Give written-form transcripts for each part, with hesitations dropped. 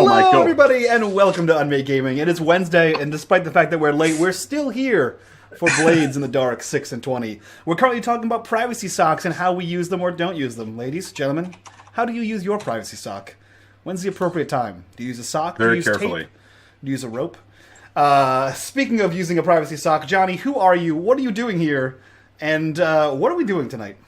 Mike, Hello, go. everybody, and welcome to unMadeGaming. It is Wednesday, and despite the fact that we're late, we're still here for Blades in the Dark 6 and 20. We're currently talking about privacy socks and how we use them or don't use them. Ladies, gentlemen, how do you use your privacy sock? When's the appropriate time? Do you use a sock? Very do you use carefully. tape? Do you use a rope? Speaking of using a privacy sock, Johnny, who are you? What are you doing here? And what are we doing tonight?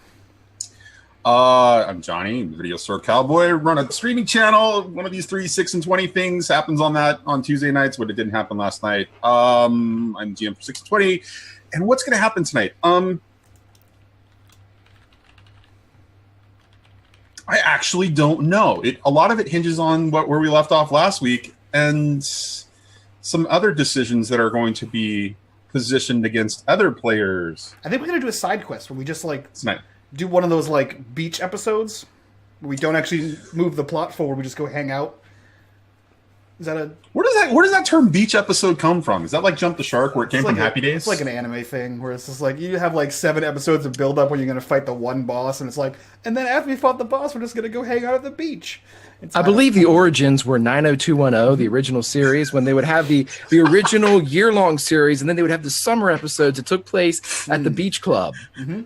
I'm Johnny, VideostoreCowboy. Run a streaming channel. One of these 3, 6, and 20 things happens on Tuesday nights, but it didn't happen last night. I'm GM for 6 and 20. And what's going to happen tonight? I actually don't know. A lot of it hinges on where we left off last week and some other decisions that are going to be positioned against other players. I think we're going to do a side quest where we just, Tonight. do one of those beach episodes where we don't actually move the plot forward, we just go hang out. Is that a Where does that term beach episode come from? Is that like Jump the Shark where it came from Happy Days? It's like an anime thing where it's just you have 7 episodes of build up where you're going to fight the one boss, and it's and then after we fought the boss, we're just going to go hang out at the beach. I believe the origins were 90210, the original series, when they would have the original year-long series, and then they would have the summer episodes that took place at the beach club. Mm-hmm.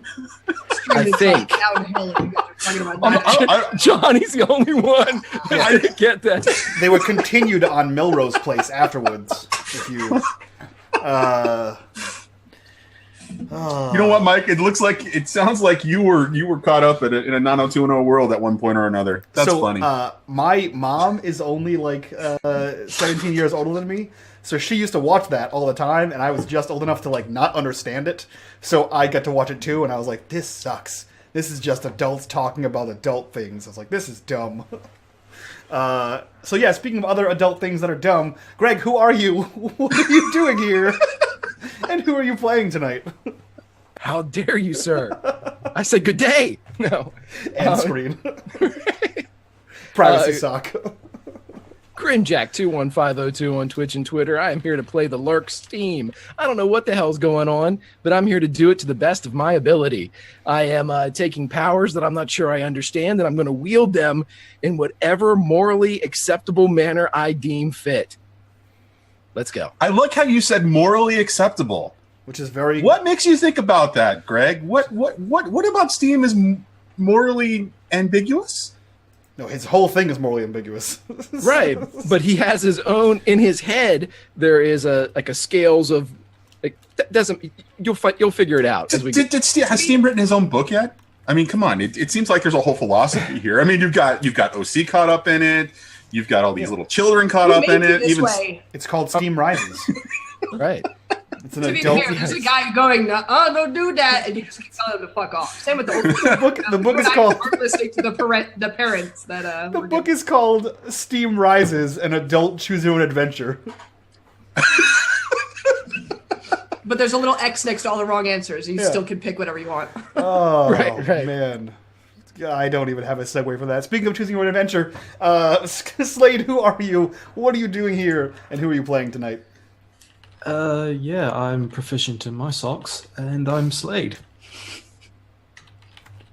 I think. Downhill if you guys are talking about that. Johnny's the only one that didn't get that. They were continued on Melrose Place afterwards. If you, You know what, Mike? It sounds like you were caught up in a 90210 world at one point or another. That's funny. My mom is only 17 years older than me, so she used to watch that all the time, and I was just old enough to not understand it. So I got to watch it too, and I was like, "This sucks. This is just adults talking about adult things." I was like, "This is dumb." So yeah, speaking of other adult things that are dumb, Greg, who are you? What are you doing here? And who are you playing tonight? How dare you, sir? I said good day. No. End screen. Privacy sock. Grimjack21502 on Twitch and Twitter. I am here to play the Lurks team. I don't know what the hell's going on, but I'm here to do it to the best of my ability. I am taking powers that I'm not sure I understand, and I'm going to wield them in whatever morally acceptable manner I deem fit. Let's go. I like how you said morally acceptable. Which is very... What makes you think about that, Greg? What about Steam is morally ambiguous? No, his whole thing is morally ambiguous. Right, but he has his own in his head. There is a scales of that doesn't. You'll figure it out. Has Steam written his own book yet? I mean, come on. It seems like there's a whole philosophy here. I mean, you've got OC caught up in it. You've got all these little children caught up in it. It's called Steam Rises. Right. It's an To be adult. fair, there's a guy going, "Oh, don't do that," and you just keep telling him to fuck off. Same with the book. The book is called. Listening to the parents that. The book is called Steam Rises: An Adult Choose Your Own Adventure. But there's a little X next to all the wrong answers. You still can pick whatever you want. Oh Right. man. I don't even have a segue for that. Speaking of choosing your own adventure, Slade, who are you? What are you doing here? And who are you playing tonight? Yeah, I'm proficient in my socks, and I'm Slade.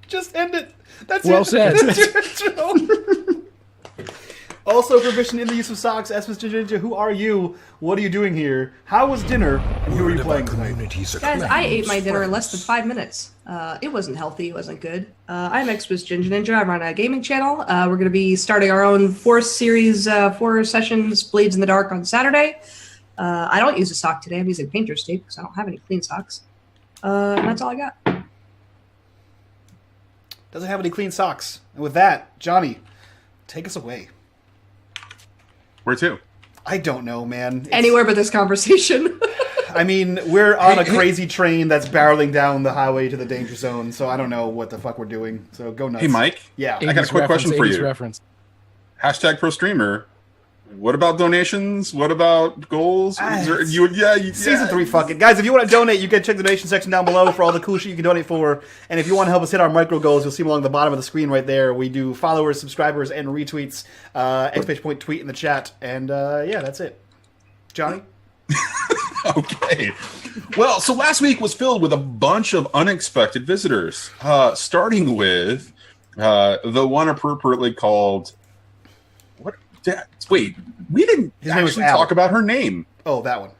Just end it. That's Well it. said. That's your intro. Also proficient in the use of socks, Mr. Ninja, who are you? What are you doing here? How was dinner? And who are you playing tonight? Guys, I ate my dinner in less than 5 minutes. It wasn't healthy. It wasn't good. I'm Xmas Ginger Ninja. I run a gaming channel. We're going to be starting our own 4 sessions, Blades in the Dark, on Saturday. I don't use a sock today. I'm using painter's tape because I don't have any clean socks. And that's all I got. Doesn't have any clean socks. And with that, Johnny, take us away. Where to? I don't know, man. Anywhere but this conversation. I mean, we're on a crazy train that's barreling down the highway to the danger zone, so I don't know what the fuck we're doing. So go nuts. Hey, Mike. Yeah. I got a quick question for you. Reference. Hashtag pro streamer. What about donations? What about goals? Season 3, fuck it. Guys, if you want to donate, you can check the donation section down below for all the cool shit you can donate for. And if you want to help us hit our micro goals, you'll see them along the bottom of the screen right there. We do followers, subscribers, and retweets. Exclamation point tweet in the chat. And yeah, that's it. Johnny? Okay. Well, so last week was filled with a bunch of unexpected visitors, starting with the one appropriately called... Wait, we didn't His name was actually Al. talk about her name. Oh, that one.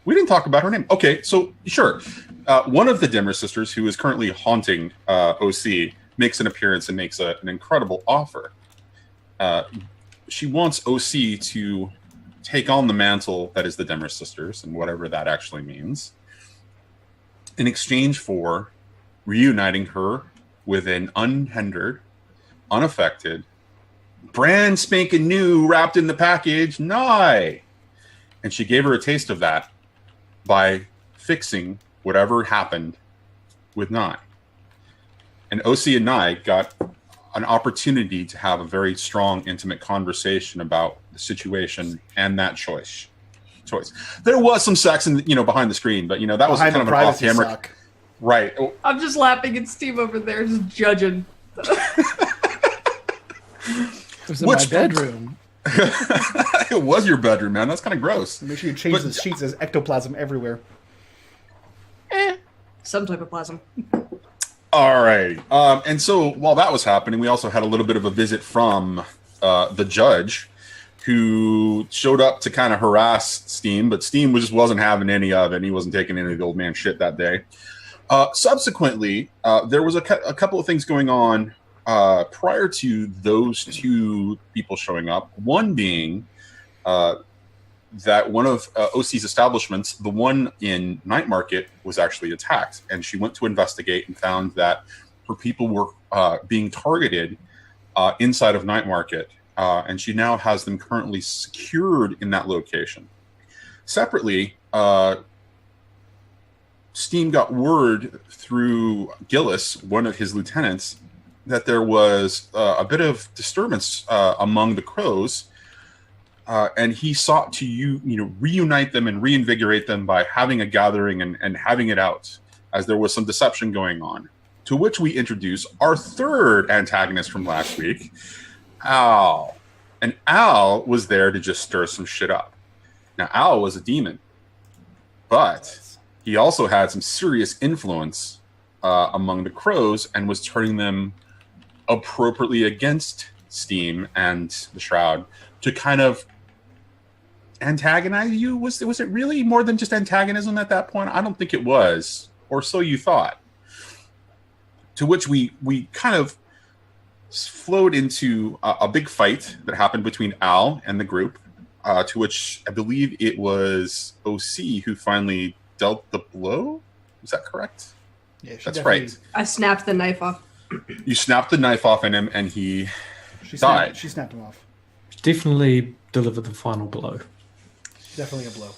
We didn't talk about her name. Okay, so sure. One of the Dimmer sisters, who is currently haunting OC, makes an appearance and makes an incredible offer. She wants OC to take on the mantle that is the Dimmer sisters, and whatever that actually means, in exchange for reuniting her with an unhindered, unaffected, brand spanking new, wrapped in the package, Nye. And she gave her a taste of that by fixing whatever happened with Nye. And OC and Nye got an opportunity to have a very strong, intimate conversation about the situation and that choice. There was some sex in, behind the screen, but that was kind of an off-camera. Suck. Right. I'm just laughing at Steve over there, just judging. It was in my bedroom. It was your bedroom, man. That's kind of gross. Make sure you change the sheets. There's ectoplasm everywhere. Some type of plasm. All right. And so while that was happening, we also had a little bit of a visit from the judge, who showed up to kind of harass Steam, but Steam just wasn't having any of it, and he wasn't taking any of the old man shit that day. Subsequently, there was a couple of things going on prior to those two people showing up. One being that one of OC's establishments, the one in Night Market, was actually attacked, and she went to investigate and found that her people were being targeted inside of Night Market, and she now has them currently secured in that location. Separately, Steam got word through Gillis, one of his lieutenants, that there was a bit of disturbance among the crows, and he sought to reunite them and reinvigorate them by having a gathering and having it out, as there was some deception going on. To which we introduce our third antagonist from last week, Al. And Al was there to just stir some shit up. Now, Al was a demon, but he also had some serious influence among the crows and was turning them appropriately against Steam and the Shroud to kind of antagonize you. Was it really more than just antagonism at that point? I don't think it was, or so you thought. To which we kind of flowed into a big fight that happened between Al and the group, to which I believe it was OC who finally dealt the blow. Is that correct? Yeah, that's right. I snapped the knife off. You snapped the knife off in him, and he died. She snapped him off. Definitely delivered the final blow. Definitely a blow.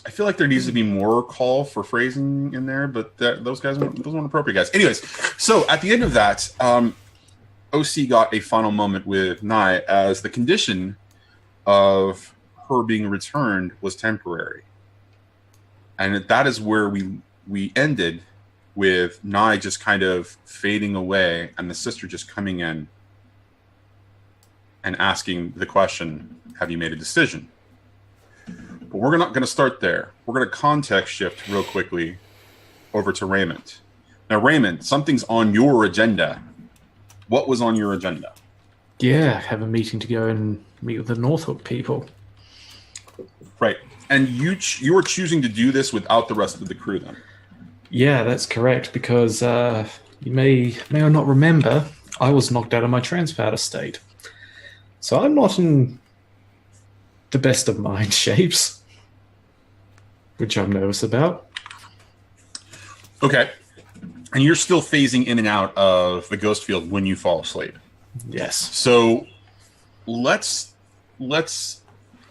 I feel like there needs to be more call for phrasing in there, but those weren't appropriate guys. Anyways, so at the end of that, OC got a final moment with Nye, as the condition of her being returned was temporary. And that is where we ended, with Nye just kind of fading away and the sister just coming in and asking the question, have you made a decision? But we're not going to start there. We're going to context shift real quickly over to Raymond. Now, Raymond, something's on your agenda. What was on your agenda? Yeah, have a meeting to go and meet with the Northhook people. Right. And you were choosing to do this without the rest of the crew then? Yeah, that's correct, because you may or not remember, I was knocked out of my transpouter state. So I'm not in the best of mind shapes, which I'm nervous about. Okay. And you're still phasing in and out of the ghost field when you fall asleep. Yes. So let's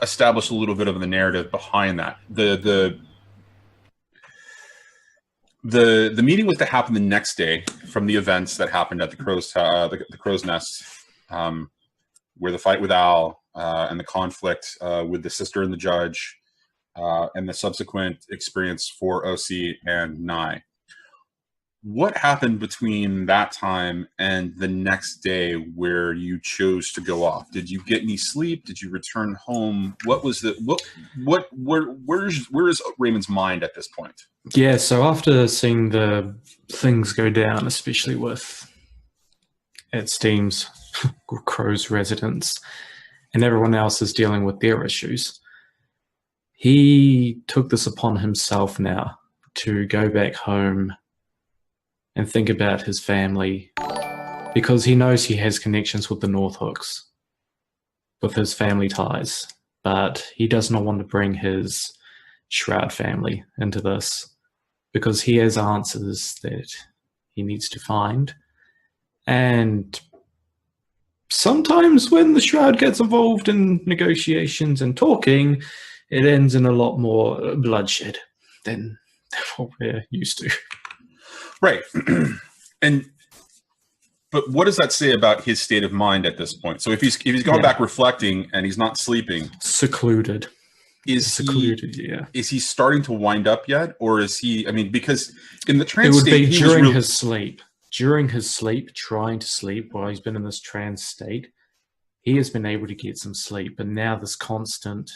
establish a little bit of the narrative behind that. The meeting was to happen the next day from the events that happened at the Crow's Nest, where the fight with Al and the conflict with the sister and the judge, and the subsequent experience for OC and Nye. What happened between that time and the next day where you chose to go off? Did you get any sleep? Did you return home? What was where's Raymond's mind at this point? Yeah, so after seeing the things go down, especially with Steam's Crow's residents, and everyone else is dealing with their issues. He took this upon himself now to go back home and think about his family, because he knows he has connections with the Northhooks, with his family ties, but he does not want to bring his Shroud family into this, because he has answers that he needs to find. And sometimes when the Shroud gets involved in negotiations and talking, it ends in a lot more bloodshed than what we're used to. Right. But what does that say about his state of mind at this point? So if he's going back reflecting and he's not sleeping, secluded. Is he starting to wind up yet, or is he? I mean, because in the trance it would state, be during his sleep. During his sleep, trying to sleep while he's been in this trance state, he has been able to get some sleep. But now this constant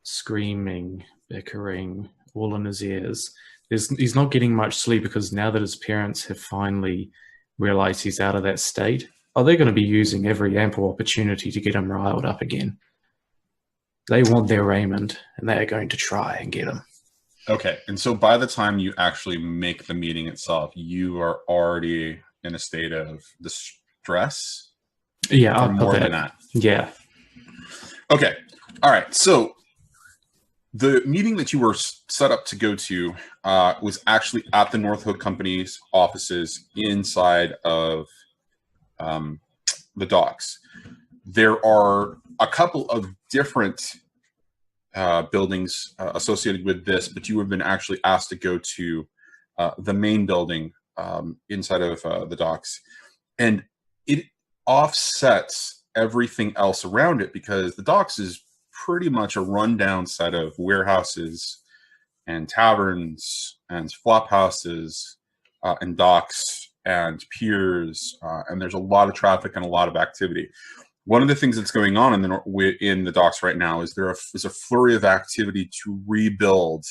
screaming, bickering, all in his ears. He's not getting much sleep, because now that his parents have finally realized he's out of that state, they're going to be using every ample opportunity to get him riled up again. They want their Raymond, and they're going to try and get him. Okay, and so by the time you actually make the meeting itself, you are already in a state of distress? Yeah, or more than that. Yeah. Okay, all right, so the meeting that you were set up to go to was actually at the Northhook Company's offices inside of the docks. There are a couple of different buildings associated with this, but you have been actually asked to go to the main building inside of the docks. And it offsets everything else around it, because the docks is pretty much a rundown set of warehouses and taverns and flop houses and docks and piers, and there's a lot of traffic and a lot of activity. One of the things that's going on in the docks right now is there's a flurry of activity to rebuild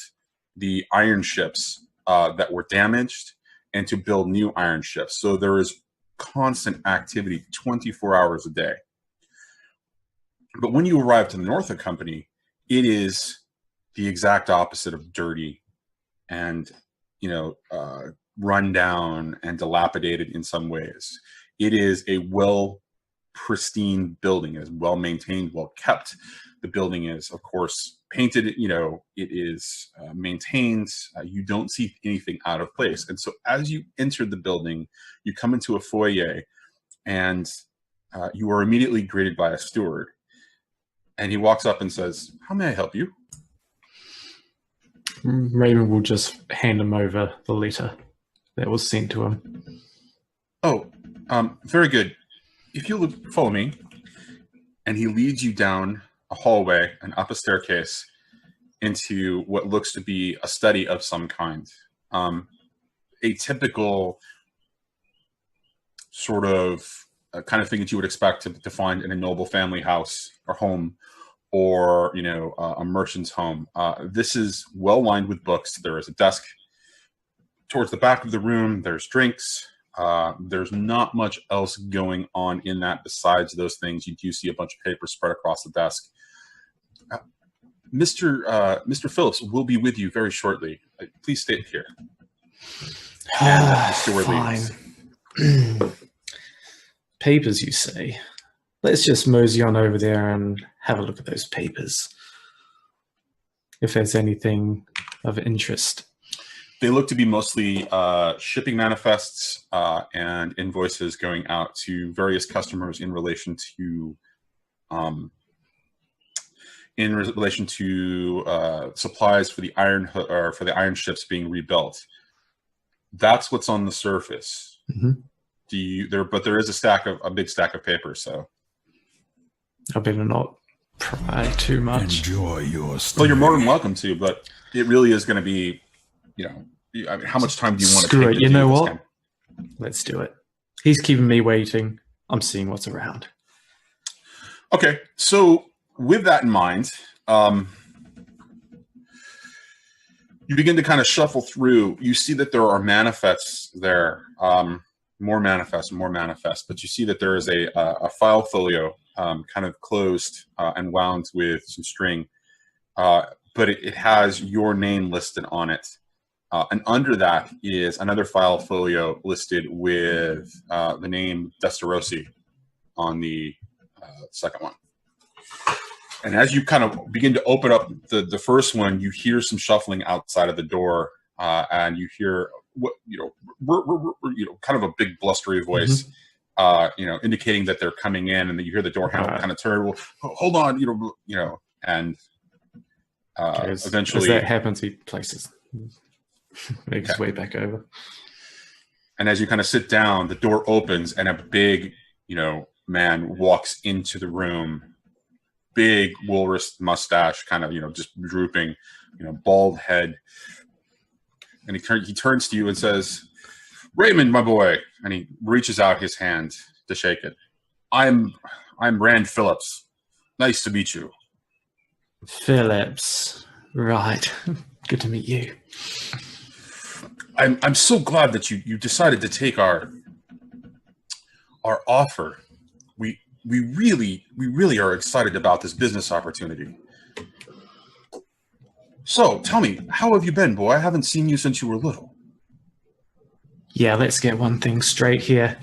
the iron ships that were damaged and to build new iron ships. So there is constant activity 24 hours a day. But when you arrive to the Northhook Company, it is the exact opposite of dirty and, run down and dilapidated in some ways. It is a pristine building. It is well maintained, well kept. The building is, of course, painted. It is maintained. You don't see anything out of place. And so as you enter the building, you come into a foyer, and you are immediately greeted by a steward. And he walks up and says, "How may I help you?" Raymond will just hand him over the letter that was sent to him. Oh, very good. If you'll follow me. And he leads you down a hallway and up a staircase into what looks to be a study of some kind. A typical sort of kind of thing that you would expect to find in a noble family house or home, or a merchant's home. This is well lined with books. There is a desk towards the back of the room. There's drinks. There's not much else going on in that besides those things. You do see a bunch of papers spread across the desk. Mr. Phillips will be with you very shortly. Please stay here. And the steward leaves. Papers, you say? Let's just mosey on over there and have a look at those papers, if there's anything of interest. They look to be mostly shipping manifests and invoices going out to various customers in relation to supplies for the iron ships being rebuilt. That's what's on the surface. Mm-hmm. But there is a big stack of papers. So I better not pry too much. Enjoy your stay. Well, you're more than welcome to, but it really is going to be, I mean, how much time do you want to take? Screw it. You know what? Let's do it. He's keeping me waiting. I'm seeing what's around. Okay, so with that in mind, you begin to kind of shuffle through. You see that there are manifests there, more manifest, more manifest. But you see that there is a file folio kind of closed and wound with some string. But it has your name listed on it. And under that is another file folio listed with the name Destarosi on the second one. And as you kind of begin to open up the first one, you hear some shuffling outside of the door, and you hear what kind of a big blustery voice, indicating that they're coming in, and then you hear the door handle kind of turn. Well, hold on, and eventually, as that happens, he makes his way back over. And as you kind of sit down, the door opens, and a big, man walks into the room. Big walrus mustache, kind of, just drooping, bald head. And he turns to you and says, "Raymond, my boy," and he reaches out his hand to shake it. I'm Rand Phillips. Nice to meet you." Phillips, right? Good to meet you. I'm so glad that you decided to take our offer. We really are excited about this business opportunity. So, tell me, how have you been, boy? I haven't seen you since you were little. Yeah, let's get one thing straight here.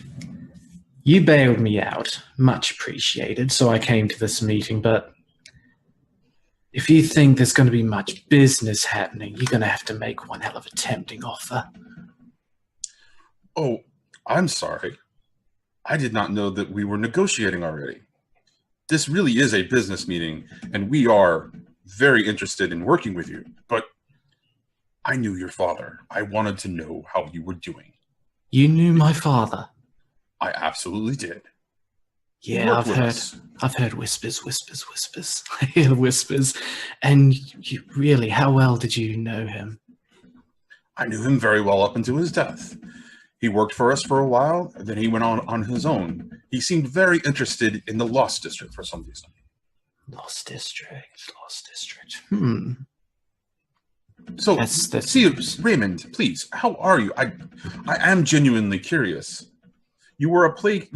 You bailed me out. Much appreciated, so I came to this meeting, but if you think there's going to be much business happening, you're going to have to make one hell of a tempting offer. Oh, I'm sorry. I did not know that we were negotiating already. This really is a business meeting, and we are very interested in working with you. But I knew your father. I wanted to know how you were doing. You knew my father? I absolutely did. Yeah, I've heard whispers. I hear whispers. And you, really, how well did you know him? I knew him very well up until his death. He worked for us for a while, and then he went on his own. He seemed very interested in the Lost District for some reason. Lost District. So, see, Raymond, please, how are you? I am genuinely curious. You were a playmate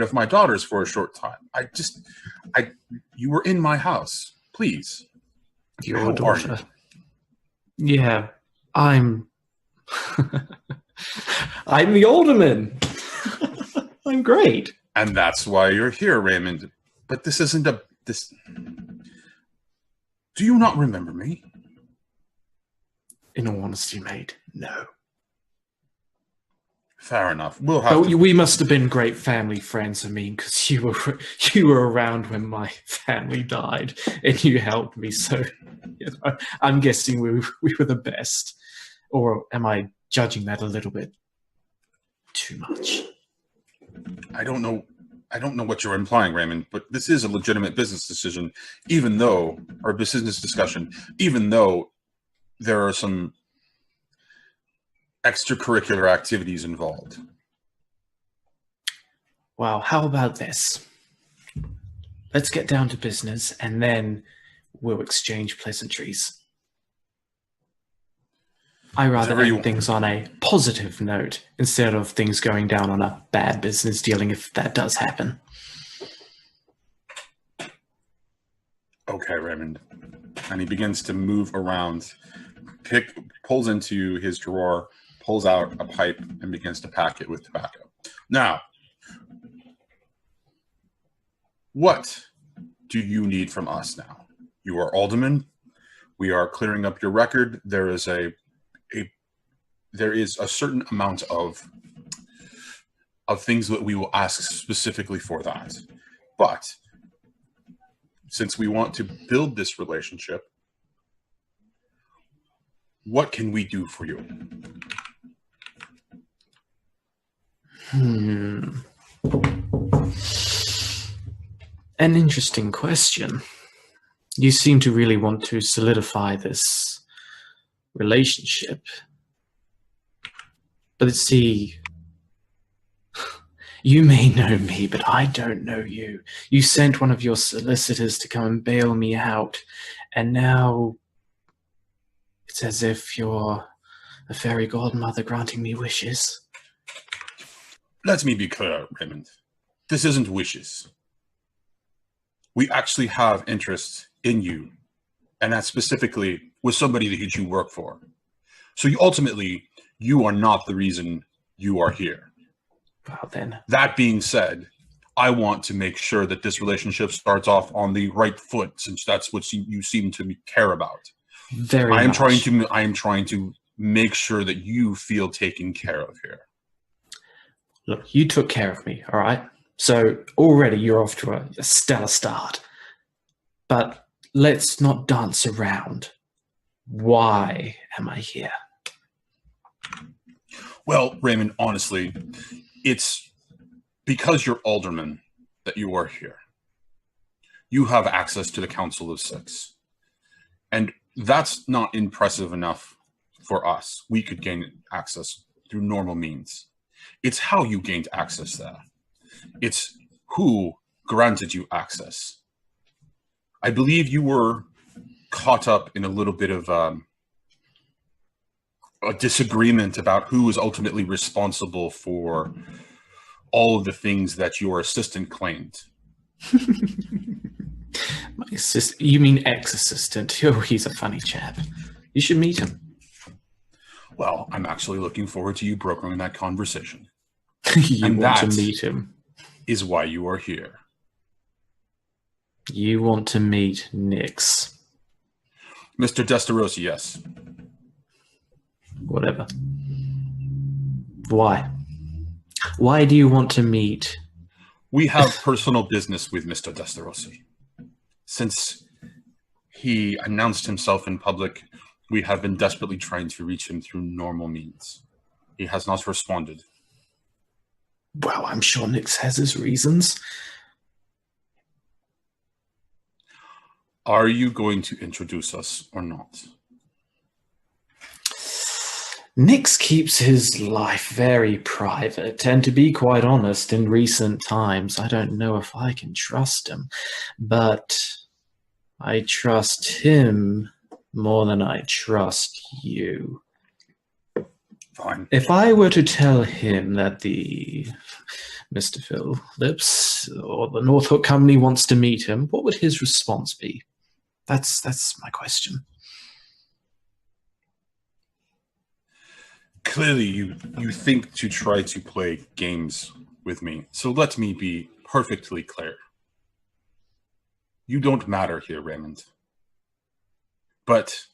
of my daughter's for a short time. You were in my house. Please. Your daughter. Yeah, I'm the alderman. I'm great. And that's why you're here, Raymond. But this isn't this. Do you not remember me? In all honesty, mate, no. Fair enough. We must have been great family friends. I mean, because you were around when my family died, and you helped me. So, I'm guessing we were the best. Or am I judging that a little bit too much? I don't know what you're implying, Raymond, but this is a legitimate business decision, business discussion, even though there are some extracurricular activities involved. Well, how about this? Let's get down to business, and then we'll exchange pleasantries. I rather end things on a positive note instead of things going down on a bad business dealing if that does happen. Okay, Raymond. And he begins to move around, pulls into his drawer, pulls out a pipe, and begins to pack it with tobacco. Now, what do you need from us now? You are alderman. We are clearing up your record. There is a certain amount of things that we will ask specifically for that. But since we want to build this relationship, what can we do for you? An interesting question. You seem to really want to solidify this relationship. But see, you may know me, but I don't know you. You sent one of your solicitors to come and bail me out, and now it's as if you're a fairy godmother granting me wishes. Let me be clear, Raymond. This isn't wishes. We actually have interest in you, and that specifically with somebody that you work for. So ultimately, you are not the reason you are here. Well, then. That being said, I want to make sure that this relationship starts off on the right foot, since that's what you seem to care about. I am trying to make sure that you feel taken care of here. Look, you took care of me, all right? So already you're off to a stellar start. But let's not dance around. Why am I here? Well, Raymond, honestly, it's because you're alderman that you are here. You have access to the Council of Six. And that's not impressive enough for us. We could gain access through normal means. It's how you gained access there. It's who granted you access. I believe you were caught up in a little bit of a disagreement about who is ultimately responsible for all of the things that your assistant claimed. My assistant? You mean ex-assistant? Oh, he's a funny chap. You should meet him. Well, I'm actually looking forward to you brokering that conversation. You want to meet him? Is why you are here. You want to meet Nyx? Mr. DeSterosa, yes. Whatever. Why? Why do you want to meet? We have personal business with Mr. DeSterosa. Since he announced himself in public, we have been desperately trying to reach him through normal means. He has not responded. Well, I'm sure Nyx has his reasons. Are you going to introduce us or not? Nyx keeps his life very private, and to be quite honest, in recent times, I don't know if I can trust him, but I trust him more than I trust you. Fine. If I were to tell him that the Mr. Phillips or the Northhook Company wants to meet him, what would his response be? That's my question. Clearly, you think to try to play games with me. So let me be perfectly clear. You don't matter here, Raymond. But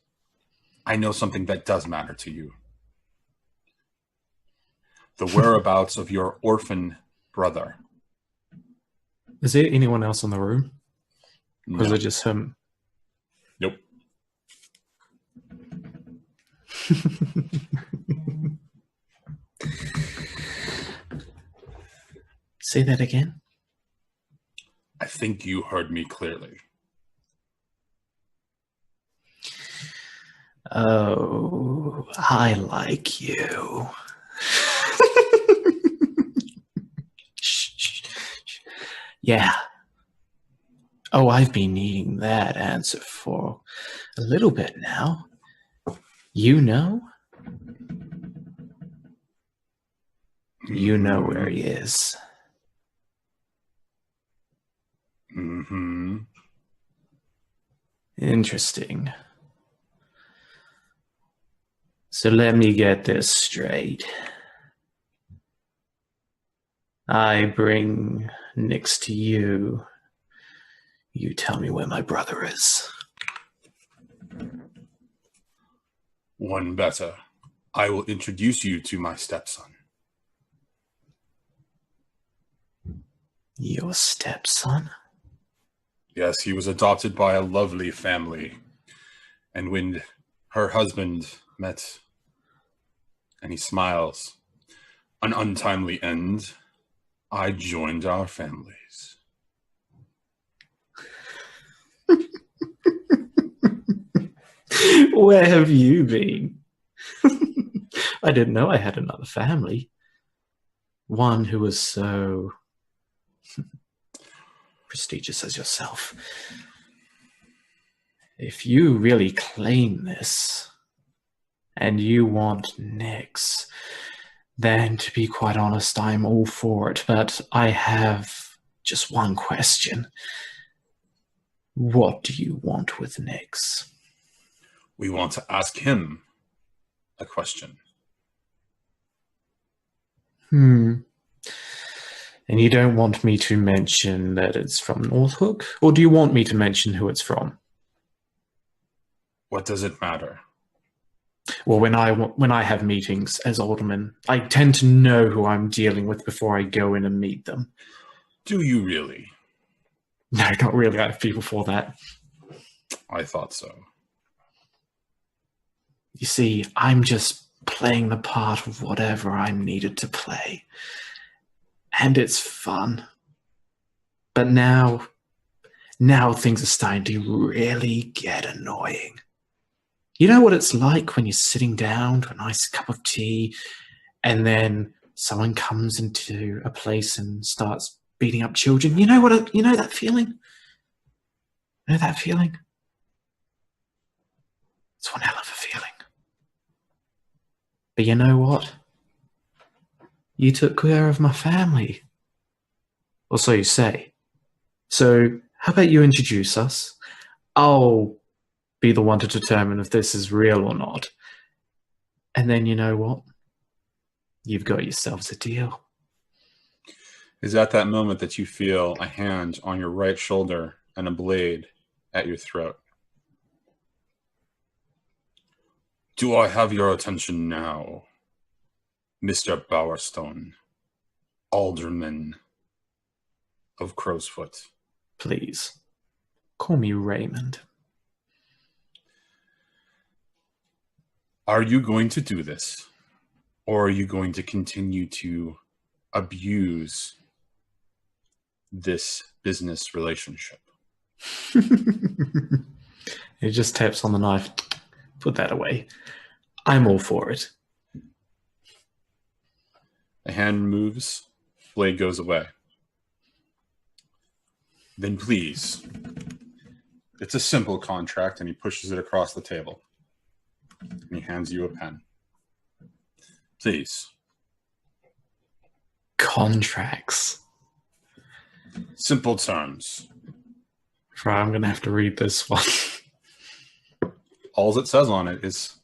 I know something that does matter to you. The whereabouts of your orphan brother. Is there anyone else in the room? No. Or is it just him? Nope. Say that again. I think you heard me clearly. Oh, I like you. Yeah. Oh, I've been needing that answer for a little bit now. You know? You know where he is. Mm-hmm. Interesting. So let me get this straight. I bring Nyx to you. You tell me where my brother is. One better. I will introduce you to my stepson. Your stepson? Yes, he was adopted by a lovely family. And when her husband met, and he smiles, an untimely end, I joined our families. Where have you been? I didn't know I had another family. One who was so prestigious as yourself. If you really claim this, and you want Nyx, then to be quite honest, I'm all for it. But I have just one question. What do you want with Nyx? We want to ask him a question. And you don't want me to mention that it's from Northhook? Or do you want me to mention who it's from? What does it matter? Well, when I have meetings as alderman, I tend to know who I'm dealing with before I go in and meet them. Do you really? No, not really. I have people for that. I thought so. You see, I'm just playing the part of whatever I'm needed to play. And it's fun. But now things are starting to really get annoying. You know what it's like when you're sitting down to a nice cup of tea and then someone comes into a place and starts beating up children? You know that feeling? You know that feeling? It's one hell of a feeling. But you know what? You took care of my family. Or so you say. So how about you introduce us? I'll be the one to determine if this is real or not. And then you know what? You've got yourselves a deal. Is at that moment that you feel a hand on your right shoulder and a blade at your throat. Do I have your attention now, Mr. Bowerstone, Alderman of Crowsfoot? Please, call me Raymond. Are you going to do this, or are you going to continue to abuse this business relationship? He just taps on the knife. Put that away. I'm all for it. The hand moves, blade goes away. Then please, it's a simple contract, and he pushes it across the table. And he hands you a pen. Please. Contracts. Simple terms. Right, I'm going to have to read this one. All it says on it is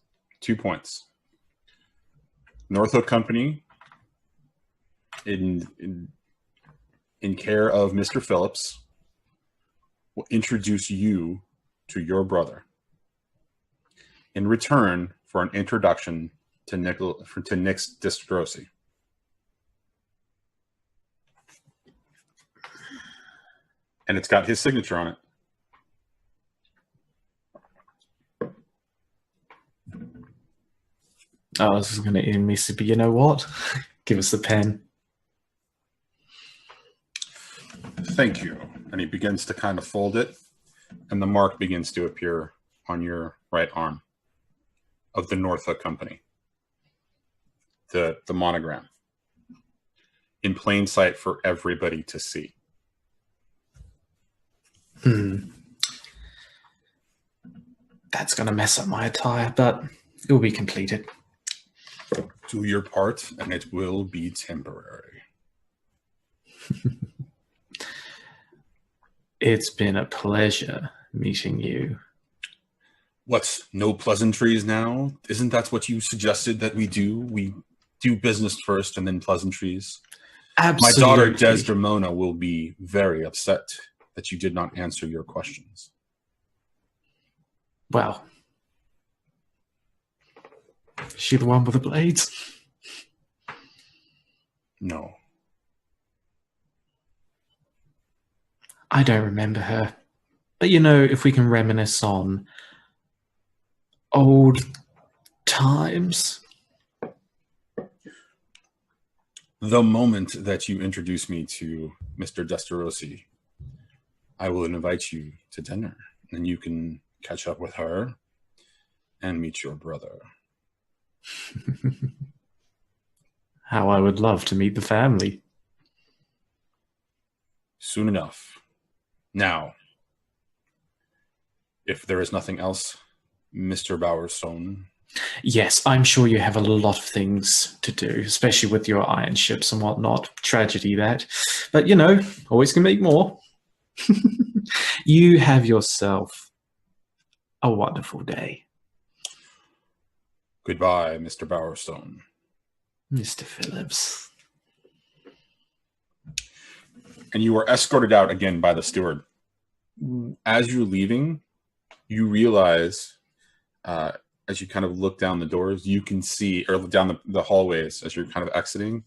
2 points. Northhook Company, in care of Mr. Phillips, will introduce you to your brother in return for an introduction to Nyx Distrosi. And it's got his signature on it. Oh, this is going to end me, but you know what? Give us the pen. Thank you. And he begins to kind of fold it, and the mark begins to appear on your right arm of the Northhook Company. The monogram. In plain sight for everybody to see. That's going to mess up my attire, but it will be completed. Do your part, and it will be temporary. It's been a pleasure meeting you. What, no pleasantries now? Isn't that what you suggested that we do? We do business first and then pleasantries. Absolutely. My daughter Desdemona will be very upset that you did not answer your questions. Well, is she the one with the blades? No. I don't remember her. But you know, if we can reminisce on old times. The moment that you introduce me to Mr. Desterosi, I will invite you to dinner, and you can catch up with her and meet your brother. How I would love to meet the family. Soon enough. Now, if there is nothing else, Mr. Bowerstone, Yes, I'm sure you have a lot of things to do, especially with your iron ships and whatnot. Tragedy that. But, always can make more. You have yourself a wonderful day. Goodbye, Mr. Bowerstone. Mr. Phillips. And you are escorted out again by the steward. As you're leaving, you realize, as you kind of look down the doors, you can see, or down the hallways as you're kind of exiting,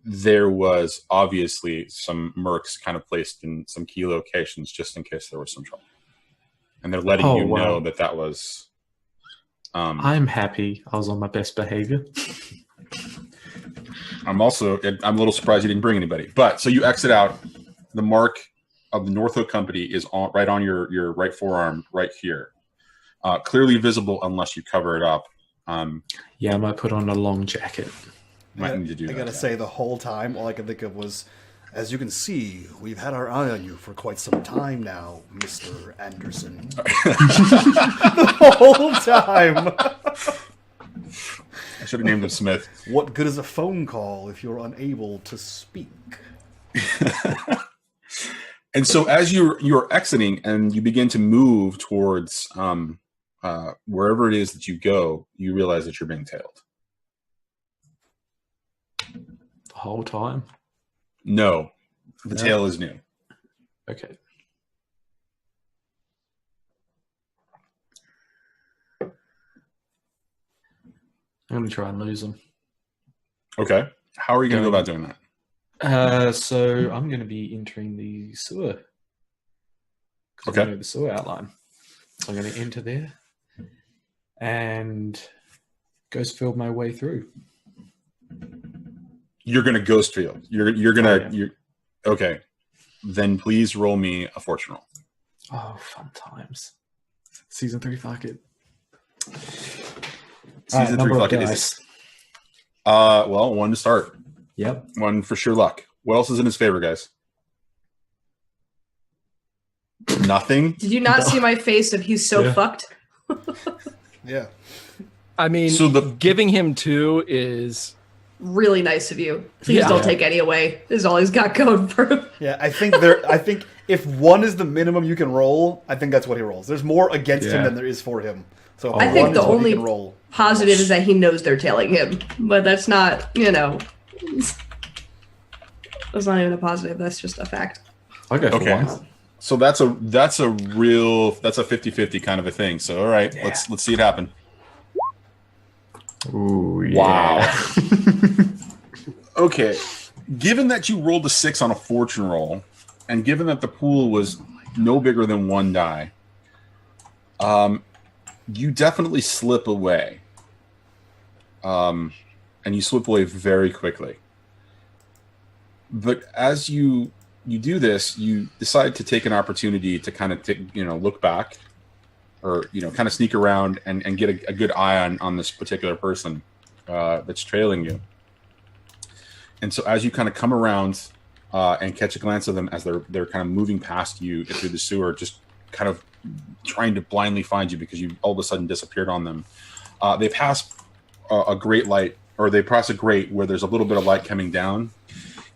there was obviously some mercs kind of placed in some key locations just in case there was some trouble. And they're letting you know that was... I'm happy I was on my best behavior. I'm a little surprised you didn't bring anybody. But so you exit out. The mark of the Northoak Company is right on your right forearm, right here. Clearly visible unless you cover it up. Yeah, I might put on a long jacket. Might need to do that. I gotta say, the whole time, all I could think of was, as you can see, we've had our eye on you for quite some time now, Mr. Anderson. The whole time. I should have named him Smith. What good is a phone call if you're unable to speak? And so as you're exiting and you begin to move towards wherever it is that you go, you realize that you're being tailed. The whole time? No. The tail is new. Okay. I'm going to try and lose him. Okay. How are you going to go about doing that? So I'm going to be entering the sewer. Okay. I know the sewer outline. So I'm going to enter there and ghost field my way through. You're going to ghost field. You're going to... Okay. Then please roll me a fortune roll. Oh, fun times. Season 3, fuck it. Season 3, fuck it. Well, one to start. Yep. One for sure luck. What else is in his favor, guys? Nothing? Did you not see my face of he's so fucked? Yeah. I mean, so giving him 2 is... really nice of you. Please don't take any away. This is all he's got going for him. Yeah, I think if 1 is the minimum you can roll, I think that's what he rolls. There's more against him than there is for him. So I think the only positive is that he knows they're tailing him. But that's not, that's not even a positive. That's just a fact. I go for 1. So that's a 50-50 kind of a thing. So all right, let's see it happen. Ooh, yeah. Wow. Okay. Given that you rolled a 6 on a fortune roll, and given that the pool was no bigger than 1 die, you definitely slip away. And you slip away very quickly. But as you do this, you decide to take an opportunity to kind of look back, or kind of sneak around and get a good eye on this particular person that's trailing you. And so as you kind of come around and catch a glance of them as they're kind of moving past you through the sewer, just kind of trying to blindly find you because you all of a sudden disappeared on them. They pass a great light, or they pass a grate where there's a little bit of light coming down,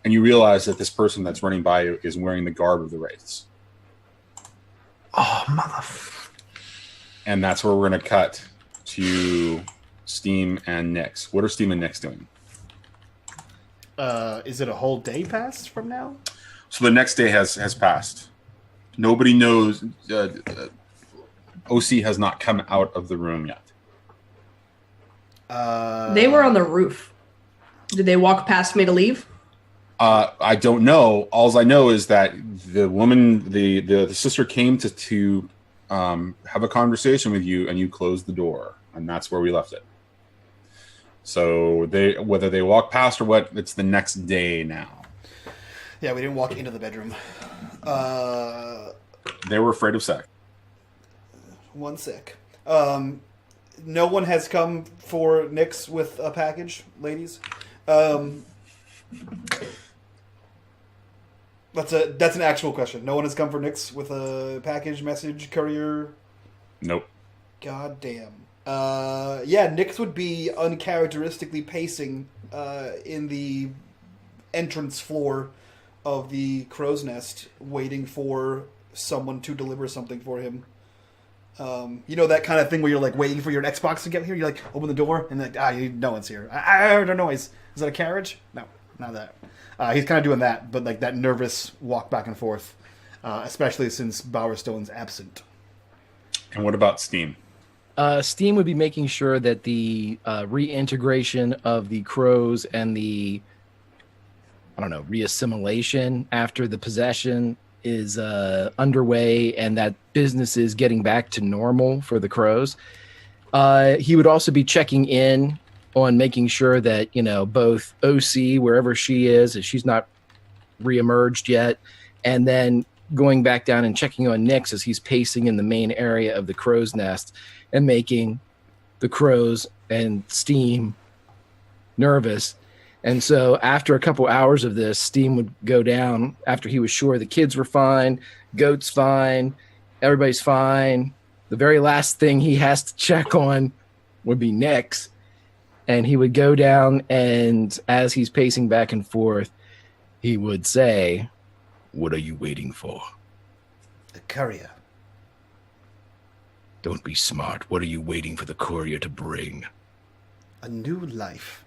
and you realize that this person that's running by you is wearing the garb of the wraiths. Oh, motherfucker. And that's where we're going to cut to Steam and Nyx. What are Steam and Nyx doing? Is it a whole day passed from now? So the next day has passed. Nobody knows. OC has not come out of the room yet. They were on the roof. Did they walk past me to leave? I don't know. All I know is that the woman, the sister, came to have a conversation with you, and you closed the door, and that's where we left it. So whether they walk past or what, it's the next day now. Yeah, we didn't walk into the bedroom. They were afraid of sex. 1 sec. No one has come for Nyx with a package, ladies. That's an actual question. No one has come for Nyx with a package, message, courier. Nope. God damn. Yeah, Nyx would be uncharacteristically pacing in the entrance floor of the crow's nest, waiting for someone to deliver something for him. You know that kind of thing where you're like waiting for your Xbox to get here. You like open the door and like no one's here. I heard a noise. Is that a carriage? No, not that. He's kind of doing that, but like that nervous walk back and forth, especially since Bowerstone's absent. And what about Steam? Steam would be making sure that the reintegration of the crows and the, I don't know, reassimilation after the possession is underway, and that business is getting back to normal for the crows. He would also be checking in on making sure that, you know, both OC, wherever she is, if she's not reemerged yet, and then going back down and checking on Nyx as he's pacing in the main area of the crow's nest and making the crows and Steam nervous. And so after a couple hours of this, Steam would go down after he was sure the kids were fine, Goat's fine, everybody's fine. The very last thing he has to check on would be Nyx. And he would go down, and as he's pacing back and forth, he would say, "What are you waiting for?" The courier. Don't be smart. What are you waiting for the courier to bring? A new life.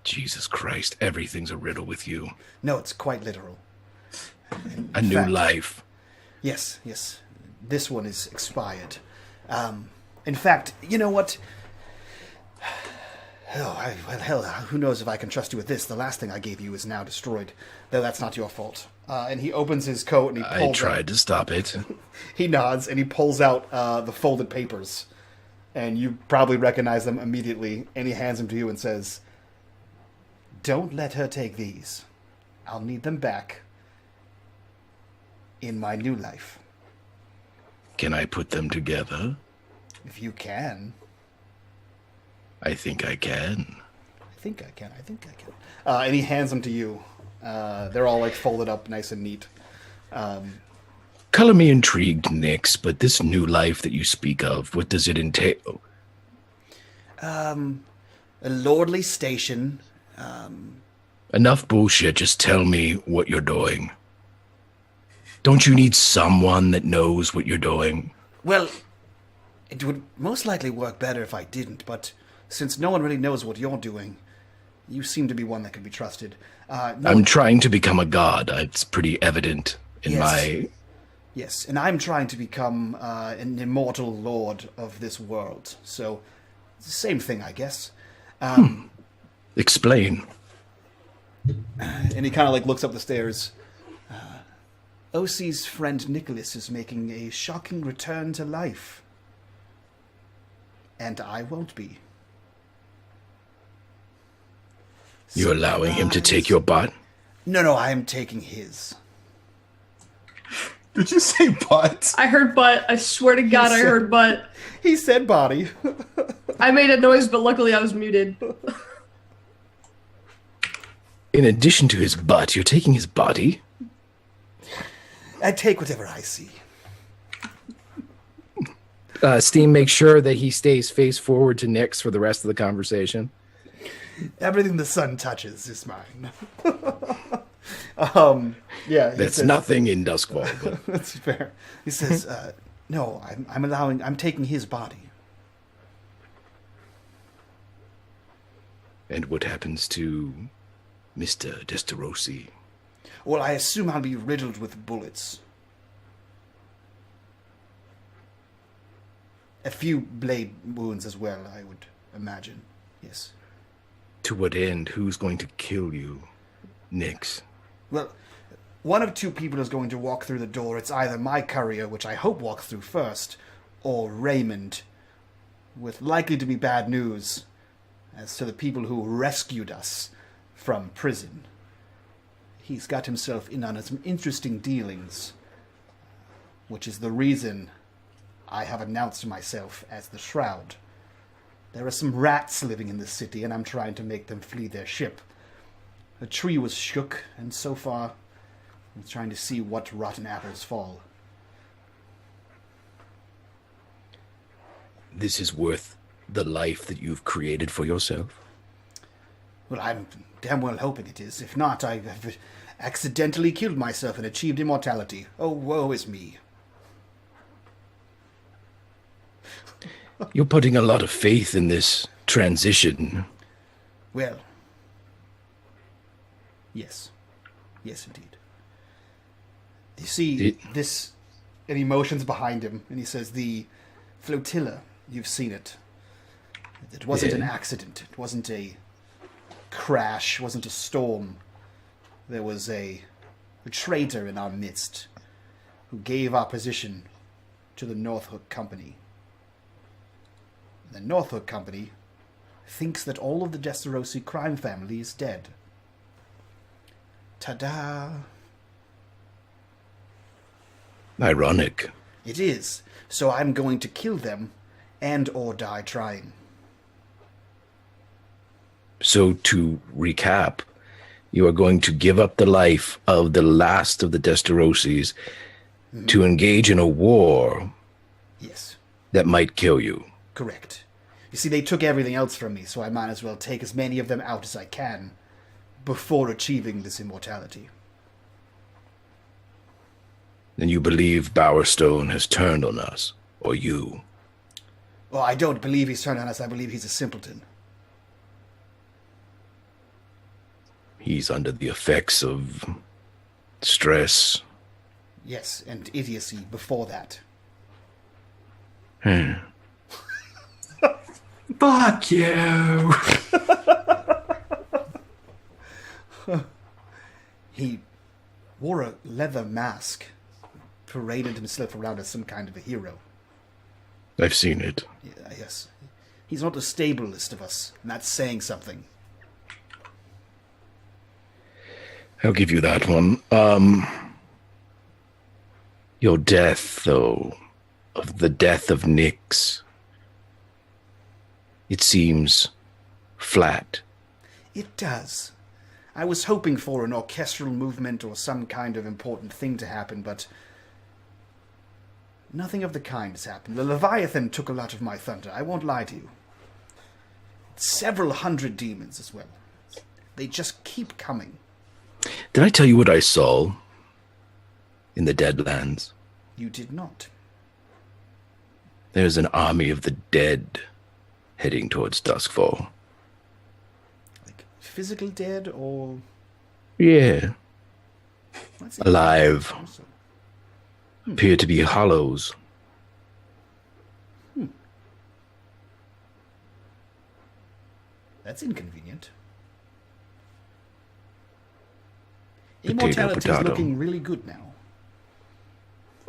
Jesus Christ, everything's a riddle with you. No, it's quite literal. A new life. Yes. This one is expired. In fact, you know what? Hell, who knows if I can trust you with this? The last thing I gave you is now destroyed. Though that's not your fault. And he opens his coat and he pulls I tried to stop it. He nods and he pulls out the folded papers. And you probably recognize them immediately. And he hands them to you and says, "Don't let her take these. I'll need them back in my new life." Can I put them together? If you can. I think I can. I think I can. And he hands them to you. They're all like folded up nice and neat. Color me intrigued, Nyx, but this new life that you speak of, what does it entail? A lordly station. Enough bullshit, just tell me what you're doing. Don't you need someone that knows what you're doing? Well, it would most likely work better if I didn't, but since no one really knows what you're doing, you seem to be one that can be trusted. I'm trying to become a god. It's pretty evident in my... Yes, and I'm trying to become an immortal lord of this world. So, it's the same thing, I guess. Explain. And he kind of like looks up the stairs. OC's friend Nicholas is making a shocking return to life. And I won't be. You're allowing him to take your butt? No, I am taking his. Did you say butt? I heard butt. I swear to God, I heard butt. He said body. I made a noise, but luckily I was muted. In addition to his butt, you're taking his body? I take whatever I see. Steam makes sure that he stays face forward to Nyx for the rest of the conversation. Everything the sun touches is mine. Yeah. That's says, nothing in Duskwall. But... That's fair. He says, no, I'm taking his body. And what happens to Mr. Desterosi? Well, I assume I'll be riddled with bullets. A few blade wounds as well, I would imagine. Yes. To what end? Who's going to kill you, Nyx? Well, one of two people is going to walk through the door. It's either my courier, which I hope walks through first, or Raymond, with likely to be bad news as to the people who rescued us from prison. He's got himself in on some interesting dealings, which is the reason I have announced myself as the Shroud. There are some rats living in the city, and I'm trying to make them flee their ship. A tree was shook, and so far, I'm trying to see what rotten apples fall. this is worth the life that you've created for yourself? Well, I'm damn well hoping it is. If not, I've accidentally killed myself and achieved immortality. Oh, woe is me. You're putting a lot of faith in this transition. Well, yes. Yes, indeed. You see, this... And he motions behind him, and he says, the flotilla, you've seen it. It wasn't an accident. It wasn't a crash. It wasn't a storm. There was a traitor in our midst who gave our position to the Northhook Company. The Northhook Company thinks that all of the Desterosi crime family is dead. Ta-da! Ironic. It is. So I'm going to kill them and or die trying. So to recap, you are going to give up the life of the last of the Desterosis to engage in a war Yes. that might kill you. Correct. You see, they took everything else from me, so I might as well take as many of them out as I can before achieving this immortality. And you believe Bowerstone has turned on us, or you. Well, I don't believe he's turned on us. I believe he's a simpleton. He's under the effects of stress. Yes, and idiocy before that. Fuck you! He wore a leather mask, paraded himself around as some kind of a hero. I've seen it. Yes. He's not the stablest of us, and that's saying something. I'll give you that one. Your death, though, of the death of Nyx, it seems flat. It does. I was hoping for an orchestral movement or some kind of important thing to happen, but nothing of the kind has happened. The Leviathan took a lot of my thunder, I won't lie to you. Several hundred demons as well. They just keep coming. Did I tell you what I saw in the Deadlands? You did not. There's an army of the dead heading towards Duskfall. Like, physical dead or... Yeah. What's Alive. Also? Appear to be hollows. That's inconvenient. Potato, Immortality is potato. looking really good now.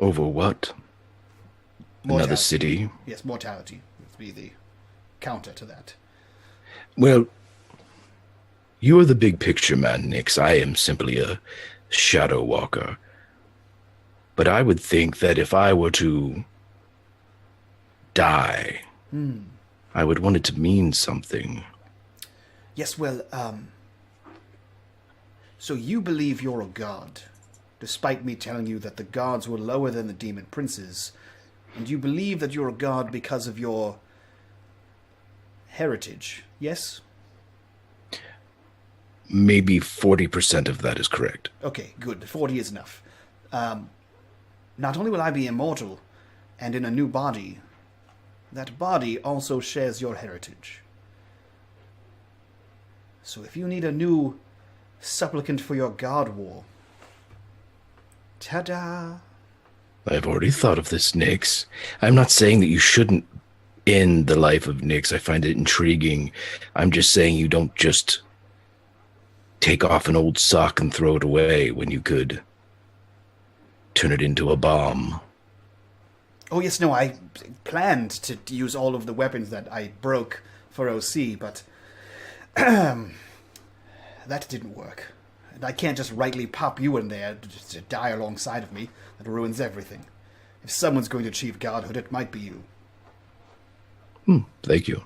Over what? Mortality. Another city? Yes, mortality would be the counter to that. Well, you're the big picture man, Nyx. I am simply a shadow walker. But I would think that if I were to die, I would want it to mean something. Yes, well, so you believe you're a god, despite me telling you that the gods were lower than the demon princes, and you believe that you're a god because of your heritage, yes? Maybe 40% of that is correct. Okay, good. 40 is enough. Not only will I be immortal and in a new body, that body also shares your heritage. So if you need a new supplicant for your god war, ta-da! I've already thought of this, Nyx. I'm not saying that you shouldn't end the life of Nyx. I find it intriguing. I'm just saying you don't just take off an old sock and throw it away when you could turn it into a bomb. Oh yes, no, I planned to use all of the weapons that I broke for OC, but that didn't work. And I can't just rightly pop you in there to die alongside of me. That ruins everything. If someone's going to achieve godhood, it might be you. Thank you.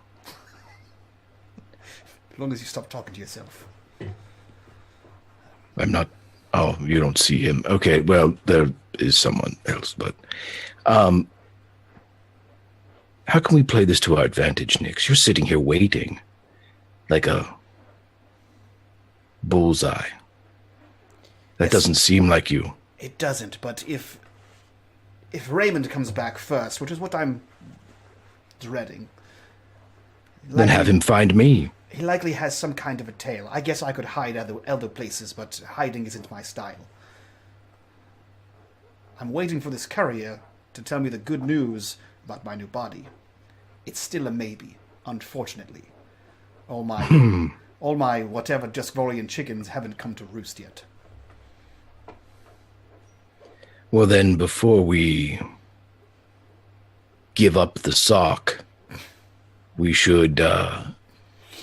As long as you stop talking to yourself. I'm not... Oh, you don't see him. Okay, well, there is someone else, but... How can we play this to our advantage, Nix? You're sitting here waiting like a bullseye. That doesn't seem like you. It doesn't, but if Raymond comes back first, which is what I'm dreading... Then have him find me. He likely has some kind of a tail. I guess I could hide other places, but hiding isn't my style. I'm waiting for this courier to tell me the good news about my new body. It's still a maybe, unfortunately. All my whatever Duskvorian chickens haven't come to roost yet. Well then, before we give up the sock, we should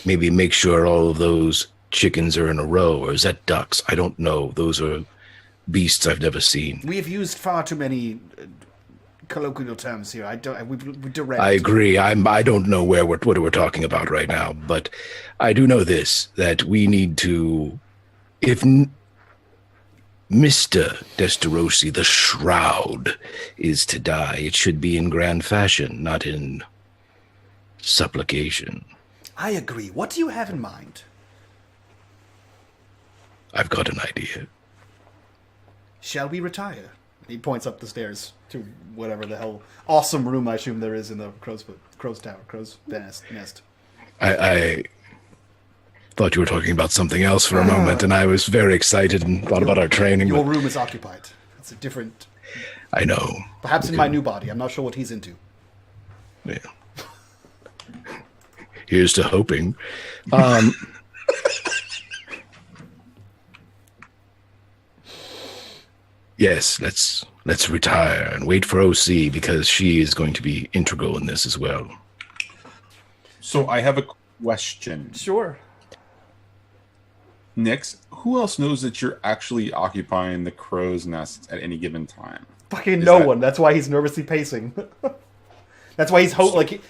maybe make sure all of those chickens are in a row, or is that ducks? I don't know. Those are beasts I've never seen. We have used far too many colloquial terms here. We direct. I agree. I don't know what we're talking about right now, but I do know this, that we need to, if Mr. Destarosi, the Shroud, is to die, it should be in grand fashion, not in supplication. I agree. What do you have in mind? I've got an idea. Shall we retire? He points up the stairs to whatever the hell awesome room I assume there is in the crow's nest. I thought you were talking about something else for a moment, and I was very excited and thought about our training. Your room is occupied. It's a different... I know. Perhaps in my new body. I'm not sure what he's into. Yeah. Here's to hoping. Yes, let's retire and wait for OC, because she is going to be integral in this as well. So I have a question. Sure. Nix, who else knows that you're actually occupying the crow's nest at any given time? Fucking no one. That's why he's nervously pacing. That's why he's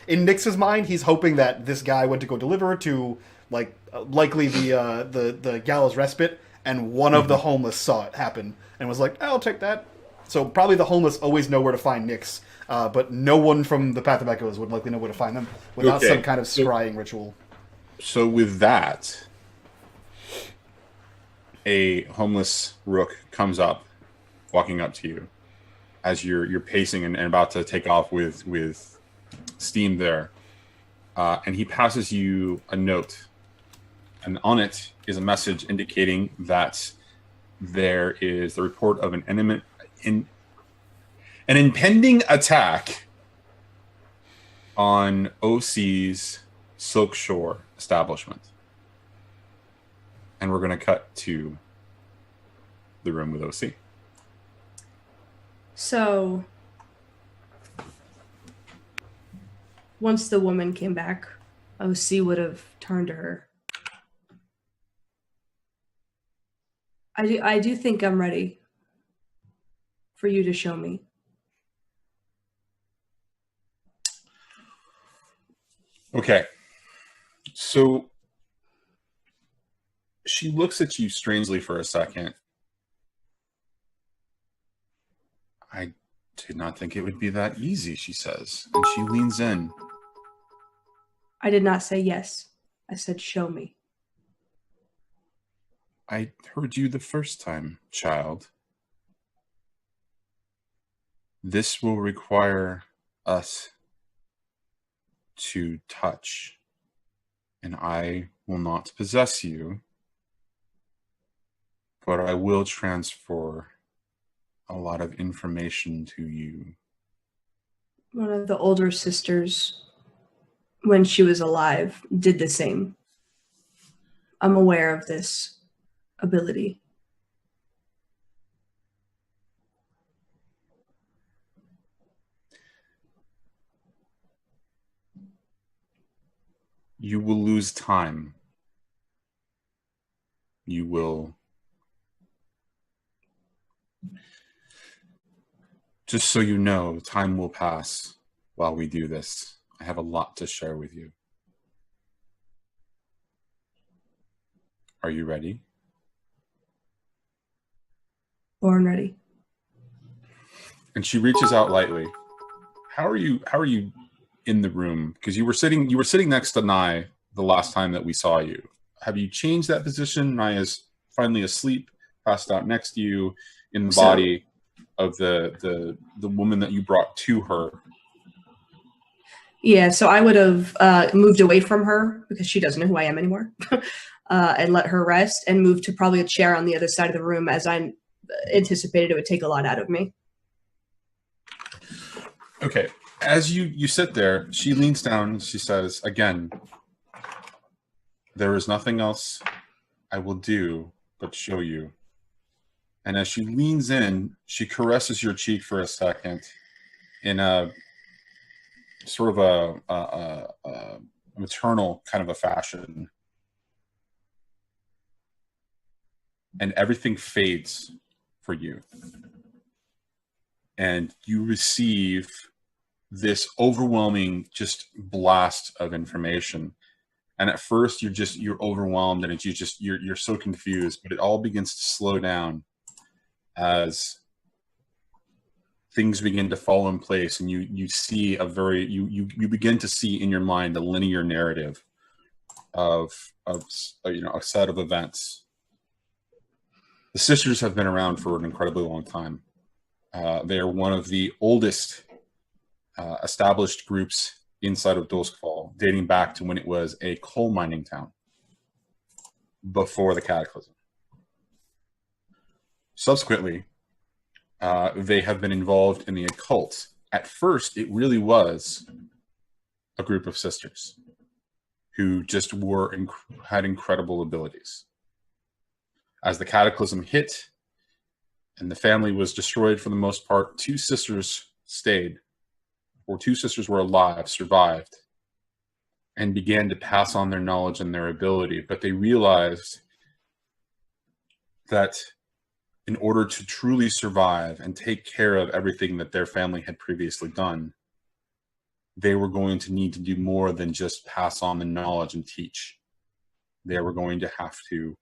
in Nix's mind, he's hoping that this guy went to go deliver to likely the gallows respite, and one of the homeless saw it happen and was like, "I'll take that." So probably the homeless always know where to find Nix, but no one from the Path of Echoes would likely know where to find them without some kind of scrying ritual. So with that, a homeless rook comes up, walking up to you as you're pacing and about to take off with steam there, and he passes you a note, and on it is a message indicating that there is the report of an impending attack on OC's Silk Shore establishment. And we're going to cut to the room with OC. So, once the woman came back, OC would have turned to her. I do think I'm ready for you to show me. Okay. So she looks at you strangely for a second. I did not think it would be that easy, she says. And she leans in. I did not say yes. I said show me. I heard you the first time, child. This will require us to touch, and I will not possess you, but I will transfer a lot of information to you. One of the older sisters, when she was alive, did the same. I'm aware of this ability. You will lose time. You will... Just so you know, time will pass while we do this. I have a lot to share with you. Are you ready? Born ready. And she reaches out lightly. How are you in the room, because you were sitting next to Nye the last time that we saw you. Have you changed that position? Nye is finally asleep, passed out next to you in the body of the woman that you brought to her. Yeah, so I would have moved away from her because she doesn't know who I am anymore, and let her rest, and move to probably a chair on the other side of the room, as I anticipated it would take a lot out of me. Okay. As you sit there, she leans down and she says, again, there is nothing else I will do but show you. And as she leans in, she caresses your cheek for a second in a sort of a maternal kind of a fashion. And everything fades for you. And you receive this overwhelming just blast of information. And at first you're overwhelmed, and you're so confused, but it all begins to slow down as things begin to fall in place, and you see you begin to see in your mind a linear narrative of a set of events. The sisters have been around for an incredibly long time. They are one of the oldest established groups inside of Doskfall, dating back to when it was a coal mining town before the Cataclysm. Subsequently, they have been involved in the occult. At first, it really was a group of sisters who just had incredible abilities. As the Cataclysm hit and the family was destroyed for the most part, two sisters stayed, or two sisters were alive, survived, and began to pass on their knowledge and their ability. But they realized that in order to truly survive and take care of everything that their family had previously done, they were going to need to do more than just pass on the knowledge and teach. They were going to have to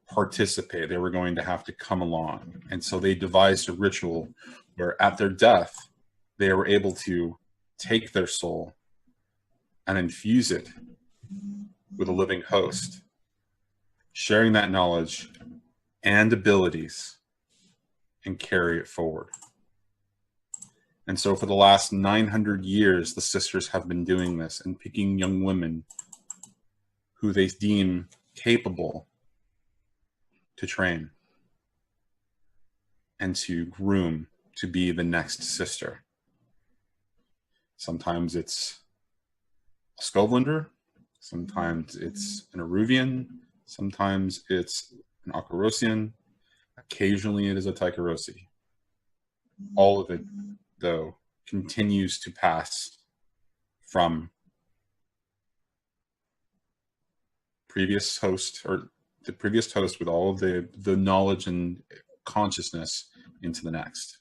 participate. They were going to have to come along. And so they devised a ritual where at their death, they were able to take their soul and infuse it with a living host, sharing that knowledge and abilities, and carry it forward. And so for the last 900 years, the sisters have been doing this and picking young women who they deem capable to train and to groom to be the next sister. Sometimes it's a Skovlander, sometimes it's an Aruvian, sometimes it's an Akarosian, occasionally it is a Tycherosi. All of it, though, continues to pass from previous host, or the previous host with all of the knowledge and consciousness, into the next.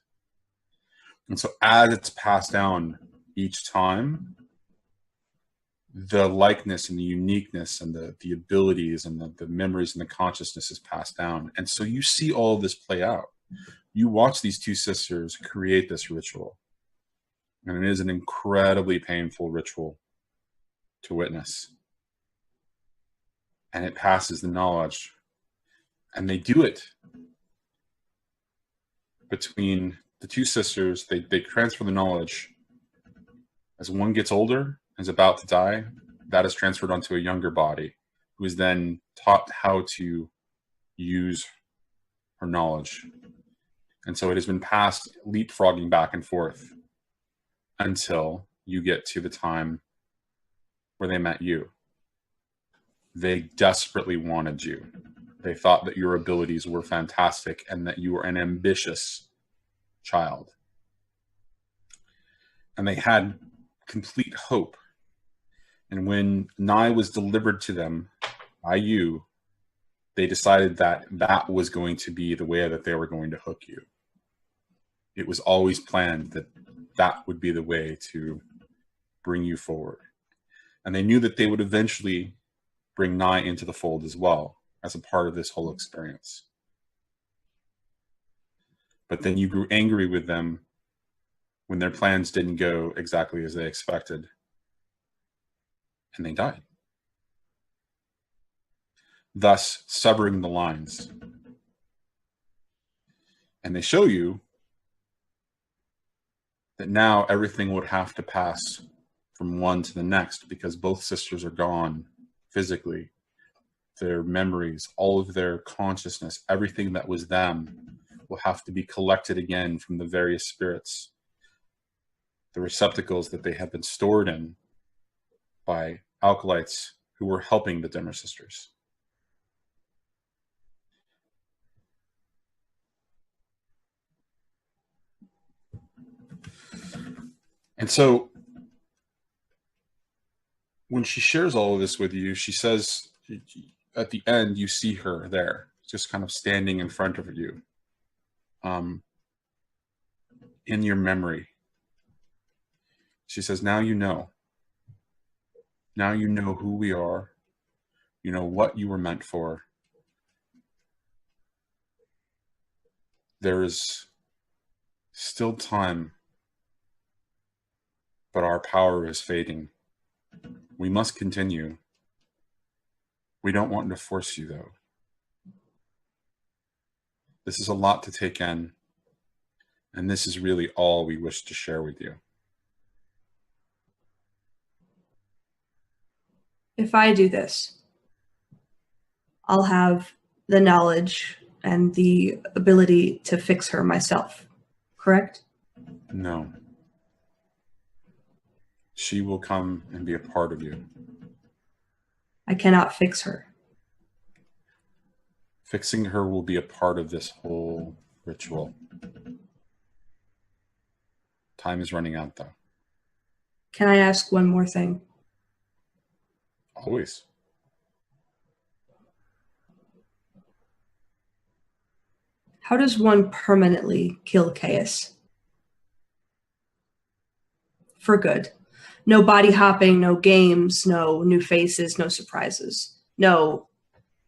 And so as it's passed down each time, the likeness and the uniqueness and the abilities and the memories and the consciousness is passed down. And so you see all of this play out. You watch these two sisters create this ritual. And it is an incredibly painful ritual to witness. And it passes the knowledge. And they do it between the two sisters. They transfer the knowledge. As one gets older, is about to die, that is transferred onto a younger body, who is then taught how to use her knowledge. And so it has been passed, leapfrogging back and forth until you get to the time where they met you. They desperately wanted you. They thought that your abilities were fantastic and that you were an ambitious child. And they had complete hope. And when Nye was delivered to them by you, they decided that that was going to be the way that they were going to hook you. It was always planned that that would be the way to bring you forward. And they knew that they would eventually bring Nye into the fold as well, as a part of this whole experience. But then you grew angry with them when their plans didn't go exactly as they expected, and they died, thus severing the lines. And they show you that now everything would have to pass from one to the next because both sisters are gone physically. Their memories, all of their consciousness, everything that was them will have to be collected again from the various spirits, the receptacles that they have been stored in by alkalites who were helping the Dimmer sisters. And so when she shares all of this with you, she says at the end, you see her there, just kind of standing in front of you, in your memory. She says, now you know. Now you know who we are. You know what you were meant for. There is still time, but our power is fading. We must continue. We don't want to force you, though. This is a lot to take in, and this is really all we wish to share with you. If I do this, I'll have the knowledge and the ability to fix her myself, correct? No. She will come and be a part of you. I cannot fix her. Fixing her will be a part of this whole ritual. Time is running out, though. Can I ask one more thing? Always. How does one permanently kill Chaos? For good. No body hopping, no games, no new faces, no surprises. No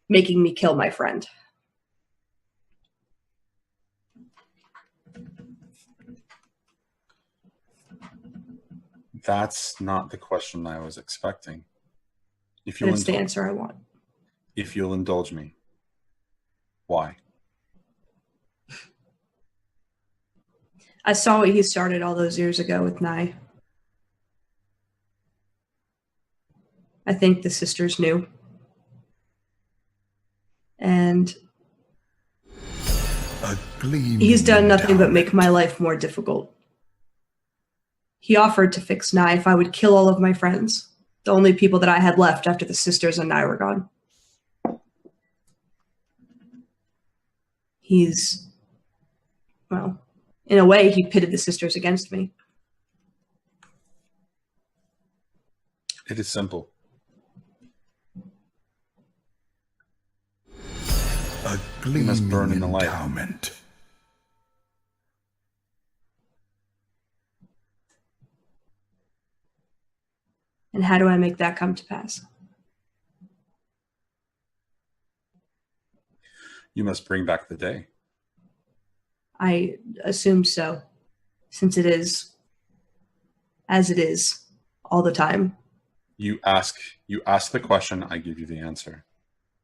making me kill my friend. That's not the question I was expecting. If But you'll it's the answer I want. If you'll indulge me. Why? I saw what he started all those years ago with Nye. I think the sisters knew. And he's done nothing but make my life more difficult. He offered to fix Nye if I would kill all of my friends, the only people that I had left after the sisters and Nye were gone. He's, well, in a way, he pitted the sisters against me. It is simple. A You must burn in the light. endowment. And how do I make that come to pass? You must bring back the day. I assume so, since it is as it is all the time. You ask the question, I give you the answer.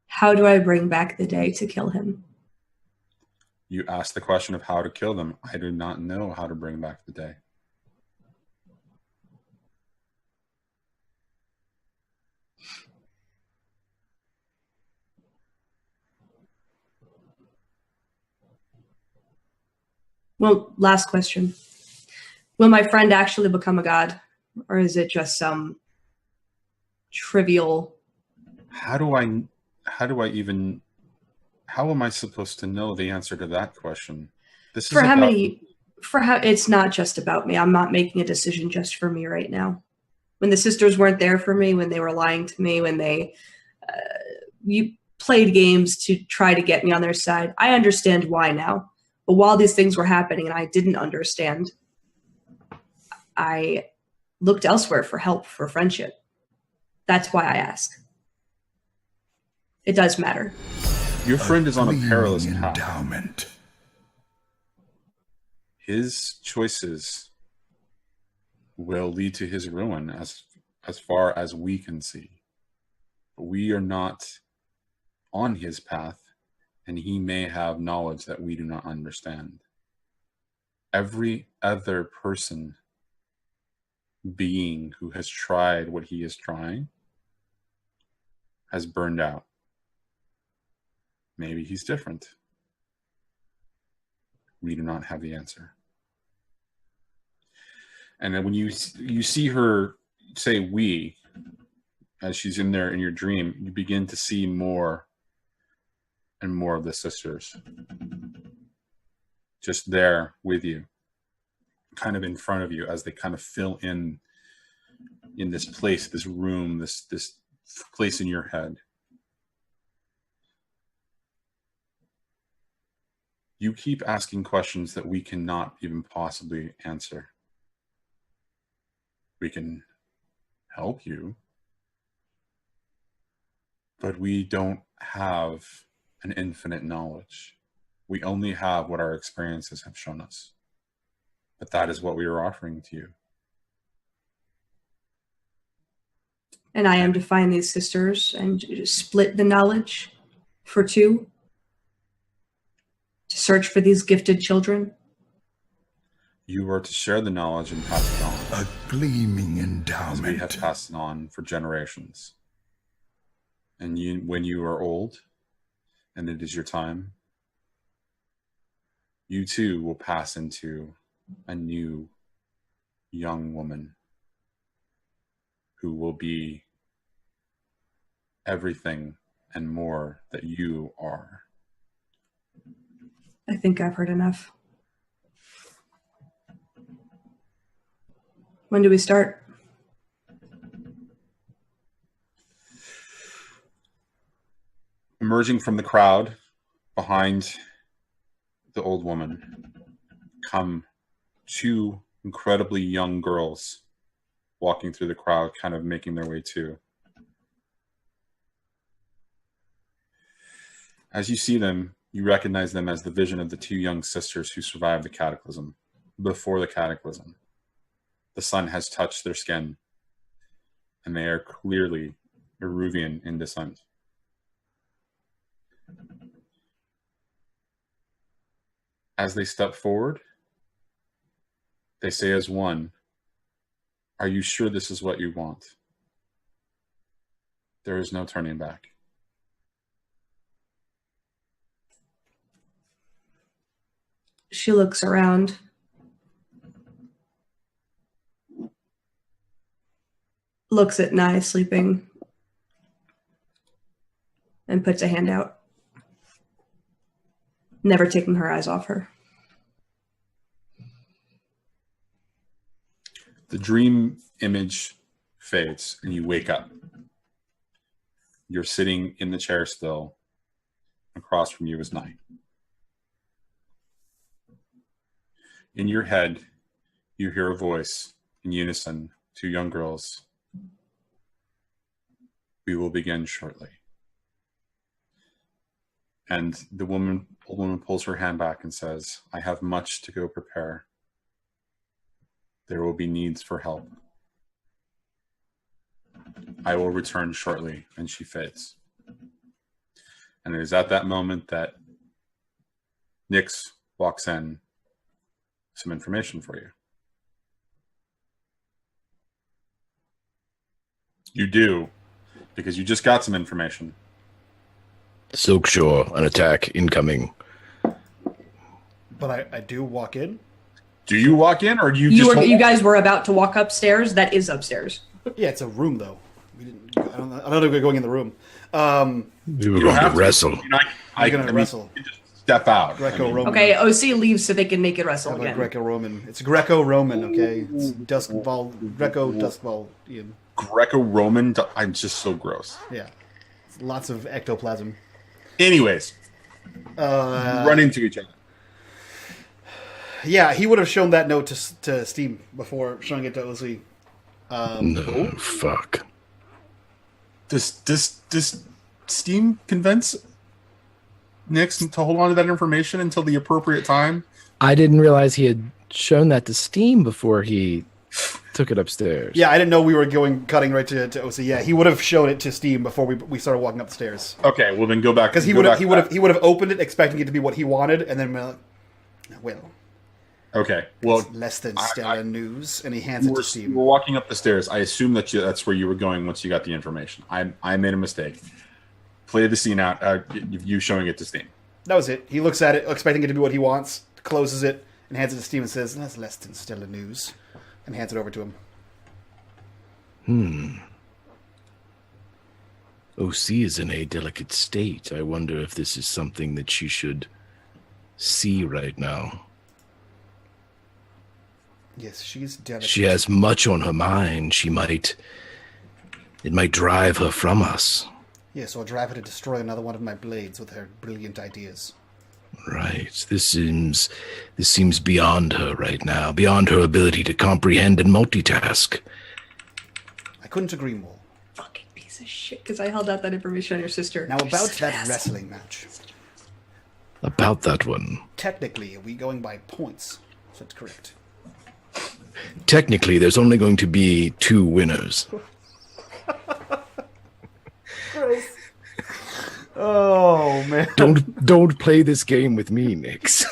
How do I bring back the day to kill him? You ask the question of how to kill them. I do not know how to bring back the day. Well, last question. Will my friend actually become a god? Or is it just some trivial... How am I supposed to know the answer to that question? This is it's not just about me. I'm not making a decision just for me right now. When the sisters weren't there for me, when they were lying to me, when they you played games to try to get me on their side, I understand why now. But while these things were happening and I didn't understand, I looked elsewhere for help, for friendship. That's why I ask. It does matter. Your friend is on a perilous path. Endowment. His choices will lead to his ruin as far as we can see. But we are not on his path, and he may have knowledge that we do not understand. Every other person, being who has tried what he is trying, has burned out. Maybe he's different. We do not have the answer. And then when you see her say we, as she's in there in your dream, you begin to see more and more of the sisters just there with you, kind of in front of you, as they kind of fill in this place, this room, this place in your head. You keep asking questions that we cannot even possibly answer. We can help you, but we don't have an infinite knowledge. We only have what our experiences have shown us. But that is what we are offering to you. And I am to find these sisters and split the knowledge for two, to search for these gifted children. You are to share the knowledge and pass it on. A gleaming As endowment. we have passed it on for generations. And when you are old, and it is your time, you too will pass into a new young woman who will be everything and more that you are. I think I've heard enough. When do we start? Emerging from the crowd behind the old woman come two incredibly young girls walking through the crowd, kind of making their way too. As you see them, you recognize them as the vision of the two young sisters who survived the cataclysm. Before the cataclysm, the sun has touched their skin, and they are clearly Eruvian in descent. As they step forward, they say as one, "Are you sure this is what you want? There is no turning back." She looks around. Looks at Nye sleeping. And puts a hand out. Never taking her eyes off her. The dream image fades and you wake up. You're sitting in the chair still. Across from you is Night. In your head, you hear a voice in unison, two young girls. We will begin shortly. And the old woman pulls her hand back and says, "I have much to go prepare. There will be needs for help. I will return shortly," and she fades. And it is at that moment that Nyx walks in, some information for you. You do, because you just got some information. Silkshore, an attack incoming. But I do walk in. Do you walk in, or do you You guys were about to walk upstairs. That is upstairs. Yeah, it's a room though. We didn't. I don't know if we're going in the room. We were going to wrestle. You know, I'm going to wrestle. You just step out. Greco-Roman. Okay, OC leaves so they can make it wrestle Have again. a Greco-Roman. It's Greco-Roman. Okay, it's Duskball. Greco-Duskball. Yeah. Greco-Roman. I'm just so gross. Yeah. It's lots of ectoplasm. Anyways, run into each other. Yeah, he would have shown that note to Steam before showing it to OC. No, fuck. Does Steam convince Nyx to hold on to that information until the appropriate time? I didn't realize he had shown that to Steam before he took it upstairs. Yeah, I didn't know we were cutting right to OC. Yeah, he would have shown it to Steam before we started walking up the stairs. Okay, well then go back because he would have opened it expecting it to be what he wanted, and then well, okay, well, it's less than stellar news, and he hands it to Steam. We're walking up the stairs. I assume that's where you were going once you got the information. I made a mistake. Play the scene out. You showing it to Steam. That was it. He looks at it, expecting it to be what he wants, closes it, and hands it to Steam and says, "That's less than stellar news," and hands it over to him. OC is in a delicate state. I wonder if this is something that she should see right now. Yes, she's delicate. She has much on her mind. It might drive her from us. Yes, or drive her to destroy another one of my blades with her brilliant ideas. Right. This seems beyond her right now, beyond her ability to comprehend and multitask. I couldn't agree more. Fucking piece of shit, because I held out that information on your sister. Now about that wrestling match. About that one. Technically, are we going by points? So that's correct. Technically, there's only going to be 2 winners. Gross. Oh man! Don't play this game with me, Nix.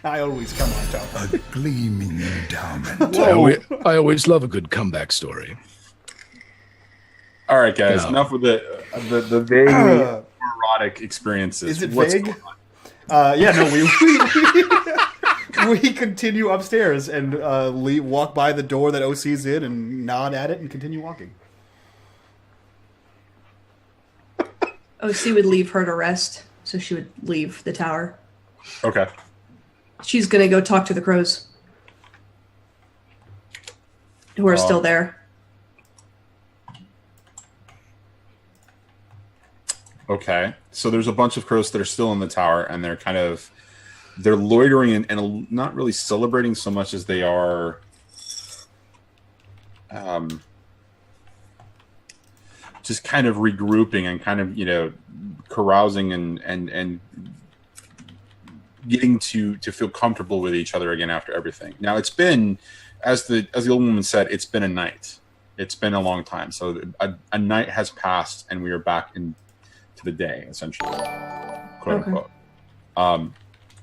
I always come on top. A gleaming endowment. I always love a good comeback story. All right, guys. No. Enough with the vaguely erotic experiences. Is it What's vague? going on? Yeah, no. We continue upstairs and walk by the door that OC's in and nod at it and continue walking. OC would leave her to rest, so she would leave the tower. Okay. She's gonna go talk to the crows, who are still there. Okay. So there's a bunch of crows that are still in the tower, and they're loitering and not really celebrating so much as they are just kind of regrouping and kind of, carousing and getting to feel comfortable with each other again after everything. Now it's been, as the old woman said, it's been a night. It's been a long time. So a night has passed and we are back into the day, essentially, quote unquote.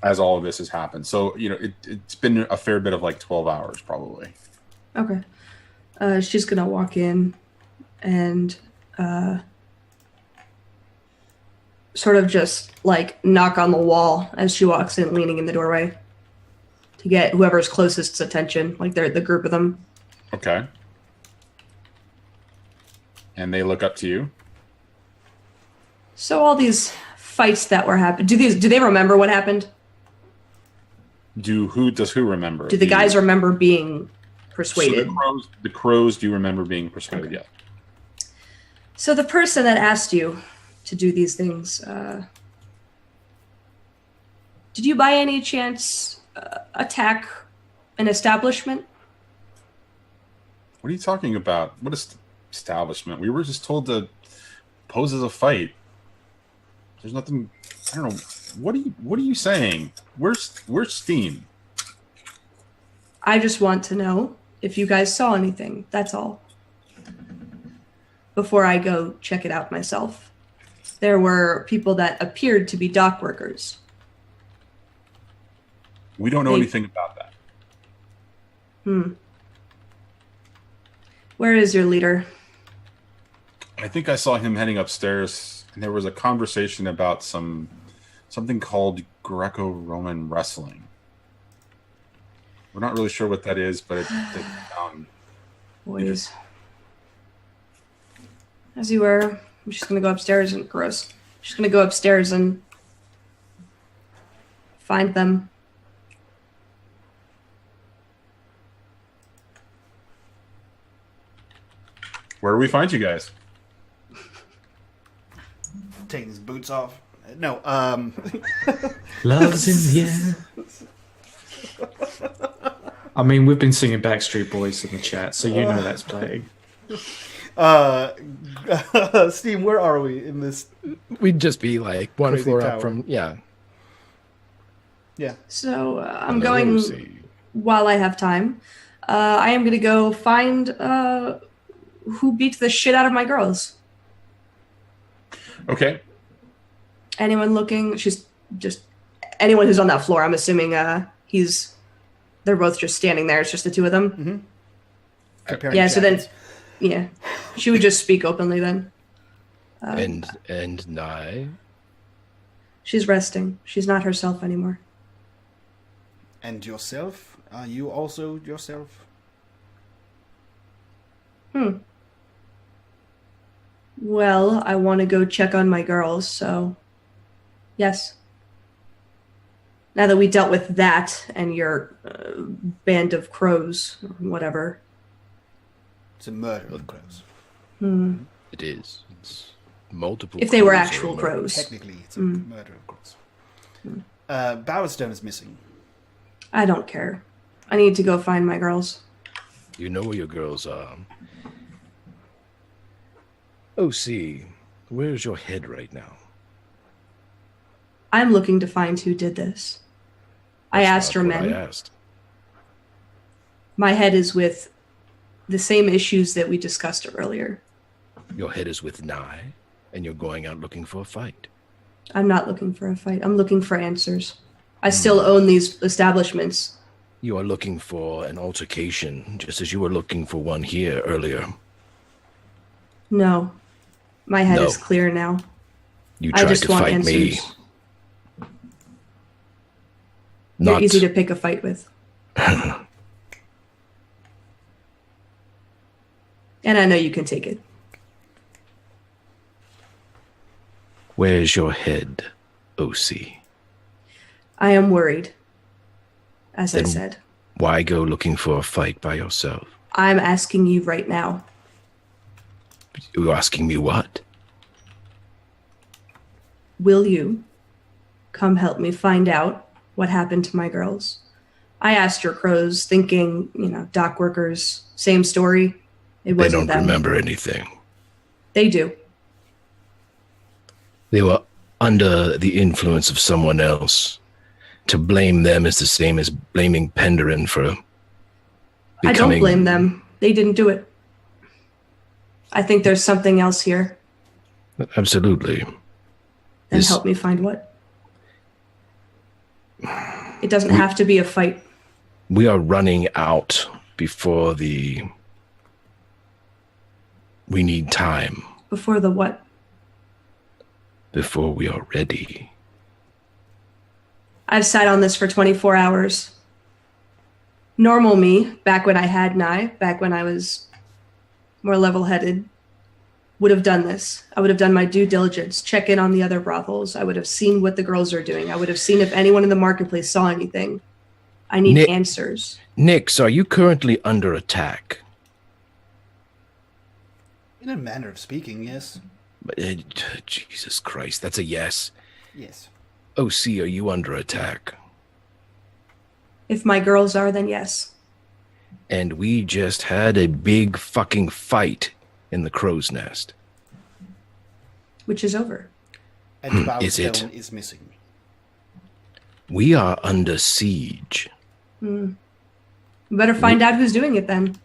As all of this has happened. So, it's been a fair bit of like 12 hours probably. Okay. She's gonna walk in and sort of just like knock on the wall as she walks in, leaning in the doorway to get whoever's closest's attention, like they're the group of them. Okay. And they look up to you. So all these fights that were happening, do they remember what happened? Does who remember? Do the guys remember being persuaded? So the crows do remember being persuaded, Okay. yeah. So the person that asked you to do these things, did you by any chance attack an establishment? What are you talking about? What establishment? We were just told to pose as a fight. There's nothing. I don't know. What are you saying? Where's Steam? I just want to know if you guys saw anything. That's all. Before I go check it out myself. There were people that appeared to be dock workers. We don't know anything about that. Where is your leader? I think I saw him heading upstairs, and there was a conversation about something called Greco-Roman wrestling. We're not really sure what that is, but it Boys. As you were, I'm just gonna go upstairs and just gonna go upstairs and find them. Where do we find you guys? Taking his boots off. No, Love's in the air. I mean, we've been singing Backstreet Boys in the chat, so you know that's playing. Steam, where are we in this? We'd just be like one Crazy floor tower. up from, yeah. Yeah. So I'm going, while I have time, I am going to go find who beat the shit out of my girls. Okay. Anyone looking? She's just anyone who's on that floor. I'm assuming they're both just standing there. It's just the two of them. Mm-hmm. Comparing Yeah. So then, jackets. yeah, she would just speak openly then. And Nye? She's resting. She's not herself anymore. And yourself? Are you also yourself? Well, I want to go check on my girls, so yes. Now that we dealt with that and your band of crows, or whatever. It's a murder of crows. It is. It's multiple. If they were crows actual or- crows. Technically, it's a murder of crows. Bowerstone is missing. I don't care. I need to go find my girls. You know where your girls are. Oh, see, where's your head right now? I'm looking to find who did this. I That's asked not her what men. I asked. My head is with the same issues that we discussed earlier. Your head is with Nye, and you're going out looking for a fight. I'm not looking for a fight. I'm looking for answers. I still own these establishments. You are looking for an altercation, just as you were looking for one here earlier. No. My head No. is clear now. You I tried just to want fight me. answers. You're Not easy to pick a fight with. And I know you can take it. Where's your head, OC? I am worried. As I Then- said. Why go looking for a fight by yourself? I'm asking you right now. You're asking me what? Will you come help me find out what happened to my girls? I asked your crows, thinking, dock workers, same story. It They wasn't don't them. remember anything. They do. They were under the influence of someone else. To blame them is the same as blaming Penderin for I don't becoming... blame them. They didn't do it. I think there's something else here. Absolutely. Then This- help me find what. It doesn't have to be a fight. We are running out before the... We need time Before the what? before we are ready. I've sat on this for 24 hours. Normal me, back when I had Nye, back when I was more level-headed, would have done this. I would have done my due diligence, check in on the other brothels. I would have seen what the girls are doing. I would have seen if anyone in the marketplace saw anything. I need Nick- answers. Nix, are you currently under attack? In a manner of speaking, yes. Jesus Christ, that's a yes. Yes. OC, are you under attack? If my girls are, then yes. And we just had a big fucking fight in the crow's nest. Which is over. And Is it? Bowerstone is missing. We are under siege. You better find out who's doing it then.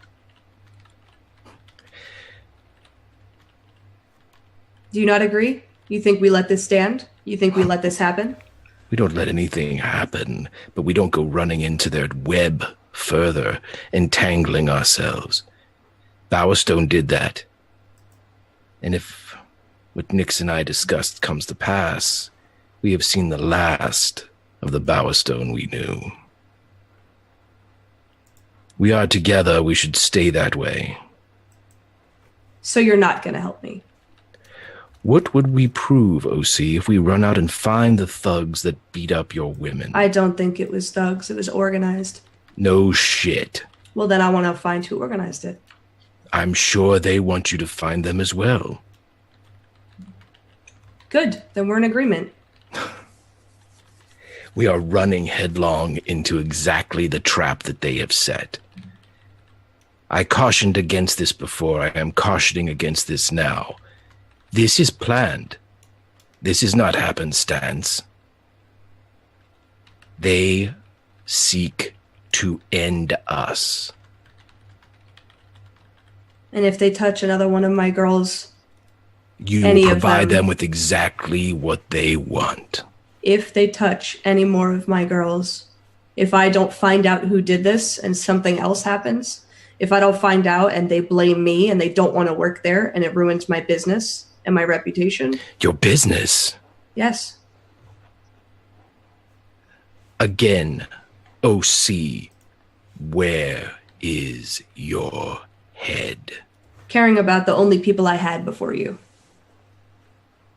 Do you not agree? You think we let this stand? You think we let this happen? We don't let anything happen, but we don't go running into their web further, entangling ourselves. Bowerstone did that. And if what Nix and I discussed comes to pass, we have seen the last of the Bowerstone we knew. We are together, we should stay that way. So you're not going to help me. What would we prove, OC, if we run out and find the thugs that beat up your women? I don't think it was thugs. It was organized. No shit. Well, then I want to find who organized it. I'm sure they want you to find them as well. Good. Then we're in agreement. We are running headlong into exactly the trap that they have set. I cautioned against this before. I am cautioning against this now. This is planned. This is not happenstance. They seek to end us. And if they touch another one of my girls, You any will of provide them. them with exactly what they want. If they touch any more of my girls, if I don't find out who did this and something else happens, if I don't find out and they blame me and they don't want to work there and it ruins my business and my reputation, Your business. yes. Again, OC, where is your head? Caring about the only people I had before you.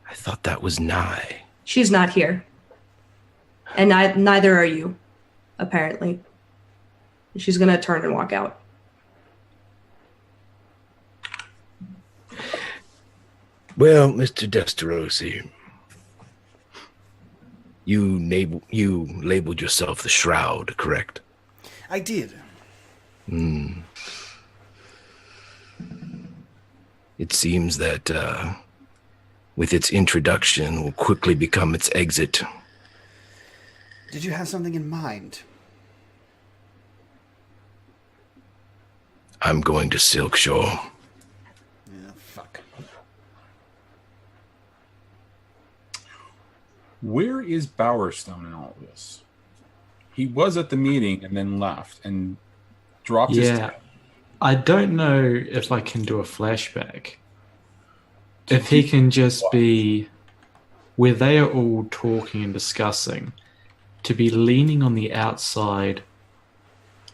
I thought that was Nye. She's not here. And neither are you, apparently. She's going to turn and walk out. Well, Mr. Desterosi, you labeled yourself the Shroud, correct? I did. It seems that with its introduction will quickly become its exit. Did you have something in mind? I'm going to Silkshore. Yeah, fuck. Where is Bowerstone in all of this? He was at the meeting and then left and dropped his... Yeah. I don't know if I can do a flashback. If he can just be where they are all talking and discussing, to be leaning on the outside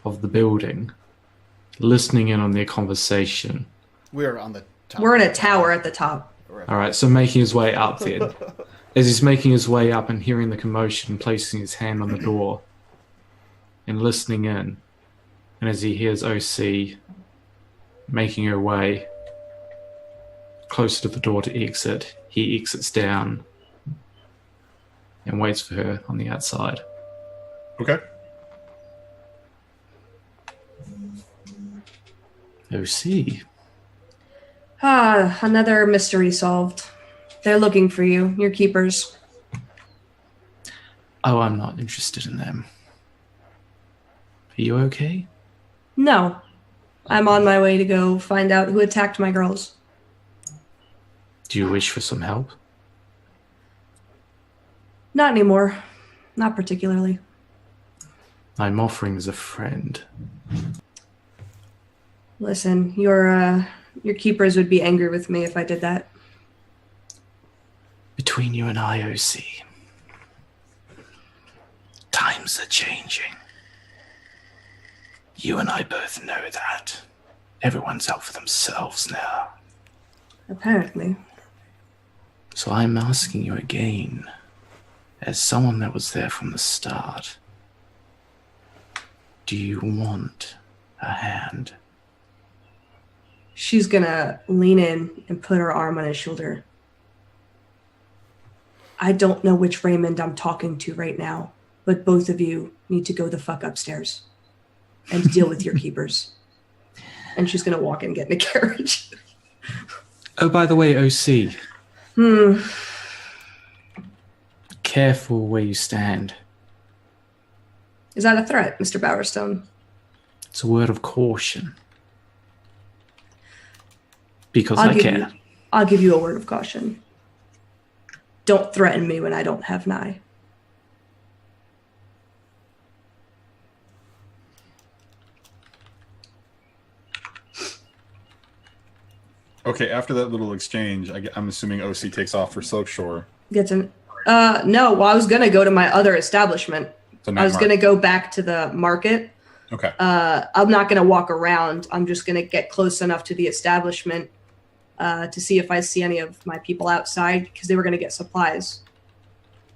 of the building, listening in on their conversation. We're on the top. We're in a tower at the top. All right, so making his way up then. As he's making his way up and hearing the commotion, placing his hand on the door and listening in, and as he hears OC making her way closer to the door to exit, he exits down and waits for her on the outside. Okay. OC. Ah, another mystery solved. They're looking for you, your keepers. Oh, I'm not interested in them. Are you okay? No. I'm on my way to go find out who attacked my girls. Do you wish for some help? Not anymore. Not particularly. I'm offering as a friend. Listen, your keepers would be angry with me if I did that. Between you and I, OC, times are changing. You and I both know that. Everyone's out for themselves now. Apparently. So I'm asking you again, as someone that was there from the start, do you want a hand? She's gonna lean in and put her arm on his shoulder. I don't know which Raymond I'm talking to right now, but both of you need to go the fuck upstairs and deal with your keepers. And she's gonna walk and get in a carriage. Oh, by the way, OC. Careful where you stand. Is that a threat, Mr. Bowerstone? It's a word of caution. Because I care. I'll give you a word of caution. Don't threaten me when I don't have Nye. Okay, after that little exchange, I'm assuming OC takes off for Silkshore. Gets an no, well, I was gonna go to my other establishment. I was gonna go back to the market. Okay. I'm not gonna walk around. I'm just gonna get close enough to the establishment to see if I see any of my people outside, because they were gonna get supplies.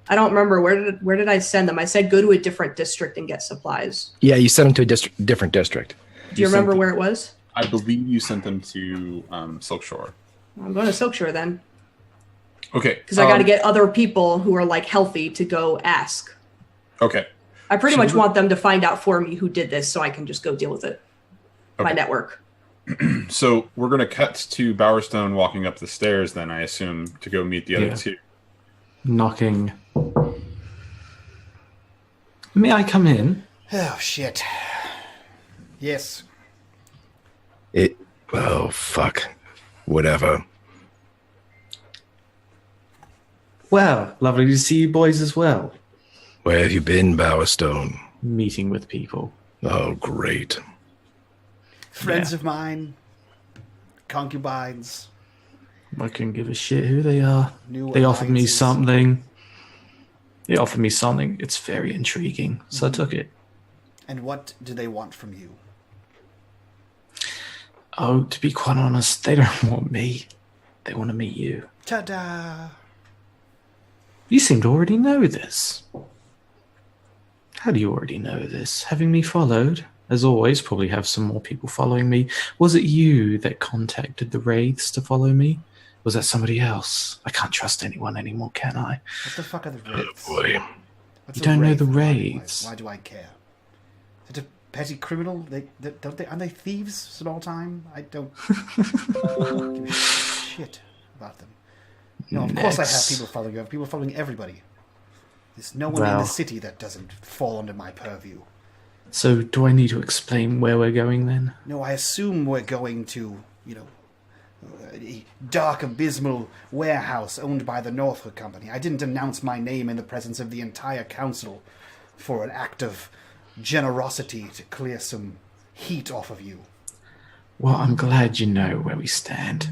I don't remember where did I send them. I said go to a different district and get supplies. Yeah, you sent them to a different district. Do you remember where it was? I believe you sent them to Silkshore. I'm going to Silkshore then. Okay. Because I got to get other people who are like healthy to go ask. Okay. I pretty much want them to find out for me who did this so I can just go deal with it. Okay. My network. So we're going to cut to Bowerstone walking up the stairs then, I assume, to go meet the other two. Knocking. May I come in? Oh, shit. Yes. Oh, fuck. Whatever. Well, lovely to see you boys as well. Where have you been, Bowerstone? Meeting with people. Oh, great. Friends of mine, concubines. I couldn't give a shit who they are. New They offered me alliances. something. They offered me something. It's very intriguing, so I took it. And what do they want from you? Oh, to be quite honest, they don't want me. They want to meet you. Ta-da! You seem to already know this. How do you already know this? Having me followed? As always, probably have some more people following me. Was it you that contacted the Wraiths to follow me? Was that somebody else? I can't trust anyone anymore, can I? What the fuck are the Wraiths? Boy. What's You a don't know wraith the and Wraiths. Why do I care? Is it a petty criminal? Aren't they thieves at all time? I don't give a shit about them. No, of course I have Next. people following you. I have people following everybody. There's no one in the city that doesn't fall under my purview. So, do I need to explain where we're going then? No, I assume we're going to, a dark, abysmal warehouse owned by the Northwood Company. I didn't announce my name in the presence of the entire council for an act of generosity to clear some heat off of you. Well, I'm glad you know where we stand.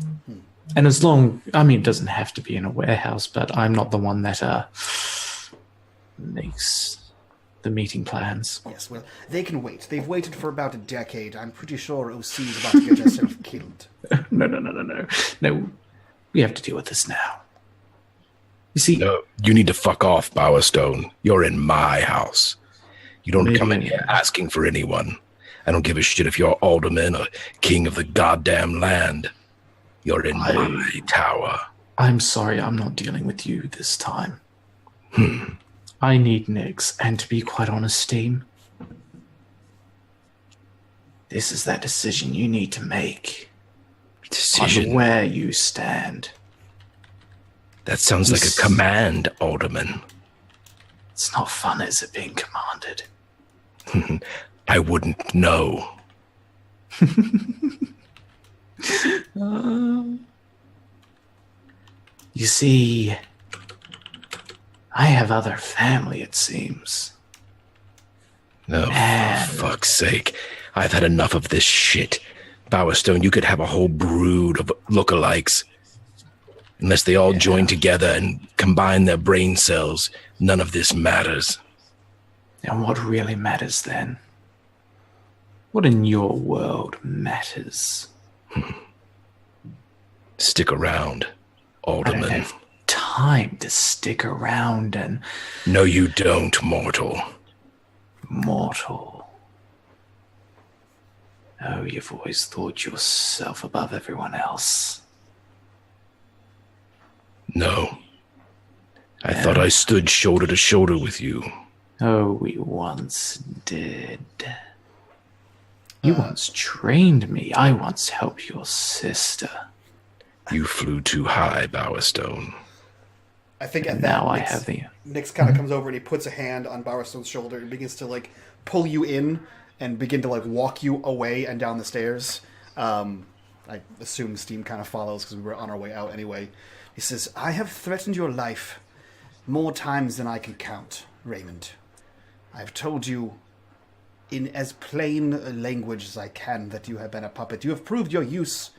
And as long, it doesn't have to be in a warehouse, but I'm not the one that makes the meeting plans. Yes, well, they can wait. They've waited for about a decade. I'm pretty sure OC's about to get herself killed. No. No, we have to deal with this now. You see, No, you need to fuck off, Bowerstone. You're in my house. You don't come in Maybe. here asking for anyone. I don't give a shit if you're alderman or king of the goddamn land. You're in my tower. I'm sorry I'm not dealing with you this time. I need Nix, and to be quite honest, team, this is that decision you need to make on Decision. where you stand. That sounds like a command, alderman. It's not fun, is it, being commanded? I wouldn't know. You see, I have other family, it seems. No, Man. for fuck's sake. I've had enough of this shit. Bowerstone, you could have a whole brood of lookalikes. Unless they all join together and combine their brain cells, none of this matters. And what really matters then? What in your world matters? Stick around, I don't alderman. have time to stick around and No, you don't, mortal. mortal. Oh, you've always thought yourself above everyone else. No. I thought I stood shoulder to shoulder with you. Oh, we once did. You once trained me. I once helped your sister. You flew too high, Bowerstone. I think at that Now I Nix- have the... Nix kind of comes over and he puts a hand on Bowerstone's shoulder and begins to pull you in and begin to walk you away and down the stairs. I assume Steam kind of follows because we were on our way out anyway. He says, "I have threatened your life more times than I can count, Raymond. I've told you in as plain a language as I can that you have been a puppet. You have proved your use,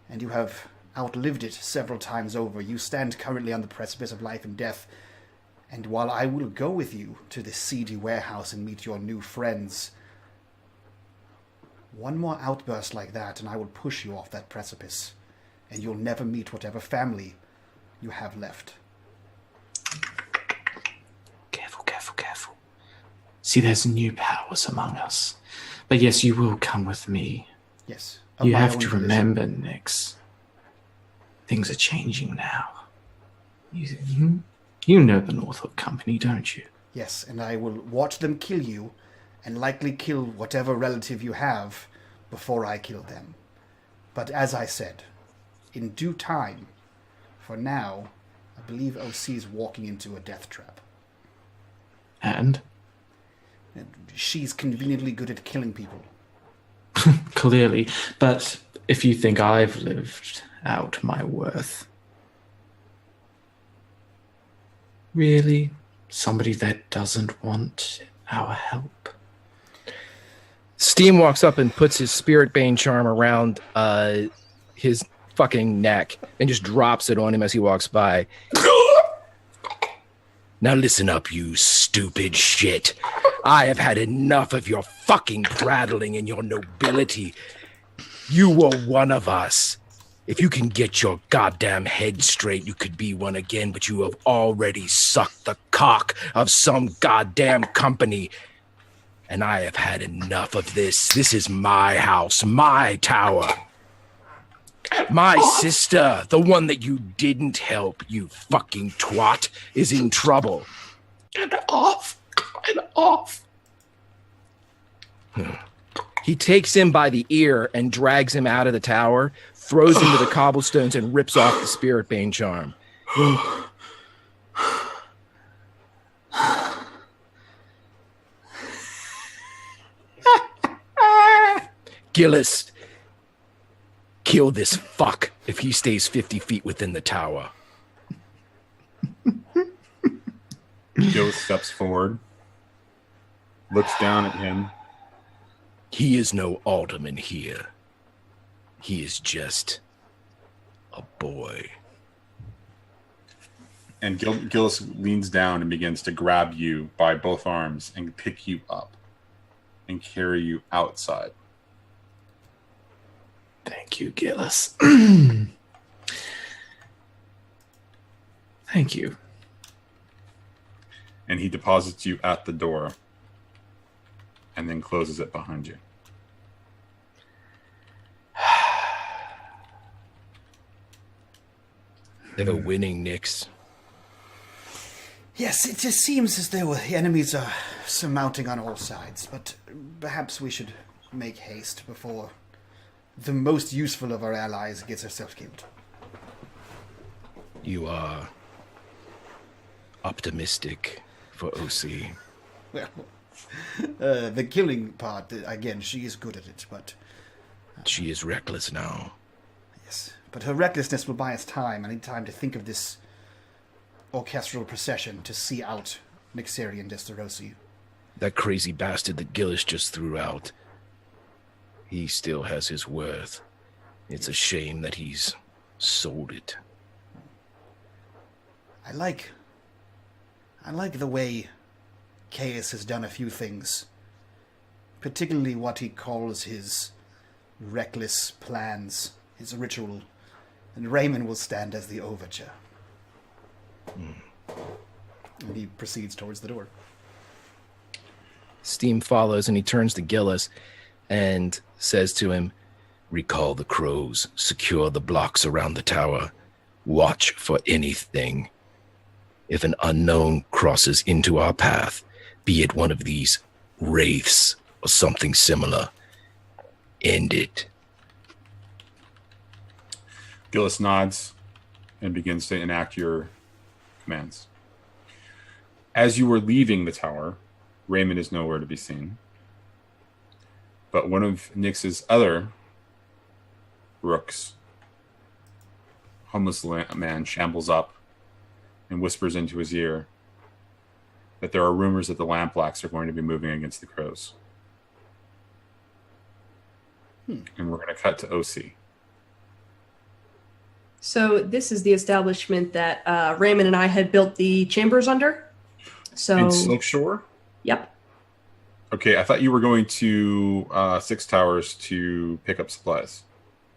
and you have outlived it several times over. You stand currently on the precipice of life and death, and while I will go with you to this seedy warehouse and meet your new friends, one more outburst like that and I will push you off that precipice, and you'll never meet whatever family you have left." Careful. See, there's new powers among us. But yes, you will come with me. Yes. You my have own to volition. remember, Nix. Things are changing now. You know the Northwood Company, don't you? Yes, and I will watch them kill you, and likely kill whatever relative you have before I kill them. But as I said, in due time, for now, I believe OC is walking into a death trap. And And she's conveniently good at killing people. clearly, but if you think I've lived out my worth. Really? Somebody that doesn't want our help? Steam walks up and puts his Spirit Bane charm around his fucking neck and just drops it on him as he walks by. Now listen up, you stupid shit. I have had enough of your fucking prattling and your nobility. You were one of us. If you can get your goddamn head straight, you could be one again, but you have already sucked the cock of some goddamn company. And I have had enough of this. This is my house, my tower. My sister, the one that you didn't help, you fucking twat, is in trouble. Get off! Get off! He takes him by the ear and drags him out of the tower, throws him to the cobblestones, and rips off the Spirit Bane charm. Gillis, kill this fuck if he stays 50 feet within the tower. Gillis steps forward, looks down at him. He is no alderman here. He is just a boy. And Gillis leans down and begins to grab you by both arms and pick you up and carry you outside. Thank you, Gillis. Thank you. And he deposits you at the door and then closes it behind you. They were winning, Nyx. Yes, it just seems as though the enemies are surmounting on all sides, but perhaps we should make haste before the most useful of our allies gets herself killed. You are optimistic for OC. Well, the killing part, again, she is good at it, but... She is reckless now. Yes, but her recklessness will buy us time. I need time to think of this orchestral procession to see out Nyxeri and Desterosi. That crazy bastard that Gillis just threw out. He still has his worth. It's a shame that he's sold it. I like the way Caius has done a few things, particularly what he calls his reckless plans, his ritual, and Raymond will stand as the overture. And he proceeds towards the door. Steam follows and he turns to Gillis and says to him, Recall the crows, secure the blocks around the tower, watch for anything. If an unknown crosses into our path, be it one of these wraiths or something similar, end it. Gillis nods and begins to enact your commands. As you were leaving the tower, Raymond is nowhere to be seen. But one of Nyx's other rooks, homeless man, shambles up and whispers into his ear that there are rumors that the Lamplacks are going to be moving against the crows. And we're going to cut to OC. So this is the establishment that Raymond and I had built the chambers under. So In Silkshore? Yep. Okay, I thought you were going to Six Towers to pick up supplies.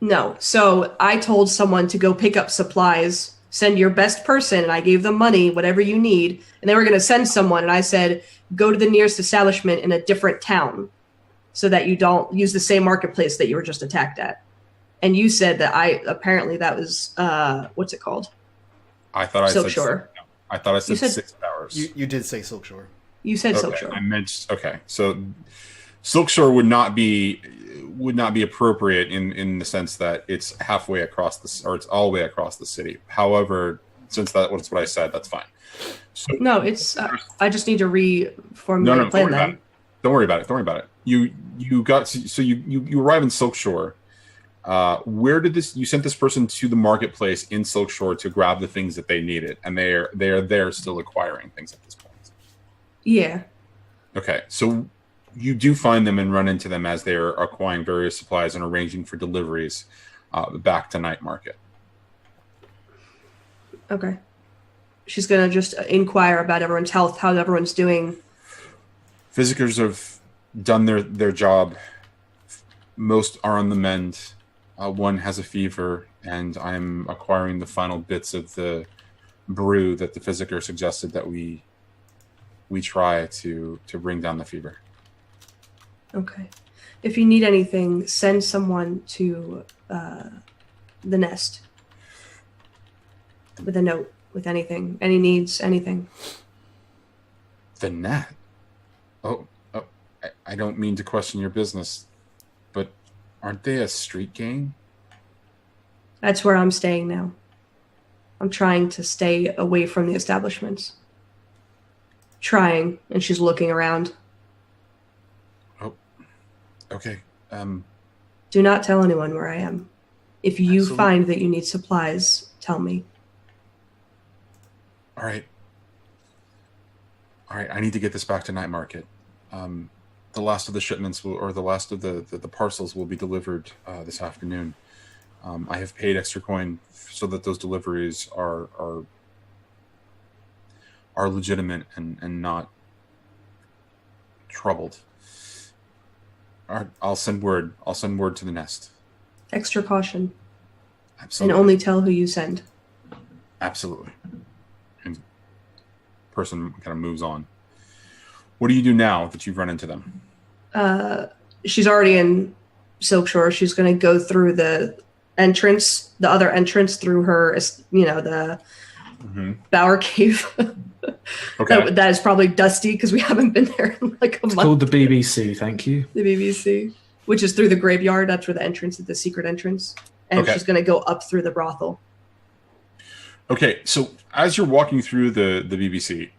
No. So I told someone to go pick up supplies, send your best person, and I gave them money, whatever you need. And they were going to send someone, and I said, go to the nearest establishment in a different town so that you don't use the same marketplace that you were just attacked at. And you said that apparently that was, what's it called? I thought I Silkshore. said I thought I said Six Towers. You did say Silkshore. You said Okay, Silkshore. I meant okay. So Silkshore would not be appropriate in the sense that it's halfway across or it's all the way across the city. However, since that's what I said, that's fine. So, No, it's. I just need to reformulate a plan then. Don't worry about it. You arrive in Silkshore. Where did this? You sent this person to the marketplace in Silkshore to grab the things that they needed, and they are there still acquiring things at this point. Yeah. Okay, so you do find them and run into them as they are acquiring various supplies and arranging for deliveries back to Night Market. Okay. She's gonna just inquire about everyone's health, how everyone's doing. Visitors have done their job. Most are on the mend. One has a fever, and I'm acquiring the final bits of the brew that the Physiker suggested that we try to bring down the fever. Okay. If you need anything, send someone to the nest with a note, with anything, any needs, anything. The net? Oh, I don't mean to question your business, but aren't they a street gang? That's where I'm staying now. I'm trying to stay away from the establishments. Trying, and she's looking around. Oh, okay. Do not tell anyone where I am. If you Absolutely. find that you need supplies, tell me. All right. I need to get this back to Night Market. The last of the shipments the last of the parcels will be delivered this afternoon. I have paid extra coin so that those deliveries are legitimate and not troubled. All right, I'll send word. I'll send word to the nest. Extra caution. Absolutely. And only tell who you send. Absolutely. And person kind of moves on. What do you do now that you've run into them? She's already in Silkshore. She's going to go through the entrance, the other entrance through her, the Bower Cave. Okay. That is probably dusty because we haven't been there in like a It's month. called the BBC, thank you. The BBC, which is through the graveyard. That's where the entrance is, the secret entrance. And Okay. she's going to go up through the brothel. Okay, so as you're walking through the BBC,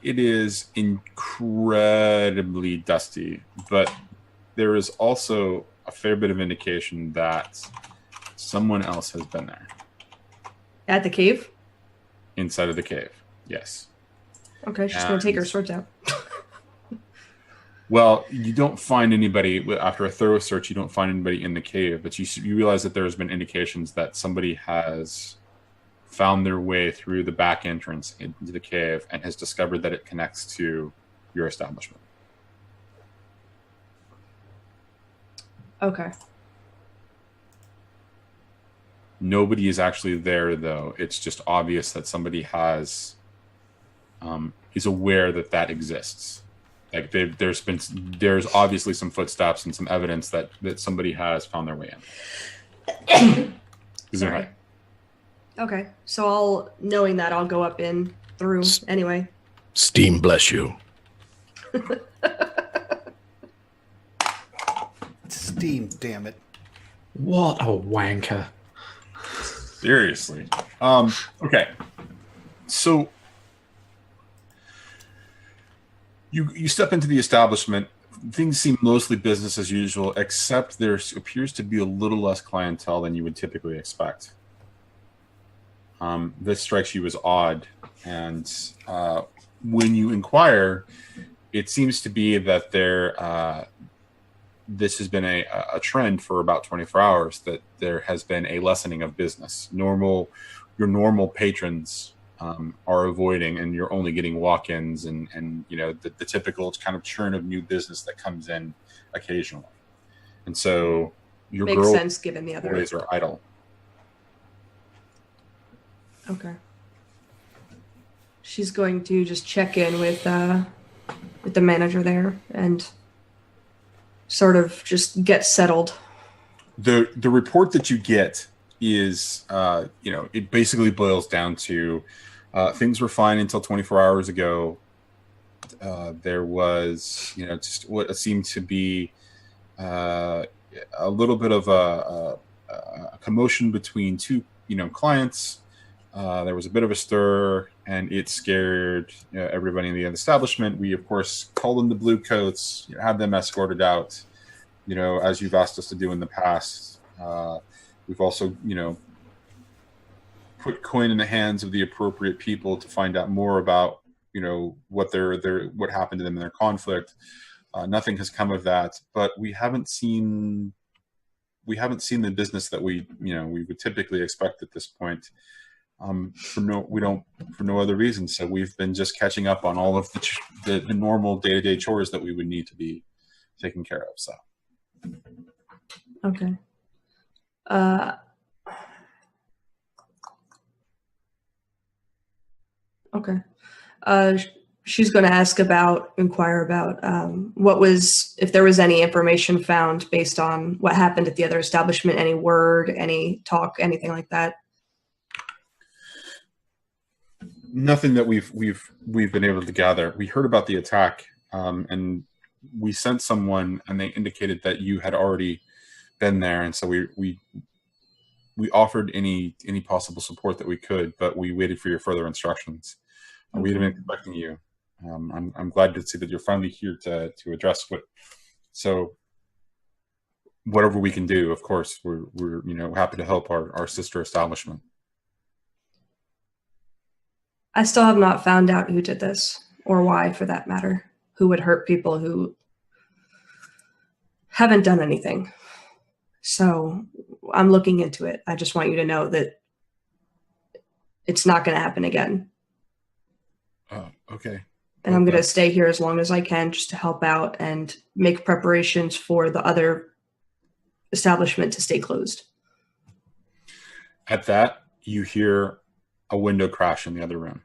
it is incredibly dusty, but there is also a fair bit of indication that someone else has been there. At the cave? Inside of the cave, yes. Okay, she's going to take her swords out. Well, you don't find anybody, after a thorough search, you don't find anybody in the cave, but you realize that there has been indications that somebody has found their way through the back entrance into the cave and has discovered that it connects to your establishment. Okay. Nobody is actually there, though. It's just obvious that somebody is aware that exists. Like there's obviously some footsteps and some evidence that somebody has found their way in. Is that right? Okay, so knowing that, I'll go up in through anyway. Steam bless you. Steam, damn it. What a wanker. Seriously. Okay. So you step into the establishment. Things seem mostly business as usual, except there appears to be a little less clientele than you would typically expect. This strikes you as odd, and when you inquire, it seems to be that this has been a trend for about 24 hours, that there has been a lessening of business. Your normal patrons are avoiding, and you're only getting walk-ins and the typical kind of churn of new business that comes in occasionally. And so your Makes sense given the other boys are idle. Okay. She's going to just check in with the manager there and sort of just get settled. The report that you get is it basically boils down to things were fine until 24 hours ago. There was just what seemed to be a little bit of a commotion between two clients. There was a bit of a stir, and it scared everybody in the establishment. We, of course, called in the blue coats, had them escorted out, as you've asked us to do in the past. We've also, put coin in the hands of the appropriate people to find out more about, what what happened to them in their conflict. Nothing has come of that, but we haven't seen the business that we would typically expect at this point. For no other reason. So we've been just catching up on all of the normal day-to-day chores that we would need to be taken care of. So. Okay. Okay. She's going to inquire about if there was any information found based on what happened at the other establishment, any word, any talk, anything like that. Nothing that we've been able to gather. We heard about the attack, and we sent someone, and they indicated that you had already been there, and so we offered any possible support that we could, but we waited for your further instructions. We had been expecting you. I'm glad to see that you're finally here to address whatever we can do. Of course, we're happy to help our sister establishment. I still have not found out who did this, or why, for that matter. Who would hurt people who haven't done anything. So I'm looking into it. I just want you to know that it's not going to happen again. Oh, okay. And I'm going to stay here as long as I can just to help out and make preparations for the other establishment to stay closed. At that, you hear a window crash in the other room.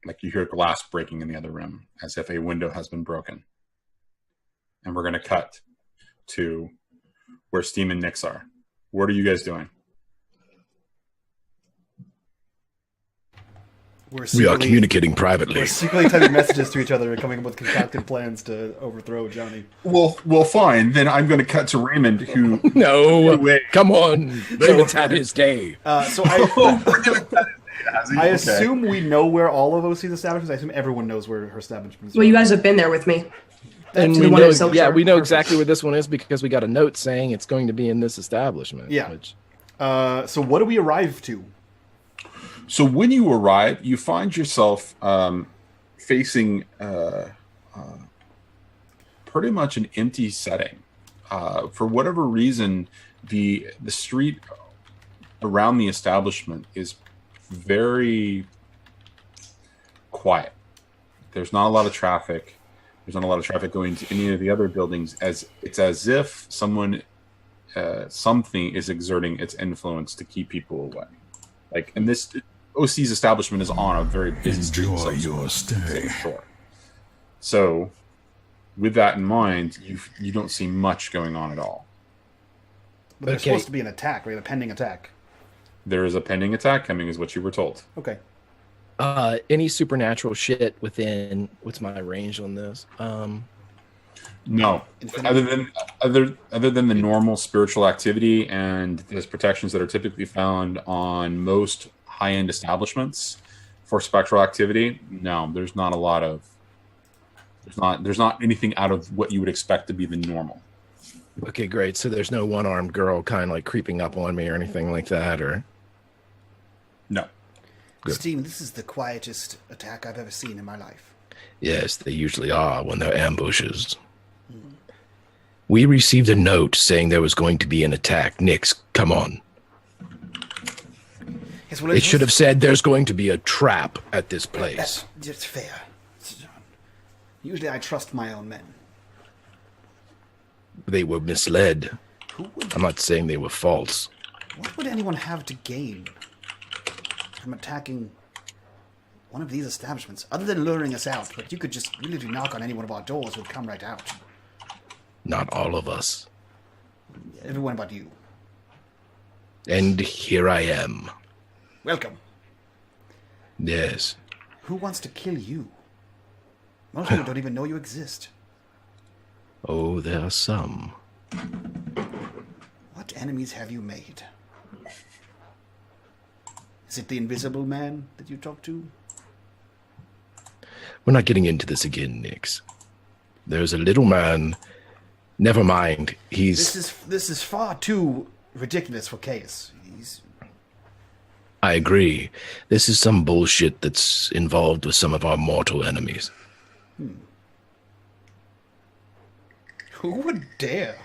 Like you hear glass breaking in the other room, as if a window has been broken. And we're going to cut to where Steam and Nyx are. What are you guys doing? We are communicating privately. We're secretly typing messages to each other and coming up with concocted plans to overthrow Johnny. Well, fine. Then I'm going to cut to Raymond, who... No, come on. Raymond's had his day. So I assume we know where all of OC's establishments. I assume everyone knows where her establishments are. Well, you guys have been there with me. And we know exactly where this one is because we got a note saying it's going to be in this establishment. Yeah. So what do we arrive to? So when you arrive, you find yourself facing pretty much an empty setting. For whatever reason, the street around the establishment is very quiet. There's not a lot of traffic. There's not a lot of traffic going to any of the other buildings. It's as if something is exerting its influence to keep people away. Like, and this OC's establishment is on a very busy street. Enjoy your stay. So, with that in mind, you don't see much going on at all. But there's supposed to be an attack, right? A pending attack. There is a pending attack coming, is what you were told. Okay. Any supernatural shit within what's my range on this? No, other than the normal spiritual activity and there's protections that are typically found on most high-end establishments for spectral activity. No, there's not a lot of. There's not anything out of what you would expect to be the normal. Okay, great. So there's no one-armed girl kind of like creeping up on me or anything like that, or no. Good. Steam, this is the quietest attack I've ever seen in my life. Yes, they usually are when they're ambushes. We received a note saying there was going to be an attack. Nyx, come on. Yes, well, it should have said there's going to be a trap at this place. That's fair. Usually I trust my own men. They were misled. I'm not saying they were false. What would anyone have to gain from attacking one of these establishments, other than luring us out? But you could just really knock on any one of our doors, we'd come right out. Not all of us. Everyone but you. And here I am. Welcome. Yes. Who wants to kill you? Most people don't even know you exist. Oh, there are some. What enemies have you made? Is it the invisible man that you talk to? We're not getting into this again, Nyx. There's a little man. Never mind. He's. This is far too ridiculous for Caius. I agree. This is some bullshit that's involved with some of our mortal enemies. Who would dare?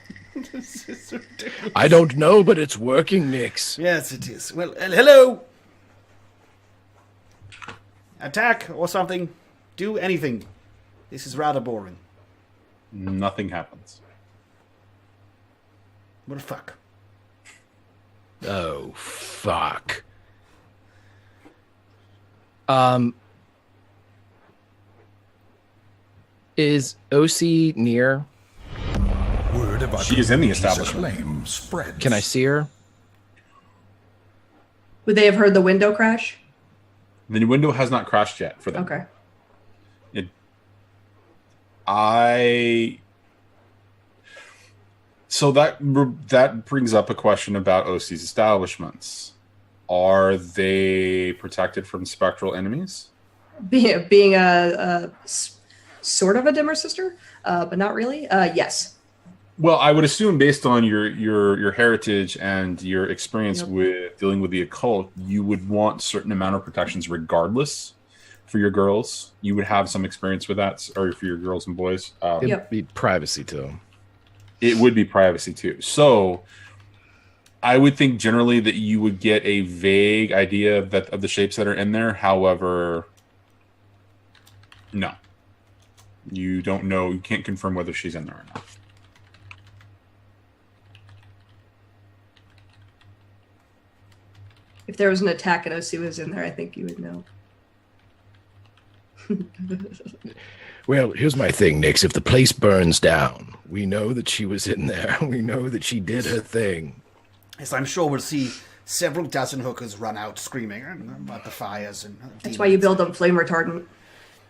This is ridiculous. I don't know, but it's working, Nix. Yes, it is. Well, hello! Attack or something. Do anything. This is rather boring. Nothing happens. Well, fuck. Oh, fuck. Is OC near? Word about She is in the Louise's establishment. acclaim spreads. Can I see her? Would they have heard the window crash? The window has not crashed yet for them. Okay. So that brings up a question about OC's establishments. Are they protected from spectral enemies? Being a sort of a dimmer sister, but not really. Yes. Well, I would assume based on your heritage and your experience with dealing with the occult, you would want certain amount of protections regardless for your girls. You would have some experience with that, or for your girls and boys. It'd be privacy too. It would be privacy too. So I would think generally that you would get a vague idea of the shapes that are in there. However, no. You don't know. You can't confirm whether she's in there or not. If there was an attack and OC was in there, I think you would know. Well, here's my thing, Nix. If the place burns down, we know that she was in there. We know that she did her thing. Yes, I'm sure we'll see several dozen hookers run out screaming about the fires and That's why you build them flame retardant.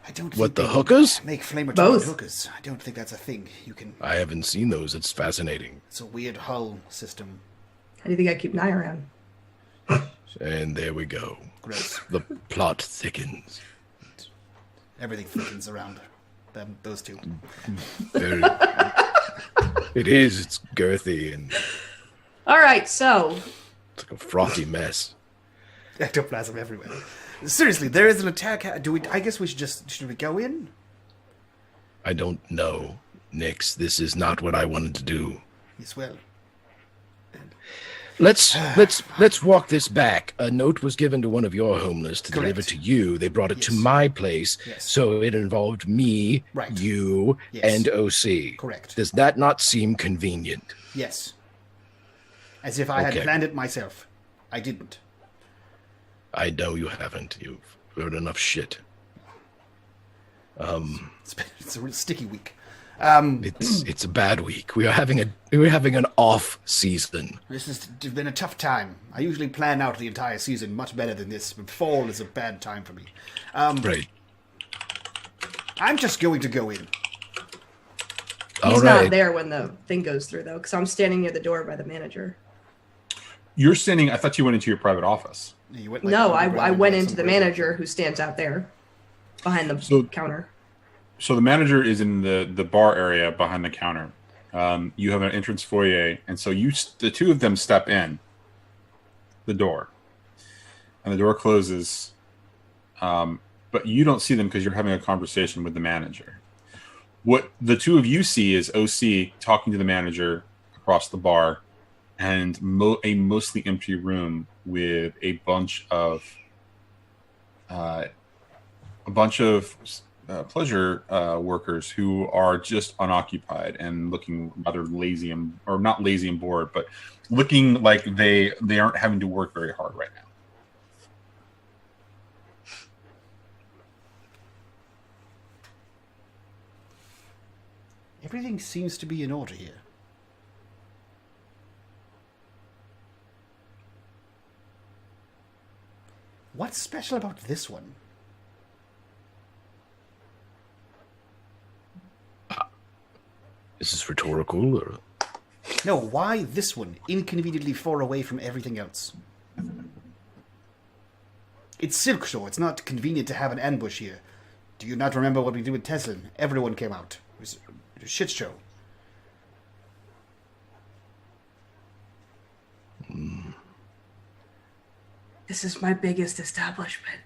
I don't think What, the they hookers? make flame retardant Both. hookers. I don't think that's a thing. You can. I haven't seen those. It's fascinating. It's a weird hull system. How do you think I keep an eye around? And there we go. Gross. The plot thickens. Everything thickens around them. Those two. Very, it is. It's girthy and All right, so it's like a frothy mess. Ectoplasm everywhere. Seriously, there is an attack. Do we? I guess we should we go in? I don't know, Nix. This is not what I wanted to do. Yes, well. Let's walk this back. A note was given to one of your homeless to deliver Correct. to you. They brought it to Yes. my place, Yes. so it involved me, Right. you, Yes. and OC. Correct. Does that not seem convenient? Yes. As if I had Okay. planned it myself. I didn't. I know you haven't. You've heard enough shit. It's a real sticky week. It's a bad week. We're having an off season. This has been a tough time. I usually plan out the entire season much better than this, but fall is a bad time for me. Right. I'm just going to go in. All he's right. not there when the thing goes through, though, because I'm standing near the door by the manager. You're standing. I thought you went into your private office. You went, No, I underground went or into the somewhere. manager who stands out there behind the So- counter. So the manager is in the bar area behind the counter. You have an entrance foyer, and so the two of them step in the door, and the door closes. But you don't see them because you're having a conversation with the manager. What the two of you see is OC talking to the manager across the bar, and a mostly empty room with a bunch of pleasure workers who are just unoccupied and looking rather lazy or not lazy and bored, but looking like they aren't having to work very hard right now. Everything seems to be in order here. What's special about this one? Is this rhetorical or? No, why this one? Inconveniently far away from everything else. It's Silk Shore. It's not convenient to have an ambush here. Do you not remember what we did with Teslin? Everyone came out. It was a shit show. This is my biggest establishment.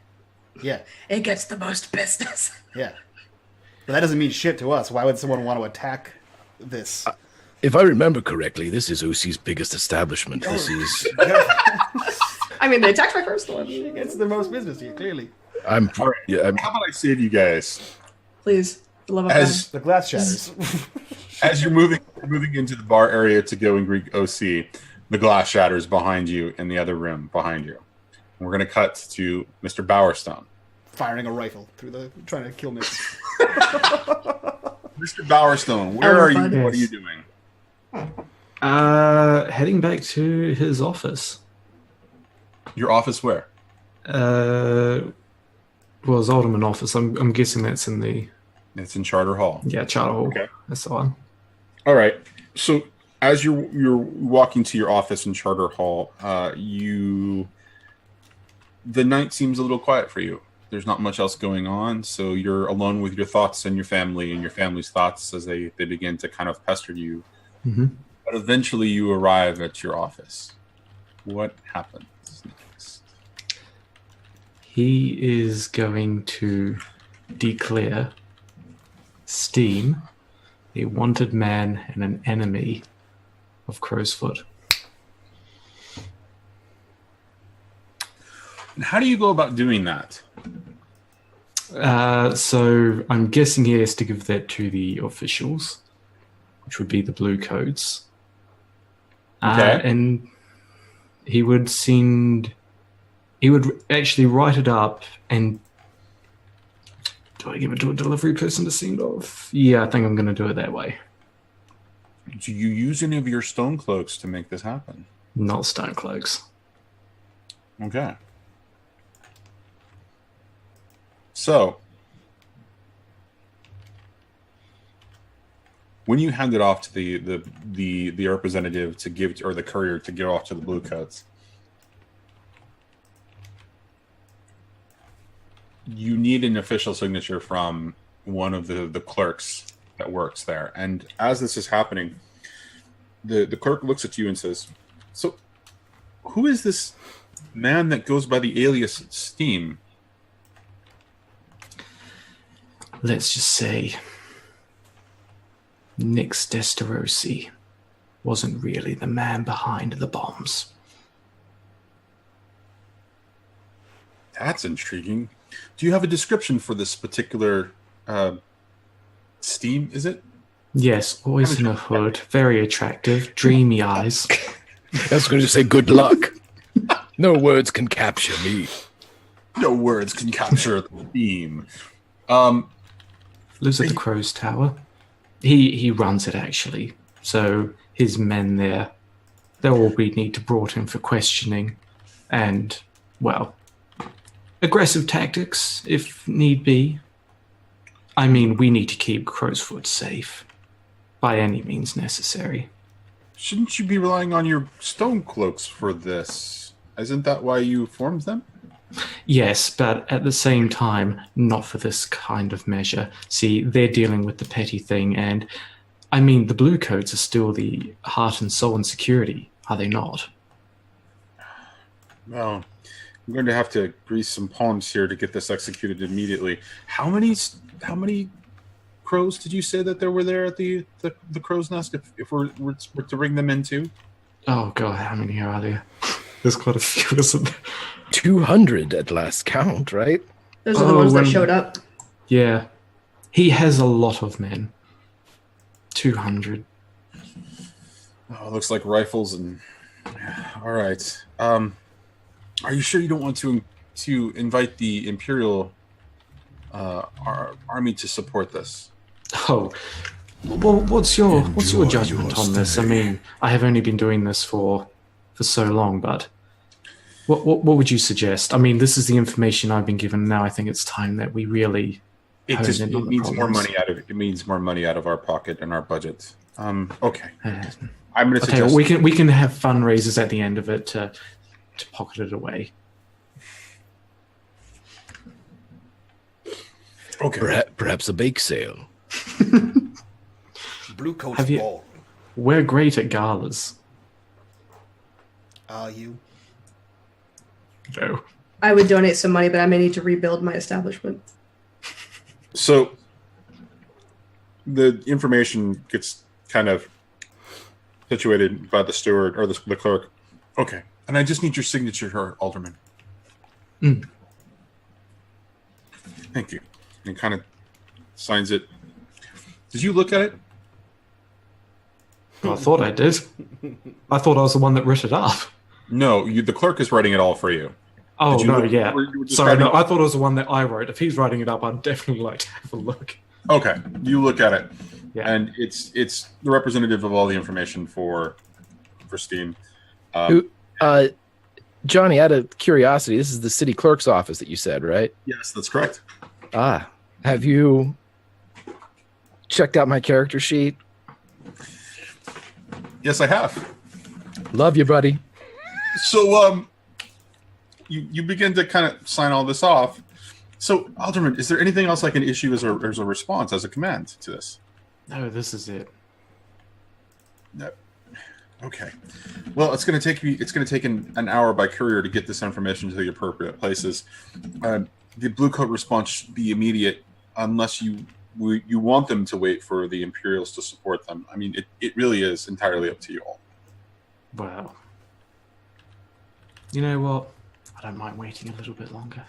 Yeah, It gets the most business. yeah. But that doesn't mean shit to us. Why would someone want to attack this? If I remember correctly, this is OC's biggest establishment. This is. I mean, they attacked my first one. It's the most business here, clearly. How about I say to you guys, Please, for the love of God. The glass shatters. as you're moving into the bar area to go and greet OC, the glass shatters behind you in the other room behind you. And we're going to cut to Mr. Bowerstone. Firing a rifle trying to kill me. Mr. Bowerstone, where are you? What are you doing? Heading back to his office. Your office where? Well, his Alderman office. I'm guessing that's in the... It's in Charter Hall. Yeah, Charter Hall. Okay. That's the one. All right. So as you're walking to your office in Charter Hall, the night seems a little quiet for you. There's not much else going on, so you're alone with your thoughts and your family's thoughts as they begin to kind of pester you. Mm-hmm. But eventually you arrive at your office. What happens next? He is going to declare Steam a wanted man and an enemy of Crowsfoot. And how do you go about doing that? So I'm guessing he has to give that to the officials, which would be the Blue Coats. Okay. And he would actually write it up and... Do I give it to a delivery person to send off? Yeah, I think I'm going to do it that way. Do you use any of your stone cloaks to make this happen? Not stone cloaks. Okay. So, when you hand it off to the representative to give, or the courier to give off to the Blue Coats, you need an official signature from one of the clerks that works there. And as this is happening, the clerk looks at you and says, "So, who is this man that goes by the alias Steam?" Let's just say Nix Desterosi wasn't really the man behind the bombs. That's intriguing. Do you have a description for this particular Steam, is it? Yes, always in a hood, very attractive, dreamy eyes. I was going to say good luck. No words can capture me. No words can capture the theme. Lives at the Crow's Tower. He runs it, actually. So his men there, they'll all be need to brought in for questioning and, well, aggressive tactics if need be. I mean, we need to keep Crowsfoot safe by any means necessary. Shouldn't you be relying on your stone cloaks for this? Isn't that why you formed them? Yes, but at the same time, not for this kind of measure. See, they're dealing with the petty thing, and I mean, the Blue Coats are still the heart and soul and security, are they not? Well, I'm going to have to grease some palms here to get this executed immediately. How many crows did you say that there were there at the crow's nest? If we're to bring them in too? Oh god, how many are there? There's quite a few, isn't there? 200 at last count, right? Those are the ones that showed up. Yeah. He has a lot of men. 200. Oh, it looks like rifles and... All right. Are you sure you don't want to invite the Imperial army to support this? Oh, well, what's your judgment on this? I mean, I have only been doing this for so long, but what would you suggest? I mean, this is the information I've been given. Now I think it's time that we really. It means more money out of it. It means more money out of our pocket and our budget. Okay. I'm going to suggest we can have fundraisers at the end of it to pocket it away. Okay. Perhaps a bake sale. Blue coats ball. We're great at galas. You. No. I would donate some money, but I may need to rebuild my establishment. So the information gets kind of situated by the steward or the clerk. Okay, and I just need your signature here, Alderman. Thank you. And kind of signs it. Did you look at it? I thought I did. I thought I was the one that writ it up. No, the clerk is writing it all for you. Oh, Did you no, look- yeah. you were Sorry, no, describing- I thought it was the one that I wrote. If he's writing it up, I'd definitely like to have a look. Okay, you look at it, Yeah. and it's the representative of all the information for Steam. Johnny, out of curiosity, this is the city clerk's office that you said, right? Yes, that's correct. Have you checked out my character sheet? Yes, I have. Love you, buddy. So, you begin to kind of sign all this off. So, Alderman, is there anything else I can issue as a response, as a command to this? No, this is it. No. Okay. Well, it's going to take an hour by courier to get this information to the appropriate places. The blue coat response should be immediate, unless you want them to wait for the Imperials to support them. I mean, it really is entirely up to you all. Well, you know what? I don't mind waiting a little bit longer.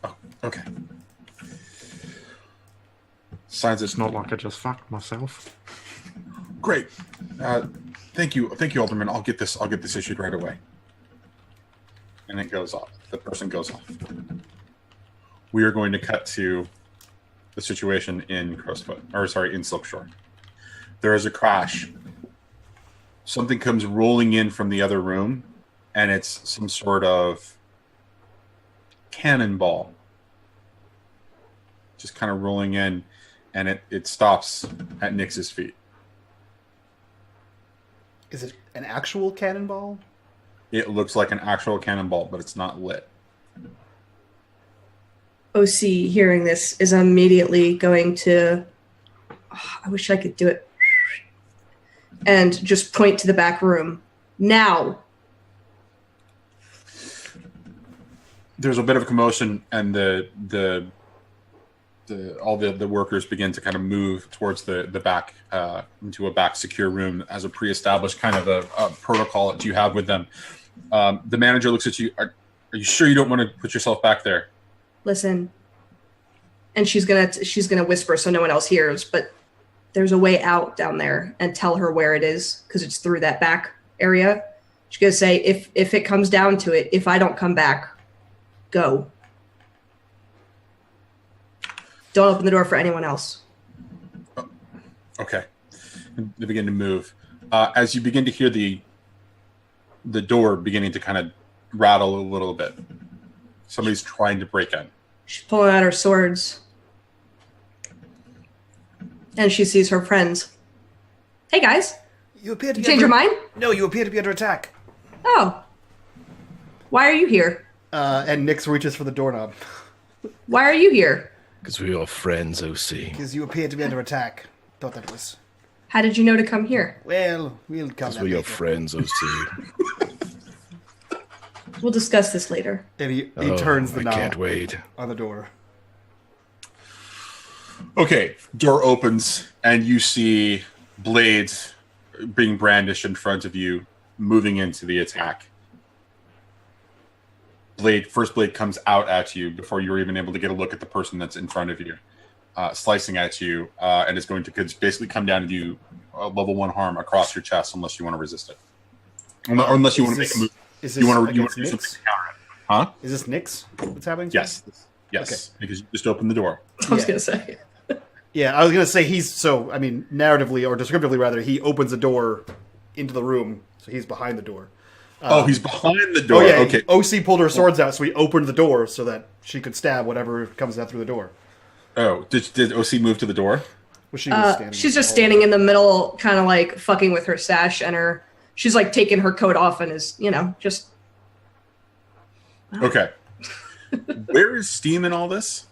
Oh, okay. Signs It's not like I just fucked myself. Great. Thank you, Alderman. I'll get this issued right away. And it goes off. The person goes off. We are going to cut to the situation in in Silkshore. There is a crash. Something comes rolling in from the other room, and it's some sort of cannonball. Just kind of rolling in, and it stops at Nyx's feet. Is it an actual cannonball? It looks like an actual cannonball, but it's not lit. OC, hearing this, is immediately going to... I wish I could do it. And just point to the back room. Now! There's a bit of a commotion, and all the workers begin to kind of move towards the back into a back secure room as a pre-established kind of a protocol that you have with them. The manager looks at you. Are you sure you don't want to put yourself back there? Listen. And she's gonna whisper so no one else hears, but there's a way out down there, and tell her where it is, because it's through that back area. She's gonna say, if it comes down to it, if I don't come back, go. Don't open the door for anyone else. Oh, okay. They begin to move. As you begin to hear the door beginning to kind of rattle a little bit. Somebody's trying to break in. She's pulling out her swords. And she sees her friends. Hey, guys. You appear to You change your mind? No, you appear to be under attack. Oh. Why are you here? And Nyx reaches for the doorknob. Why are you here? Because we're all friends, OC. Because you appear to be under attack. Thought that was... How did you know to come here? Well, we'll come Because back we're your later. friends, OC. We'll discuss this later. And he turns the I knob can't wait. on the door. Okay, door opens, and you see blades being brandished in front of you, moving into the attack. First blade comes out at you before you're even able to get a look at the person that's in front of you, slicing at you, and it's going to basically come down to you, level 1 harm across your chest, unless you want to resist it, or unless you want to make a move. Is this You want to do against something Nyx? to counter it, huh? Is this Nyx that's happening to? Yes, yes, because you just opened the door. I was Yeah. going to say. Yeah, I was going to say narratively, or descriptively rather, he opens the door into the room, so he's behind the door. He's behind the door. Oh, yeah, Okay. OC pulled her swords out, so he opened the door so that she could stab whatever comes out through the door. Oh, did OC move to the door? Well, she was standing She's just standing in the middle, kind of like fucking with her sash, and she's like taking her coat off and is, just... Okay. Where is Steam in all this?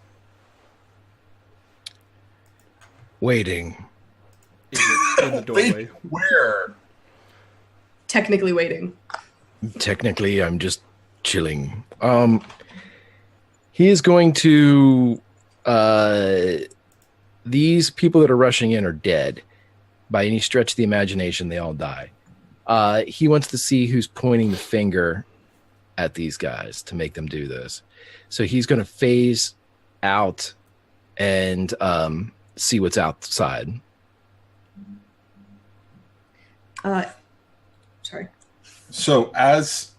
Waiting. in the doorway. Where? technically waiting. Technically, I'm just chilling. He is going to. These people that are rushing in are dead. By any stretch of the imagination, they all die. He wants to see who's pointing the finger at these guys to make them do this. So he's going to phase out and see what's outside. Sorry. So as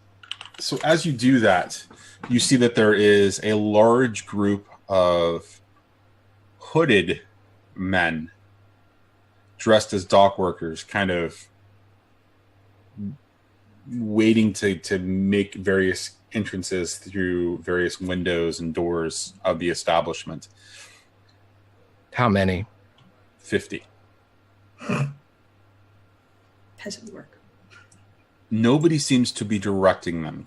you do that, you see that there is a large group of hooded men dressed as dock workers, kind of waiting to make various entrances through various windows and doors of the establishment. How many? 50. Peasant work. Nobody seems to be directing them.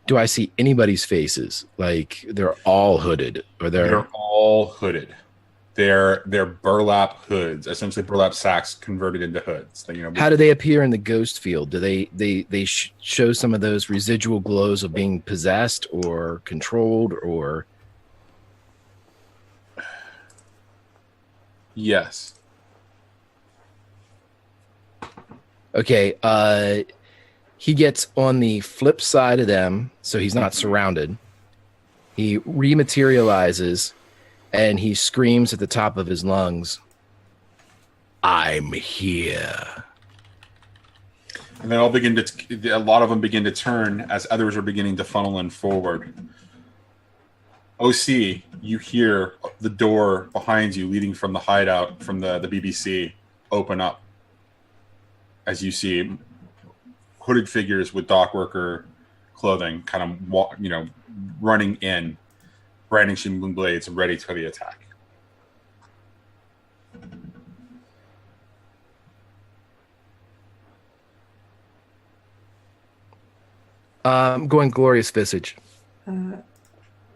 Do I see anybody's faces? Like they're all hooded, or They're all hooded. They're burlap hoods, essentially burlap sacks converted into hoods. How do they appear in the ghost field? Do they show some of those residual glows of being possessed or controlled, or? Yes. Okay. He gets on the flip side of them, so he's not surrounded. He rematerializes, and he screams at the top of his lungs, "I'm here." And they all begin a lot of them begin to turn as others are beginning to funnel in forward. OC, you hear the door behind you leading from the hideout from the BBC open up as you see hooded figures with dock worker clothing kind of running in, brandishing blades ready for the attack. Going glorious visage.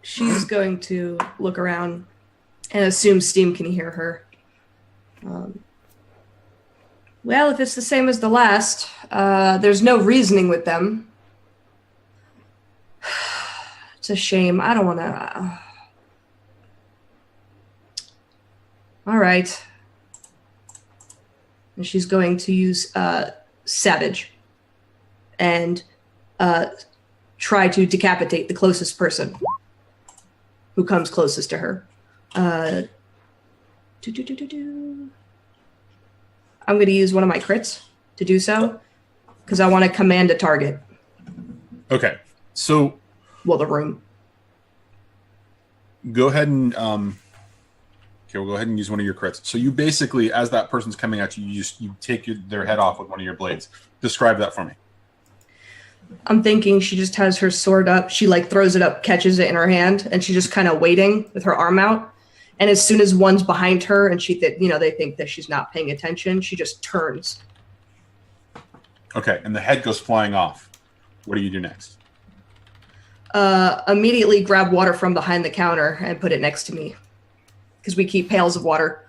She's going to look around and assume Steam can hear her. Well, if it's the same as the last, there's no reasoning with them. It's a shame. I don't want to... All right. And she's going to use Savage and try to decapitate the closest person who comes closest to her. I'm going to use one of my crits to do so because I want to command a target. Okay, so the room. Go ahead and we'll go ahead and use one of your crits. So you basically, as that person's coming at you, you take their head off with one of your blades. Describe that for me. I'm thinking she just has her sword up. She throws it up, catches it in her hand, and she's just kind of waiting with her arm out. And as soon as one's behind her and they think that she's not paying attention, she just turns. Okay, and the head goes flying off. What do you do next? Immediately grab water from behind the counter and put it next to me. Because we keep pails of water.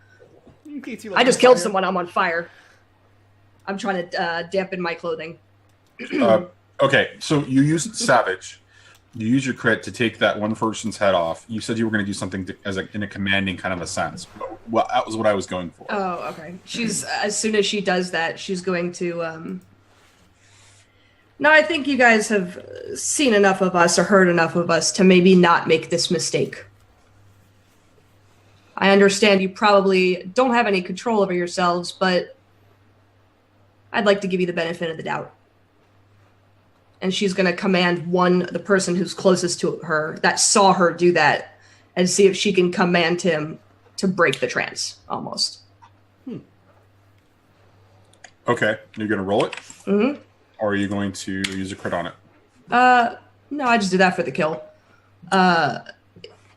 I just killed someone. I'm on fire. I'm trying to dampen my clothing. Okay, so you use Savage. You use your crit to take that one person's head off. You said you were going to do something in a commanding kind of a sense. Well, that was what I was going for. Oh, okay. She's as soon as she does that, she's going to. No, I think you guys have seen enough of us or heard enough of us to maybe not make this mistake. I understand you probably don't have any control over yourselves, but I'd like to give you the benefit of the doubt. And she's going to command the person who's closest to her, that saw her do that, and see if she can command him to break the trance, almost. Okay, you're going to roll it? Mm-hmm. Or are you going to use a crit on it? No, I just did that for the kill.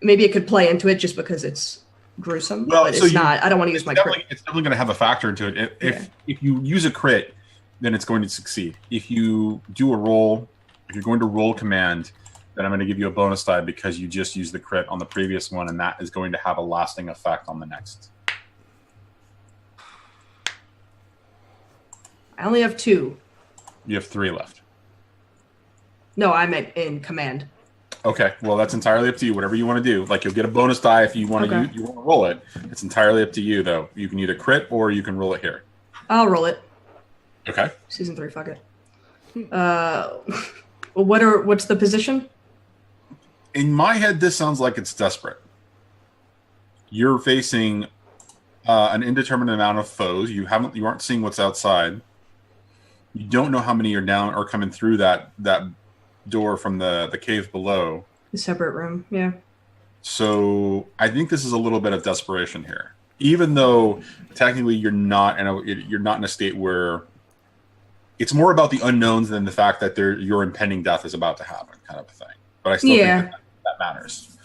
Maybe it could play into it just because it's gruesome, but it's not. I don't want to use my crit. It's definitely going to have a factor into it. If you use a crit, then it's going to succeed. If you do a roll, if you're going to roll command, then I'm going to give you a bonus die because you just used the crit on the previous one, and that is going to have a lasting effect on the next. I only have 2. You have 3 left. No, I'm in command. Okay, well, that's entirely up to you. Whatever you want to do. Like, you'll get a bonus die if you want to. Okay. You want to roll it. It's entirely up to you, though. You can either crit or you can roll it here. I'll roll it. Okay. Season 3, fuck it. What's the position? In my head, this sounds like it's desperate. You're facing an indeterminate amount of foes. You aren't seeing what's outside. You don't know how many are down or coming through that door from the cave below. The separate room, yeah. So I think this is a little bit of desperation here, even though technically you're not in a state where it's more about the unknowns than the fact that your impending death is about to happen, kind of a thing. But I still think that matters.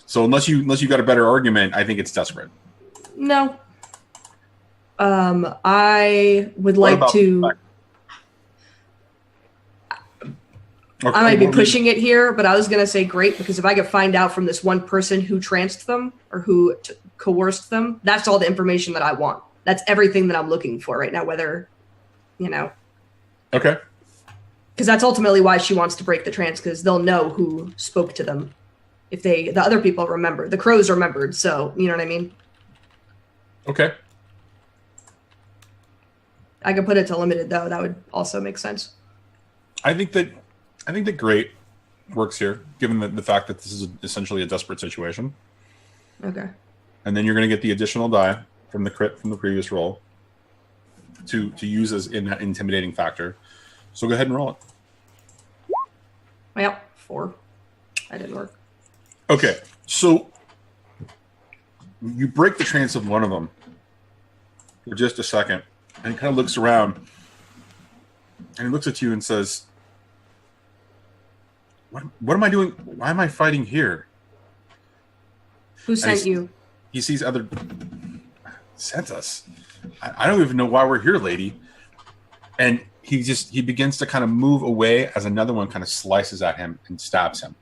So unless you got a better argument, I think it's desperate. No. I would like to. Okay. I might be pushing it here, but I was going to say great, because if I could find out from this one person who tranced them or who coerced them, that's all the information that I want. That's everything that I'm looking for right now, whether, Okay. Because that's ultimately why she wants to break the trance, because they'll know who spoke to them. If the other people remember. The crows remembered, so, you know what I mean? Okay. I could put it to limited, though. That would also make sense. I think that great works here, given the fact that this is essentially a desperate situation. Okay. And then you're going to get the additional die from the crit from the previous roll to use as in that intimidating factor. So go ahead and roll it. Well, 4. That didn't work. Okay, so you break the trance of one of them for just a second, and he kind of looks around, and he looks at you and says, What am I doing? Why am I fighting here? Who sent you? He sees other... Sent us? I don't even know why we're here, lady. And he begins to kind of move away as another one kind of slices at him and stabs him.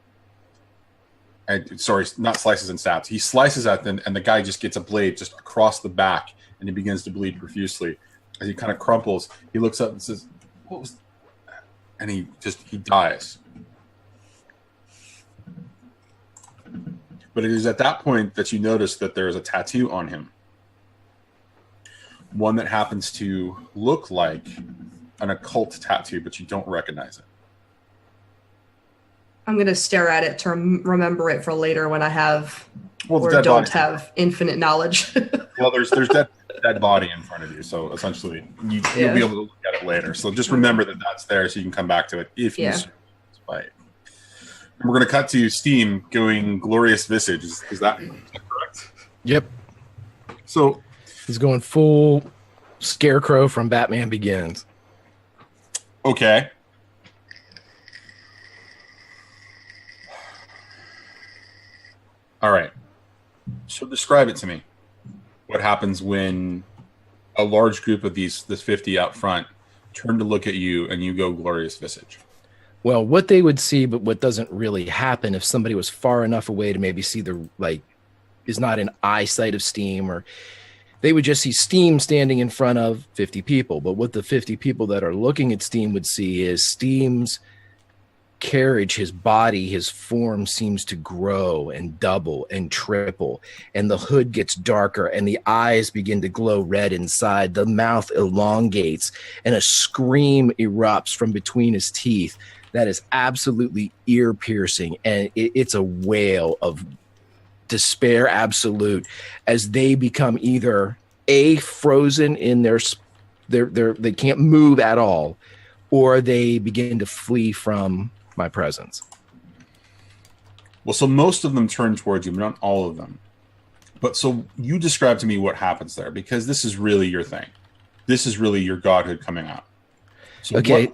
And, sorry, not slices and stabs. He slices at them, and the guy just gets a blade just across the back, and he begins to bleed profusely. As he kind of crumples, he looks up and says, "What was that?" And he dies. But it is at that point that you notice that there is a tattoo on him. One that happens to look like an occult tattoo, but you don't recognize it. I'm going to stare at it to remember it for later when I have or dead don't body. have infinite knowledge. Well, there's dead body in front of you, so essentially you'll be able to look at it later. So just remember that that's there, so you can come back to it if you fight. And we're going to cut to Steam going glorious visage. Is that correct? Yep. So he's going full Scarecrow from Batman Begins. Okay. All right. So describe it to me. What happens when a large group of this 50 out front turn to look at you and you go glorious visage? Well, what they would see, but what doesn't really happen if somebody was far enough away to maybe see is not in eyesight of Steam, or they would just see Steam standing in front of 50 people. But what the 50 people that are looking at Steam would see is Steam's carriage, his body, his form seems to grow and double and triple, and the hood gets darker and the eyes begin to glow red inside. The mouth elongates and a scream erupts from between his teeth that is absolutely ear-piercing, and it's a wail of despair absolute as they become either frozen in their they can't move at all, or they begin to flee from my presence. Well, so most of them turn towards you, but not all of them. But so you describe to me what happens there, because this is really your thing. This is really your godhood coming out. So okay.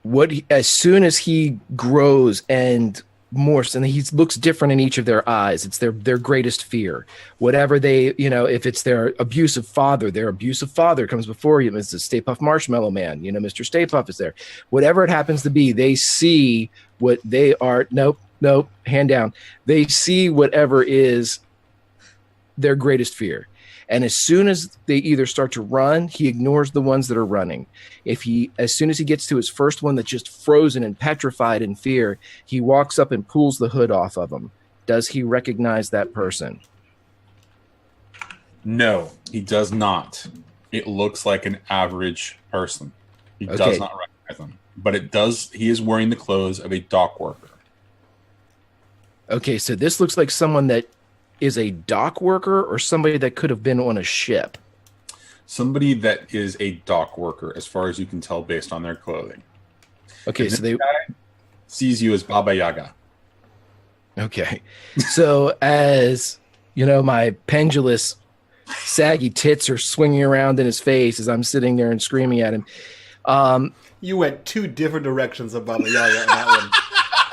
What do? As soon as he grows and morphs, and he looks different in each of their eyes, it's their greatest fear. Whatever they, if it's their abusive father comes before you. It's the Stay Puft Marshmallow Man. Mr. Stay Puft is there. Whatever it happens to be, they see what they are. Nope, hand down. They see whatever is their greatest fear. And as soon as they either start to run, he ignores the ones that are running. As soon as he gets to his first one that's just frozen and petrified in fear, he walks up and pulls the hood off of him. Does he recognize that person? No, he does not. It looks like an average person. He does not recognize them. But he is wearing the clothes of a dock worker. Okay, so this looks like someone that is a dock worker or somebody that could have been on a ship. Somebody that is a dock worker, as far as you can tell based on their clothing. Okay, and so they guy sees you as Baba Yaga. Okay, so as you know, my pendulous, saggy tits are swinging around in his face as I'm sitting there and screaming at him. You went 2 different directions of Baba Yaga in that one.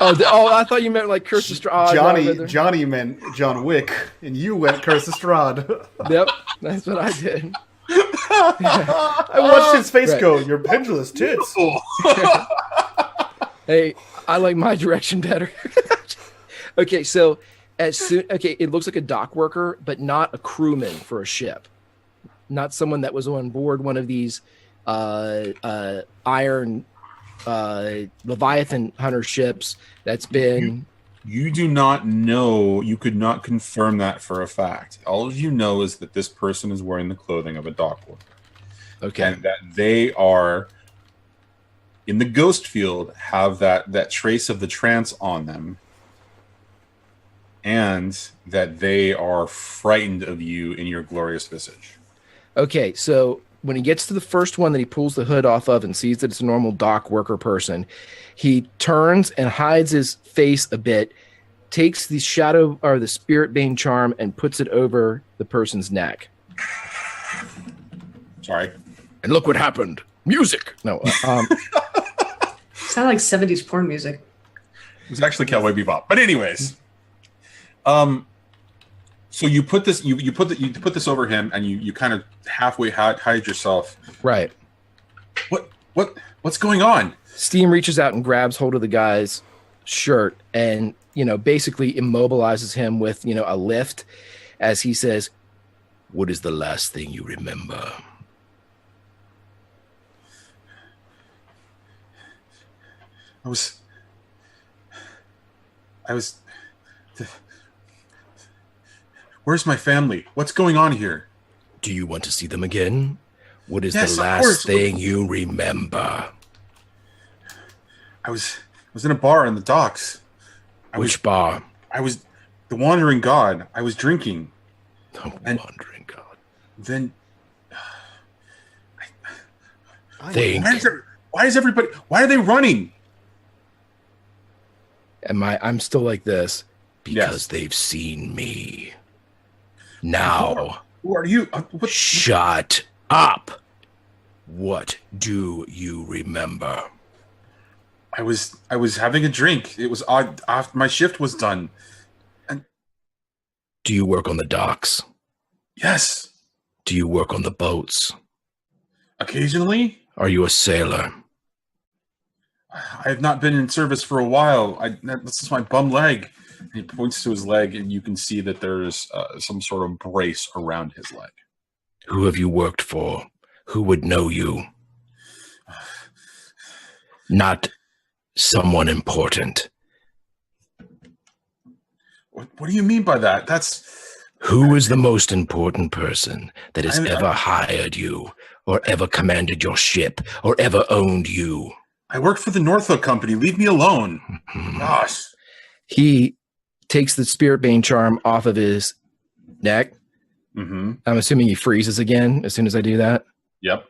I thought you meant like Curse of Strahd. Johnny meant John Wick, and you went Curse of Strahd. Yep, that's what I did. I watched his face go, your pendulous tits. Hey, I like my direction better. Okay, so it looks like a dock worker, but not a crewman for a ship. Not someone that was on board one of these iron Leviathan hunter ships that's been... You do not know, you could not confirm that for a fact. All of you know is that this person is wearing the clothing of a dock worker. Okay. And that they are, in the ghost field, have that trace of the trance on them. And that they are frightened of you in your glorious visage. Okay, so when he gets to the first one that he pulls the hood off of and sees that it's a normal dock worker person, he turns and hides his face a bit, takes the shadow or the spirit bane charm and puts it over the person's neck. Sorry. And look what happened. Music. No. Sound like 70s porn music. It was actually Cowboy Bebop. But anyways, so you put this you put this over him, and you kind of halfway hide yourself. Right. What's going on? Steam reaches out and grabs hold of the guy's shirt and, basically immobilizes him with, a lift as he says, "What is the last thing you remember?" I was Where's my family? What's going on here? Do you want to see them again? What is Yes, the of last course. thing you remember? I was in a bar in the docks. Which bar? I was the Wandering God. I was drinking. The Wandering God. Then Think. Why are they running? I'm still like this because Yes. they've seen me. Now, Who are you? shut up. What do you remember? I was having a drink. It was odd. After my shift was done. Do you work on the docks? Yes. Do you work on the boats? Occasionally. Are you a sailor? I have not been in service for a while. This is my bum leg. And he points to his leg, and you can see that there's some sort of brace around his leg. Who have you worked for? Who would know you? Not someone important. What do you mean by that? Who is the most important person that has ever hired you, or ever commanded your ship, or ever owned you? I work for the Northook Company. Leave me alone. Gosh. He takes the Spirit Bane charm off of his neck. Mm-hmm. I'm assuming he freezes again as soon as I do that. Yep.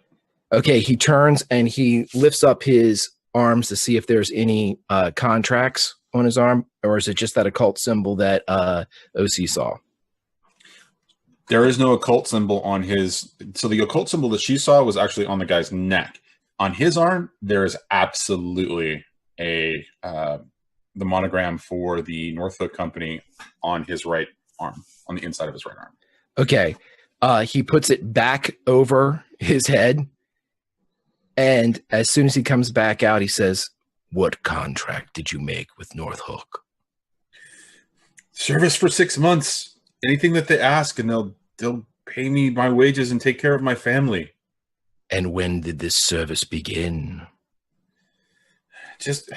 Okay, he turns and he lifts up his arms to see if there's any contracts on his arm, or is it just that occult symbol that OC saw? There is no occult symbol on his. So the occult symbol that she saw was actually on the guy's neck. On his arm, there is absolutely the monogram for the Northook Company on his right arm, on the inside of his right arm. Okay. He puts it back over his head. And as soon as he comes back out, he says, "What contract did you make with Northook?" Service for 6 months. Anything that they ask, and they'll pay me my wages and take care of my family. And when did this service begin? Just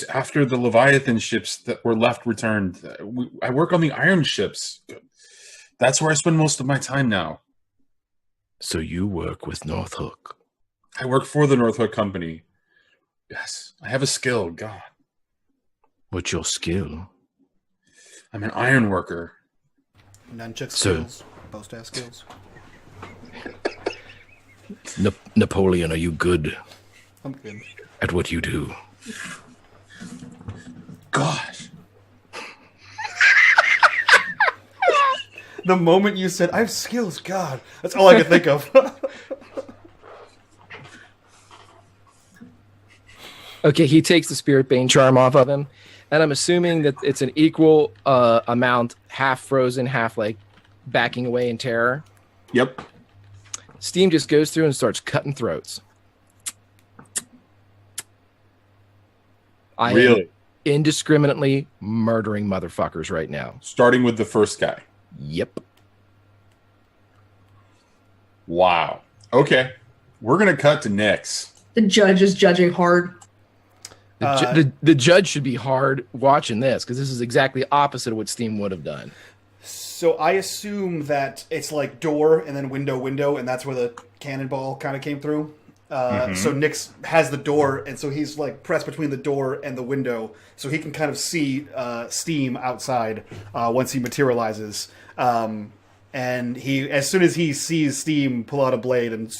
after the Leviathan ships that were left returned. I work on the iron ships. That's where I spend most of my time now. So you work with North Hook. I work for the North Hook Company. Yes, I have a skill. God. What's your skill? I'm an iron worker. Nunchuck skills. Bow-staff skills. Napoleon, are you good I'm good. at what you do? Gosh. The moment you said, I have skills, God, that's all I could think of. Okay, he takes the Spirit Bane charm off of him, and I'm assuming that it's an equal amount, half frozen, half like backing away in terror. Yep. Steam just goes through and starts cutting throats. I Really? am indiscriminately murdering motherfuckers right now. Starting with the first guy. Yep. Wow. Okay. We're going to cut to Nyx. The judge is judging hard. The judge should be hard watching this because this is exactly opposite of what Steam would have done. So I assume that it's like door and then window, and that's where the cannonball kind of came through. So Nyx has the door, and so he's like pressed between the door and the window, so he can kind of see Steam outside once he materializes. And he, as soon as he sees Steam pull out a blade, and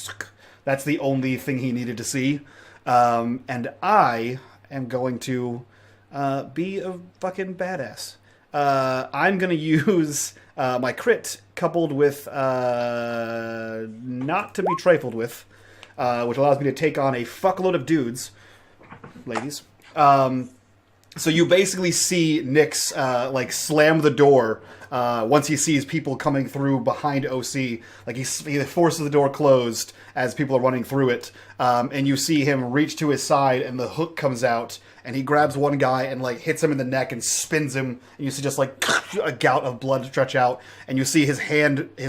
that's the only thing he needed to see. And I am going to be a fucking badass. I'm going to use my crit coupled with not to be trifled with, which allows me to take on a fuckload of dudes, ladies. So you basically see Nyx like slam the door once he sees people coming through behind OC. Like he forces the door closed as people are running through it, and you see him reach to his side, and the hook comes out, and he grabs one guy and like hits him in the neck and spins him. And you see just like a gout of blood stretch out, and you see his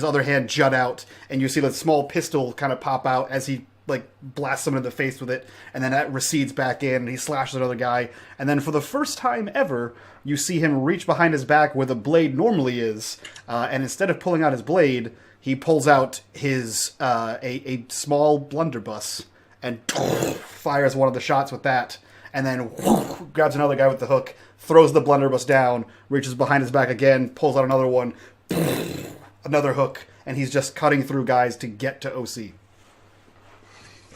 other hand jut out, and you see the small pistol kind of pop out as he like blasts someone in the face with it, and then that recedes back in, and he slashes another guy, and then for the first time ever, you see him reach behind his back where the blade normally is, and instead of pulling out his blade, he pulls out his a small blunderbuss and fires one of the shots with that, and then grabs another guy with the hook, throws the blunderbuss down, reaches behind his back again, pulls out another one, another hook, and he's just cutting through guys to get to OC.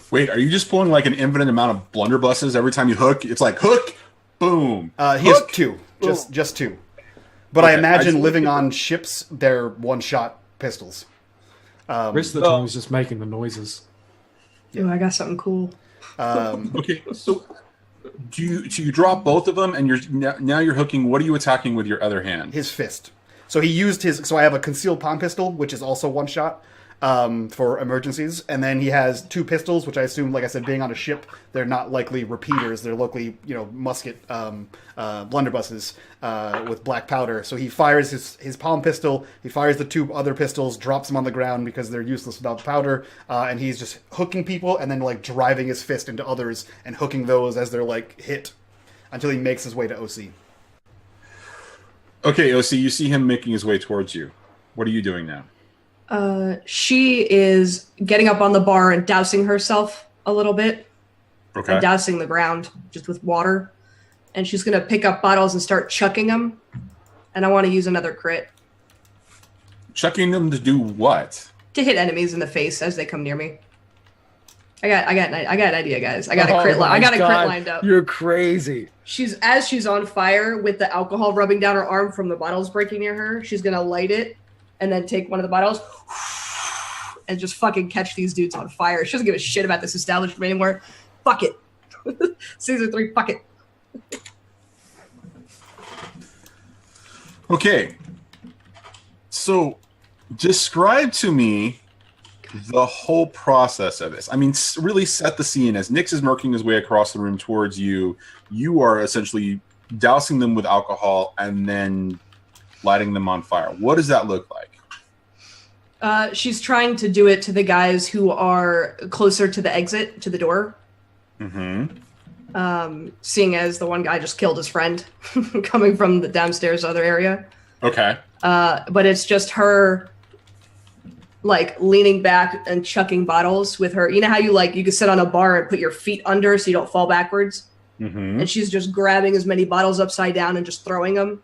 Wait, are you just pulling like an infinite amount of blunderbusses every time you hook? It's like hook, boom. He has two, just two. But Okay, I imagine I living on ships, they're one-shot pistols. The rest of the time he's just making the noises. Ooh, I got something cool. Okay, so do you drop both of them, and now you're hooking? What are you attacking with your other hand? His fist. So he used his. So I have a concealed palm pistol, which is also one shot for emergencies, and then he has two pistols, which I assume, like I said, being on a ship, they're not likely repeaters. They're likely, musket blunderbusses with black powder. So he fires his palm pistol. He fires the two other pistols, drops them on the ground because they're useless without powder, and he's just hooking people and then like driving his fist into others and hooking those as they're like hit until he makes his way to OC. Okay, OC, you see him making his way towards you. What are you doing now? She is getting up on the bar and dousing herself a little bit. Okay. And dousing the ground just with water. And she's going to pick up bottles and start chucking them. And I want to use another crit. Chucking them to do what? To hit enemies in the face as they come near me. I got an idea, guys. I got a crit lined up. You're crazy. She's on fire with the alcohol rubbing down her arm from the bottles breaking near her. She's going to light it and then take one of the bottles and just fucking catch these dudes on fire. She doesn't give a shit about this establishment anymore. Fuck it. Season 3, fuck it. Okay. So, describe to me the whole process of this. I mean, really set the scene. As Nyx is working his way across the room towards you, you are essentially dousing them with alcohol and then lighting them on fire. What does that look like? She's trying to do it to the guys who are closer to the exit, to the door. Mm-hmm. Seeing as the one guy just killed his friend coming from the downstairs other area. Okay. But it's just her like leaning back and chucking bottles with her. You know how you can sit on a bar and put your feet under so you don't fall backwards? Mm-hmm. And she's just grabbing as many bottles upside down and just throwing them.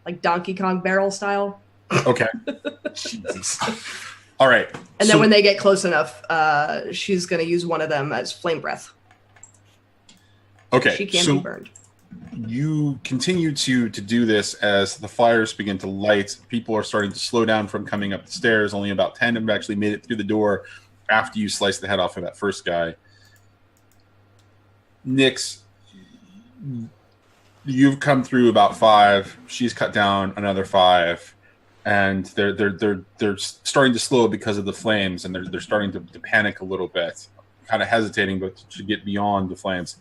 Like Donkey Kong barrel style. Okay. Jesus. All right. And then when they get close enough, she's going to use one of them as flame breath. Okay. She can't be burned. You continue to do this as the fires begin to light. People are starting to slow down from coming up the stairs. Only about 10 have actually made it through the door after you slice the head off of that first guy. Nyx, you've come through about 5. She's cut down another 5. And they're starting to slow because of the flames, and they're starting to panic a little bit, kind of hesitating, but to get beyond the flames.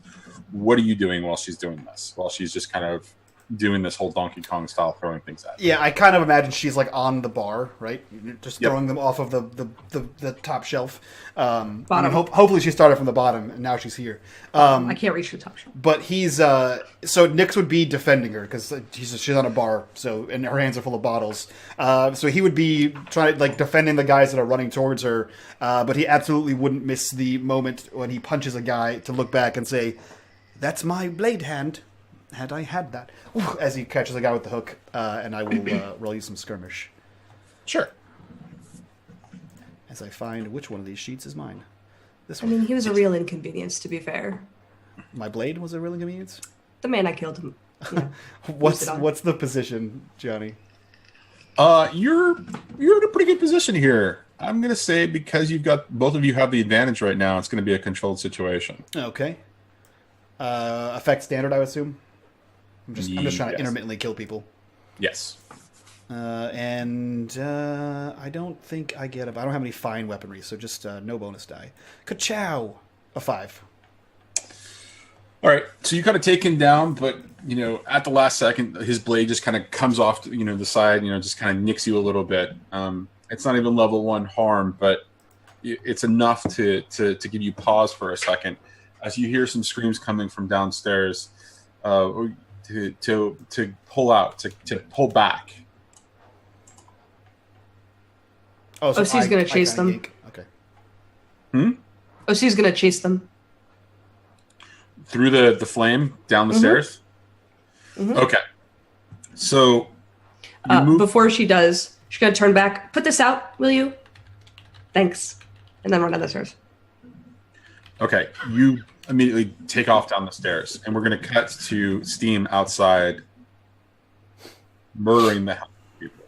What are you doing while she's doing this? While she's just kind of doing this whole Donkey Kong style throwing things at you? Yeah, I kind of imagine she's like on the bar, right? Just throwing them off of the top shelf. Bottom. I mean, hopefully she started from the bottom and now she's here. I can't reach the top shelf. But he's so Nyx would be defending her because she's on a bar, so and her hands are full of bottles. So he would be trying like defending the guys that are running towards her. But he absolutely wouldn't miss the moment when he punches a guy to look back and say, "That's my blade hand. Had I had that," as he catches a guy with the hook, and I will roll you some skirmish. Sure. As I find which one of these sheets is mine. This I one. mean, he was a real inconvenience, to be fair. My blade was a real inconvenience. The man I killed him. Yeah. What's the position, Johnny? You're in a pretty good position here. I'm gonna say because both of you have the advantage right now. It's going to be a controlled situation. Okay. Effect standard, I would assume. I'm just trying to intermittently kill people. Yes. And I don't think I get I don't have any fine weaponry, so just no bonus die. Ka-chow! A 5. All right. So you kind of take him down, but at the last second, his blade just kind of comes off, the side. Just kind of nicks you a little bit. It's not even level 1 harm, but it's enough to give you pause for a second as you hear some screams coming from downstairs. To pull out, to pull back. So OC's going to chase them. Okay. OC's going to chase them. Through the flame, down the stairs? Mm-hmm. Okay. So, before she does, she's going to turn back. Put this out, will you? Thanks. And then run down the stairs. Okay. You immediately take off down the stairs, and we're going to cut to Steam outside murdering the hell out of people.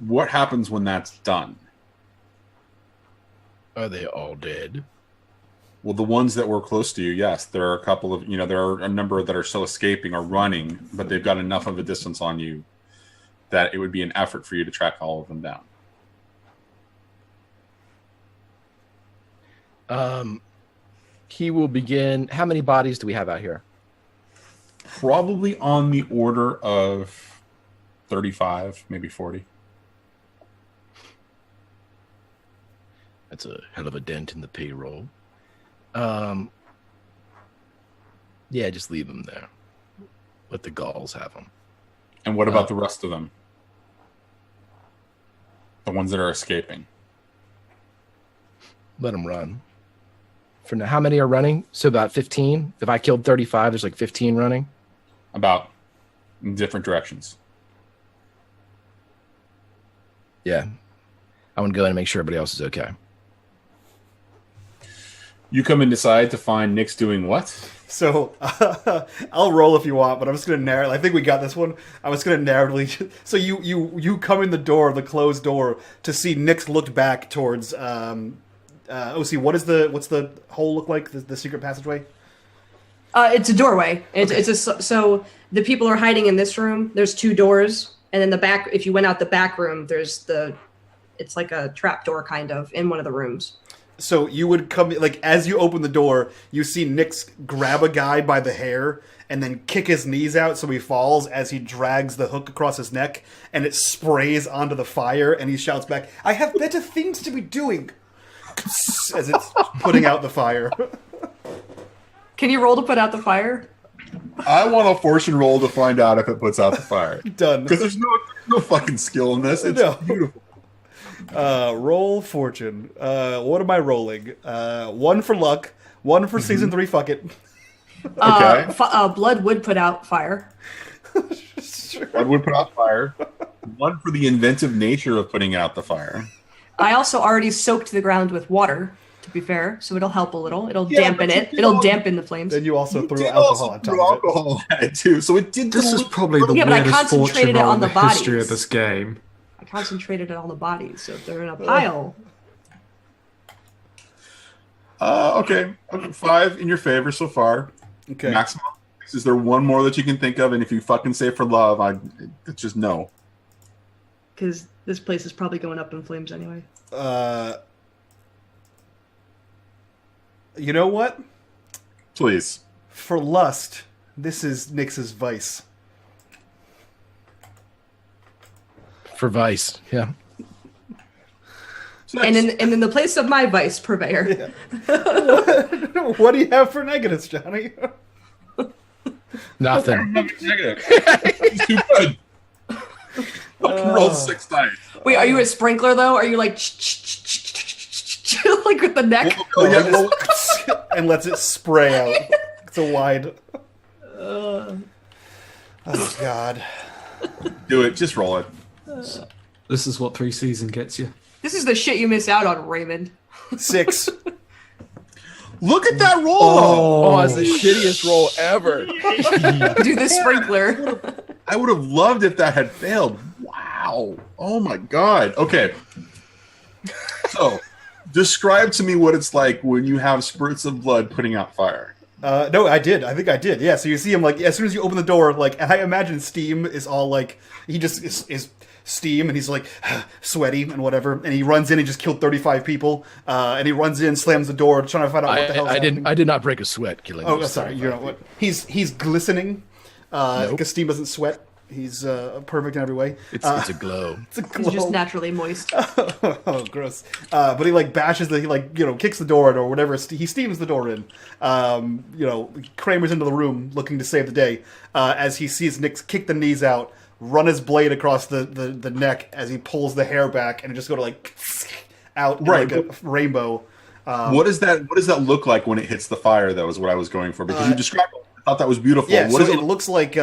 What happens when that's done? Are they all dead? Well, the ones that were close to you, yes. There are a couple of, there are a number that are still escaping or running, but they've got enough of a distance on you that it would be an effort for you to track all of them down. He will begin. How many bodies do we have out here? Probably on the order of 35, maybe 40. That's a hell of a dent in the payroll. Yeah, just leave them there. Let the Gauls have them. And what about the rest of them? The ones that are escaping? Let them run. For now, how many are running? So about 15. If I killed 35, there's like 15 running. About in different directions. Yeah. I want to go in and make sure everybody else is okay. You come and decide to find Nyx doing what? So, I'll roll if you want, but I'm just going to narrate. I think we got this one. I was going to narratively... So you come in the door, the closed door, to see Nyx looked back towards... OC, what's the hole look like? The secret passageway? It's a doorway. So the people are hiding in this room. There's 2 doors, and then the back. If you went out the back room, it's like a trap door kind of in one of the rooms. So you would come, like, as you open the door, you see Nyx grab a guy by the hair and then kick his knees out so he falls as he drags the hook across his neck, and it sprays onto the fire, and he shouts back, "I have better things to be doing," as it's putting out the fire. Can you roll to put out the fire? I want a fortune roll to find out if it puts out the fire. Done. Because there's no fucking skill in this. It's beautiful. Roll fortune. What am I rolling? 1 for luck, 1 for season 3, fuck it. Okay. Blood would put out fire. Blood would put out fire. 1 for the inventive nature of putting out the fire. I also already soaked the ground with water, to be fair, so it'll help a little. It'll dampen it. It'll dampen the flames. Then you also threw alcohol on top of it. Alcohol at it too, so it did. This is probably the Yeah, but I weirdest concentrated fortune it roll on in the the history of bodies. this game. I concentrated it on the bodies, so if they're in a pile. Okay. 5 in your favor so far. Okay. Maximum. Is there one more that you can think of? And if you fucking say for love, it's just no. Because this place is probably going up in flames anyway. You know what? Please. For lust, this is Nyx's vice. For Vice, yeah. And in the place of my vice purveyor. What do you have for negatives, Johnny? Nothing. Negative. He's too good. Fucking roll 6 dice. Wait, are you a sprinkler though? Are you like like with the neck? And lets it spray out. It's a wide. Oh God. Do it. Just roll it. This is what 3 season gets you. This is the shit you miss out on, Raymond. 6. Look at that roll. Oh, it's the shittiest roll ever. Do the sprinkler. I would have loved if that had failed. Wow. Oh my God. Okay. So, describe to me what it's like when you have spurts of blood putting out fire. No, I did. I think I did. Yeah. So you see him like as soon as you open the door, like, and I imagine Steam is all like he just is steam, and he's like sweaty and whatever, and he runs in and just killed 35 people, and he runs in, slams the door, trying to find out what the hell. I did not break a sweat killing. Oh, sorry. You know what? He's glistening because Steam doesn't sweat. He's perfect in every way. It's a glow. It's a glow. He's just naturally moist. Oh, gross. But he like bashes kicks the door in or whatever. He steams the door in. Kramer's into the room looking to save the day as he sees Nyx kick the knees out, run his blade across the neck as he pulls the hair back, and it just go to like out like a rainbow. What does that look like when it hits the fire? That was what I was going for, because you described it. I thought that was beautiful. Yeah, what so does it looks like you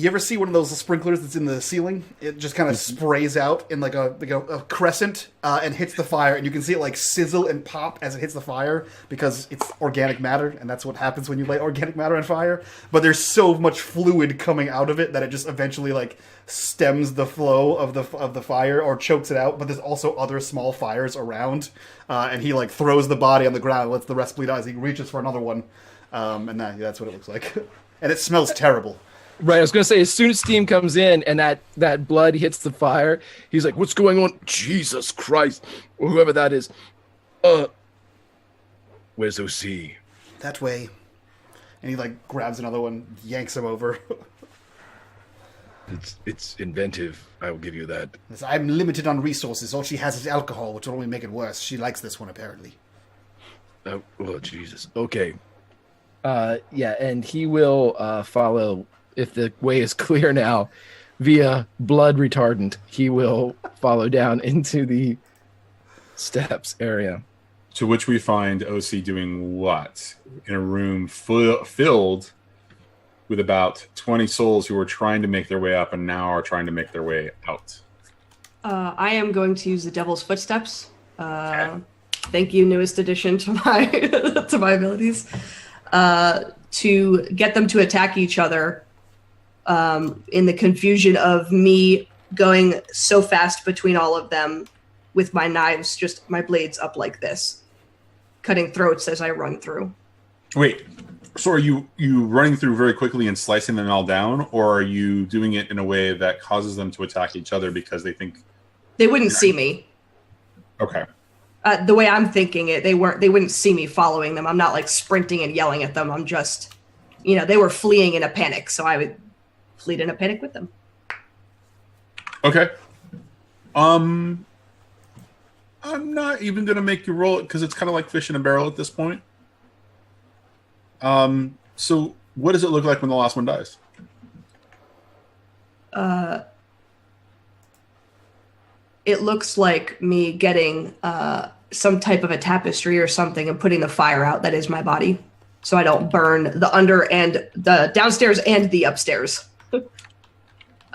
ever see one of those sprinklers that's in the ceiling? It just kind of sprays out in like a crescent and hits the fire, and you can see it like sizzle and pop as it hits the fire because it's organic matter, and that's what happens when you light organic matter on fire. But there's so much fluid coming out of it that it just eventually like stems the flow of the fire or chokes it out. But there's also other small fires around, and he like throws the body on the ground, lets the rest bleed out as he reaches for another one. And that's what it looks like. And it smells terrible. Right, I was gonna say, as soon as Steam comes in and that blood hits the fire, he's like, "What's going on? Jesus Christ!" Or whoever that is. Where's OC? That way. And he like grabs another one, yanks him over. It's inventive. I will give you that. I'm limited on resources. All she has is alcohol, which will only make it worse. She likes this one apparently. Oh Jesus. Okay. Yeah, and he will follow, if the way is clear now, via blood retardant. He will follow down into the steps area. To which we find OC doing what? In a room filled with about 20 souls who are trying to make their way up and now are trying to make their way out. I am going to use the Devil's Footsteps. Thank you, newest addition to my to my abilities. To get them to attack each other in the confusion of me going so fast between all of them with my knives, just my blades up like this, cutting throats as I run through. Wait, so are you running through very quickly and slicing them all down, or are you doing it in a way that causes them to attack each other because they think... They wouldn't see me. Okay. The way I'm thinking it, they wouldn't see me following them. I'm not like sprinting and yelling at them. I'm just, they were fleeing in a panic, so I would flee in a panic with them. Okay. I'm not even gonna make you roll it because it's kind of like fish in a barrel at this point. So what does it look like when the last one dies? It looks like me getting some type of a tapestry or something and putting the fire out that is my body, so I don't burn the under and the downstairs and the upstairs.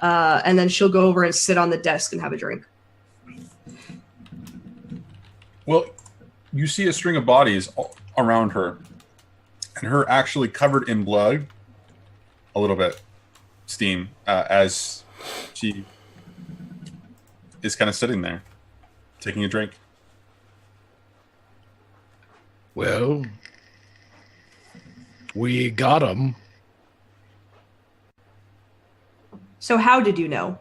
And then she'll go over and sit on the desk and have a drink. Well, you see a string of bodies around her, and her actually covered in blood, a little bit, steam, as she is kind of sitting there, taking a drink. Well, we got him. So how did you know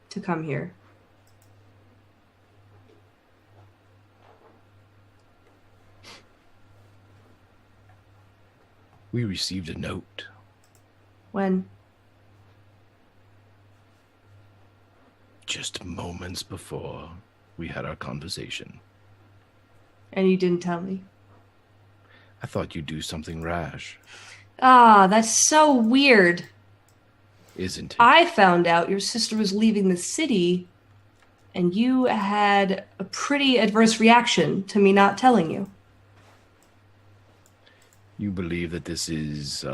to come here? We received a note. When? Just moments before we had our conversation. And you didn't tell me? I thought you'd do something rash. Ah, that's so weird. Isn't it? I found out your sister was leaving the city, and you had a pretty adverse reaction to me not telling you. You believe that this is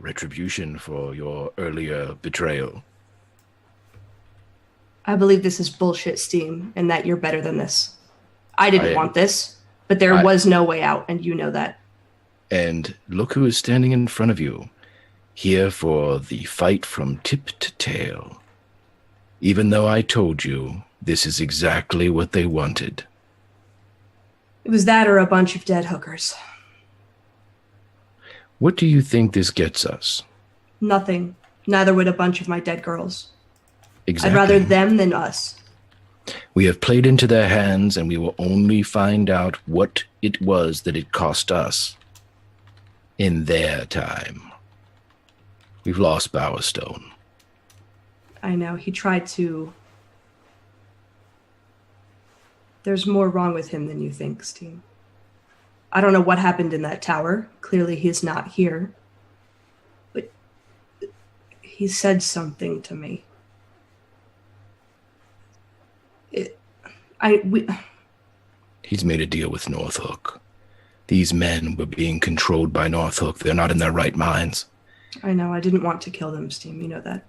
retribution for your earlier betrayal? I believe this is bullshit, Steam, and that you're better than this. I didn't want this, but there was no way out, and you know that. And look who is standing in front of you, here for the fight from tip to tail. Even though I told you, this is exactly what they wanted. It was that or a bunch of dead hookers. What do you think this gets us? Nothing. Neither would a bunch of my dead girls. Exactly. I'd rather them than us. We have played into their hands, and we will only find out what it was that it cost us in their time. We've lost Bowerstone. I know. He tried to... There's more wrong with him than you think, Steve. I don't know what happened in that tower. Clearly he's not here. But he said something to me. He's made a deal with Northhook. These men were being controlled by Northhook. They're not in their right minds. I know. I didn't want to kill them, Steam. You know that.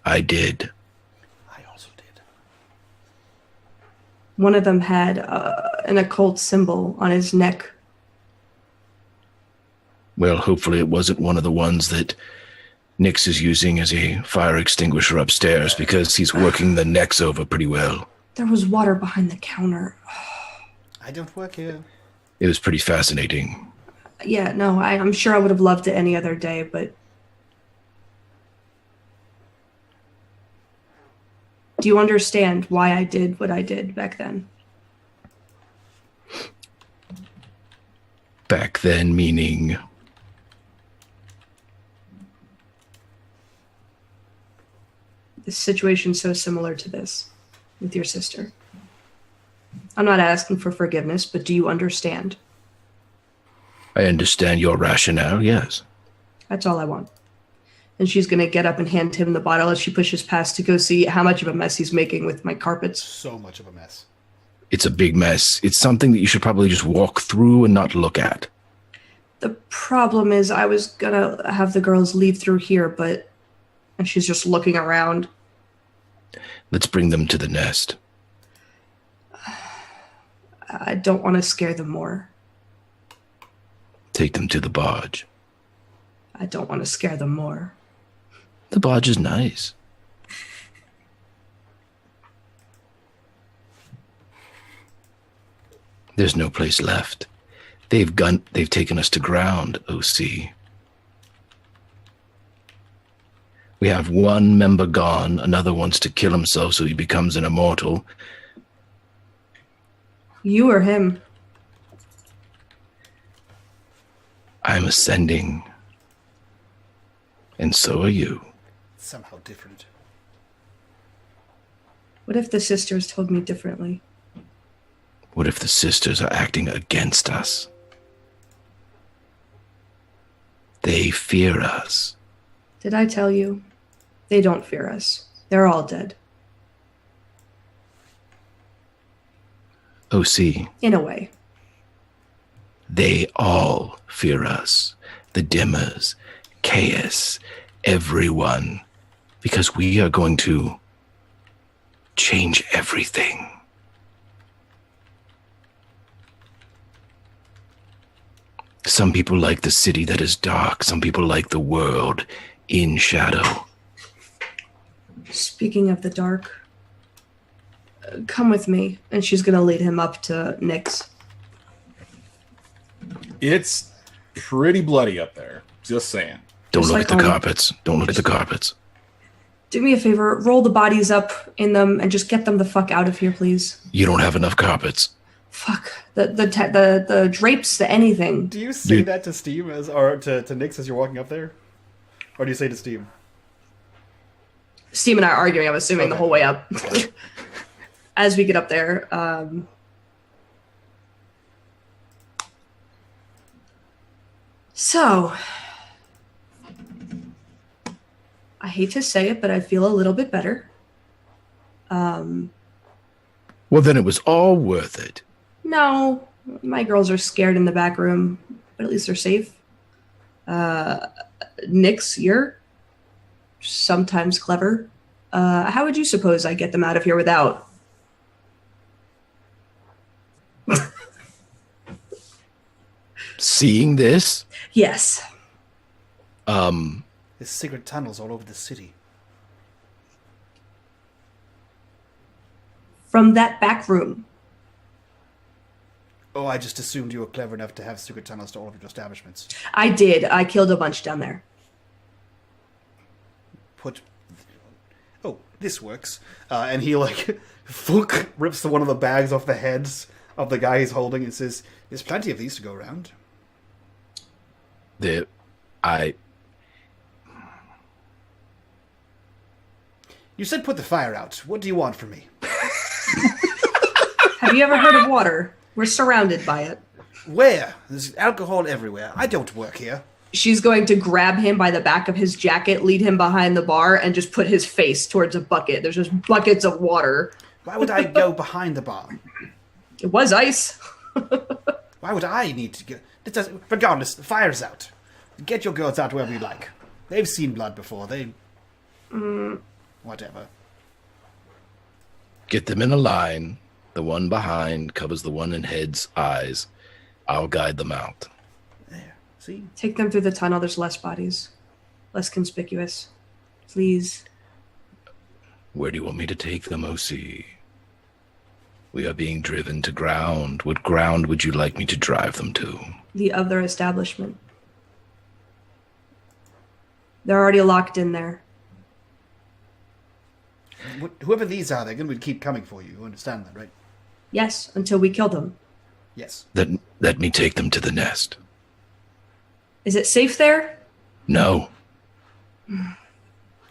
I did. I also did. One of them had an occult symbol on his neck. Well, hopefully it wasn't one of the ones that Nyx is using as a fire extinguisher upstairs, because he's working the necks over pretty well. There was water behind the counter. I don't work here. It was pretty fascinating. Yeah, no, I'm sure I would have loved it any other day, but... Do you understand why I did what I did back then? Back then, meaning... This situation's so similar to this with your sister. I'm not asking for forgiveness, but do you understand? I understand your rationale, yes. That's all I want. And she's going to get up and hand him the bottle as she pushes past to go see how much of a mess he's making with my carpets. So much of a mess. It's a big mess. It's something that you should probably just walk through and not look at. The problem is I was going to have the girls leave through here, but... And she's just looking around. Let's bring them to the nest. I don't want to scare them more. Take them to the barge. I don't want to scare them more. The barge is nice. There's no place left. They've taken us to ground, OC. We have one member gone, another wants to kill himself so he becomes an immortal. You or him? I'm ascending. And so are you. Somehow different. What if the sisters told me differently? What if the sisters are acting against us? They fear us. Did I tell you? They don't fear us. They're all dead. Oh, see. In a way. They all fear us. The Dimmers, Chaos, everyone. Because we are going to change everything. Some people like the city that is dark. Some people like the world in shadow. Speaking of the dark, come with me. And she's going to lead him up to Nyx. It's pretty bloody up there. Just saying. Don't Just look like at the home. carpets. Don't look at the carpets. Do me a favor, roll the bodies up in them and just get them the fuck out of here, please. You don't have enough carpets. Fuck. The drapes, the anything. Do you say Dude. that to Steve or to Nyx as you're walking up there? Or do you say to Steve? Steve and I are arguing, I'm assuming, the Okay. whole way up. As we get up there. So, I hate to say it, but I feel a little bit better. Well, then it was all worth it. No, my girls are scared in the back room, but at least they're safe. Nyx, you're sometimes clever. How would you suppose I get them out of here without? Seeing this, Yes. There's secret tunnels all over the city. From that back room. Oh, I just assumed you were clever enough to have secret tunnels to all of your establishments. I did. I killed a bunch down there. Oh, this works. And he, like, rips one of the bags off the heads of the guy he's holding and says, there's plenty of these to go around. You said put the fire out. What do you want from me? Have you ever heard of water? We're surrounded by it. Where? There's alcohol everywhere. I don't work here. She's going to grab him by the back of his jacket, lead him behind the bar, and just put his face towards a bucket. There's just buckets of water. Why would I go behind the bar? It was ice. Why would I need to go? Regardless, the fire's out. Get your girls out wherever you like. They've seen blood before. Whatever. get them in a line. The one behind covers the one in head's eyes. I'll guide them out. There. See? Take them through the tunnel. There's less bodies. Less conspicuous. Please. Where do you want me to take them, OC? We are being driven to ground. What ground would you like me to drive them to? The other establishment. They're already locked in there. Whoever these are, they're going to keep coming for you. You understand that, right? Yes, until we kill them. Yes. Let me take them to the nest. Is it safe there? No.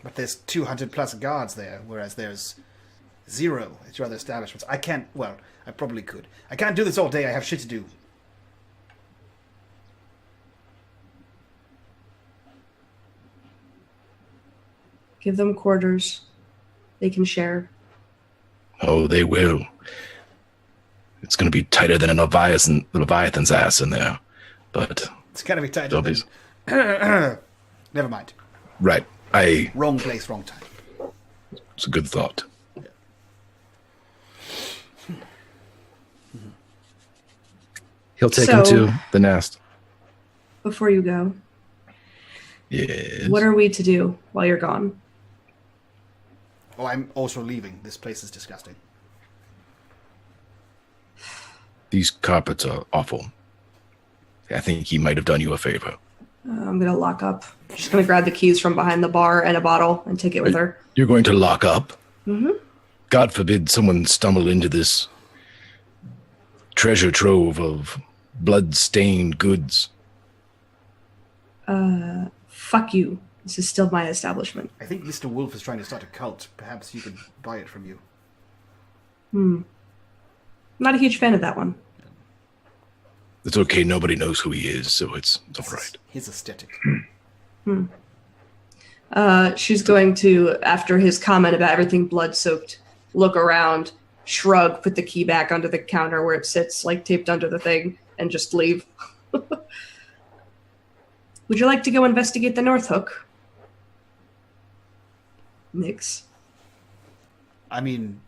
But there's 200 plus guards there, whereas there's 0 at your other establishments. I can't, well, I probably could. I can't do this all day. I have shit to do. Give them quarters. They can share. Oh, they will. It's going to be tighter than a Leviathan's ass in there. But It's going to be tight. Zombies. Never mind. right, Wrong place, wrong time. it's a good thought. He'll take him So- to the nest. Before you go, Yes. what are we to do while you're gone? Oh, I'm also leaving. This place is disgusting. These carpets are awful. I think he might have done you a favor. I'm going to lock up. She's going to grab the keys from behind the bar and a bottle and take it with her. You're going to lock up? Mm-hmm. God forbid someone stumble into this treasure trove of blood-stained goods. Fuck you. This is still my establishment. I think Mr. Wolf is trying to start a cult. Perhaps you could buy it from you. Not a huge fan of that one. It's okay. Nobody knows who he is, so it's all right. His aesthetic. She's going to, after his comment about everything blood-soaked, look around, shrug, put the key back under the counter where it sits, like taped under the thing, and just leave. Would you like to go investigate the North Hook? Nix. I mean,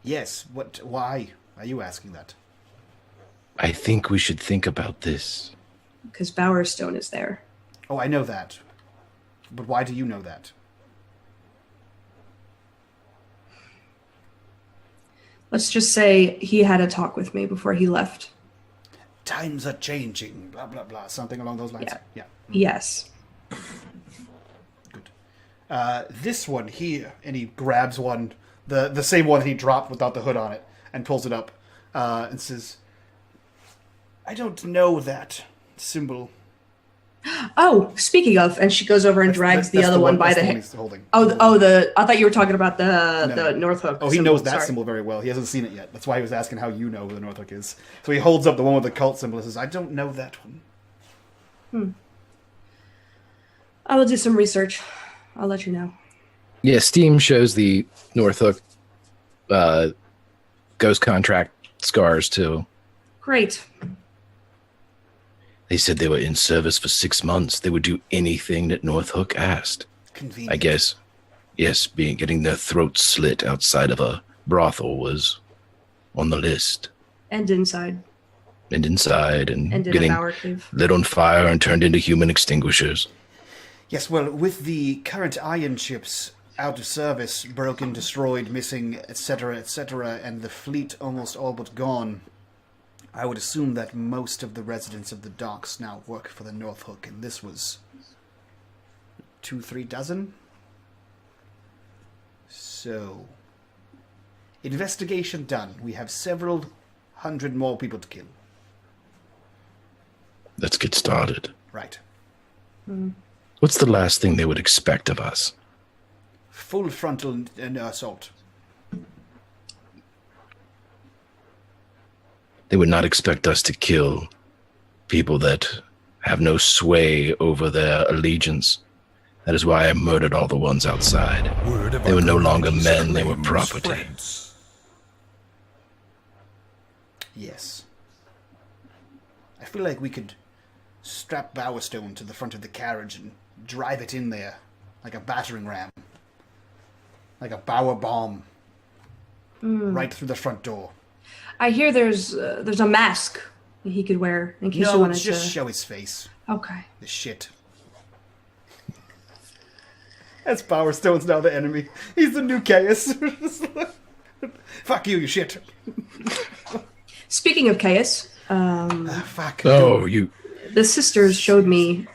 yes. Why are you asking that? I think we should think about this. Because Bowerstone is there. Oh, I know that. But why do you know that? Let's just say he had a talk with me before he left. Times are changing, blah, blah, blah. Something along those lines. Yeah. Yes. Good. This one here, and he grabs one, the same one that he dropped without the hood on it, and pulls it up, and says, I don't know that symbol. Oh, speaking of, and she goes over and drags the other one by the hand. I thought you were talking about the North Hook. Oh, he knows that symbol very well. He hasn't seen it yet. That's why he was asking how you know who the North Hook is. So he holds up the one with the cult symbol and says, I don't know that one. I will do some research. I'll let you know. Yeah, Steam shows the North Hook ghost contract scars too. Great. They said they were in service for 6 months. They would do anything that North Hook asked. Convenient. I guess, yes, getting their throats slit outside of a brothel was on the list. And inside. And inside, and in getting a bower cave. lit on fire and turned into human extinguishers. Yes, well, with the current iron ships out of service, broken, destroyed, missing, etc., and the fleet almost all but gone, I would assume that most of the residents of the docks now work for the North Hook, and this was 2-3 dozen? So, investigation done. We have several hundred more people to kill. Let's get started. Right. What's the last thing they would expect of us? Full frontal assault. They would not expect us to kill people that have no sway over their allegiance. That is why I murdered all the ones outside. They were no longer men, they were property. Friends. Yes. I feel like we could strap Bowerstone to the front of the carriage and drive it in there like a battering ram. Like a Bower bomb. Right through the front door. I hear there's a mask that he could wear in case you No, wanted just to. show his face. Okay. The shit. That's Bowerstone's now the enemy. He's the new Chaos. Fuck you, you shit. Speaking of chaos, Fuck. Oh, you... the sisters showed me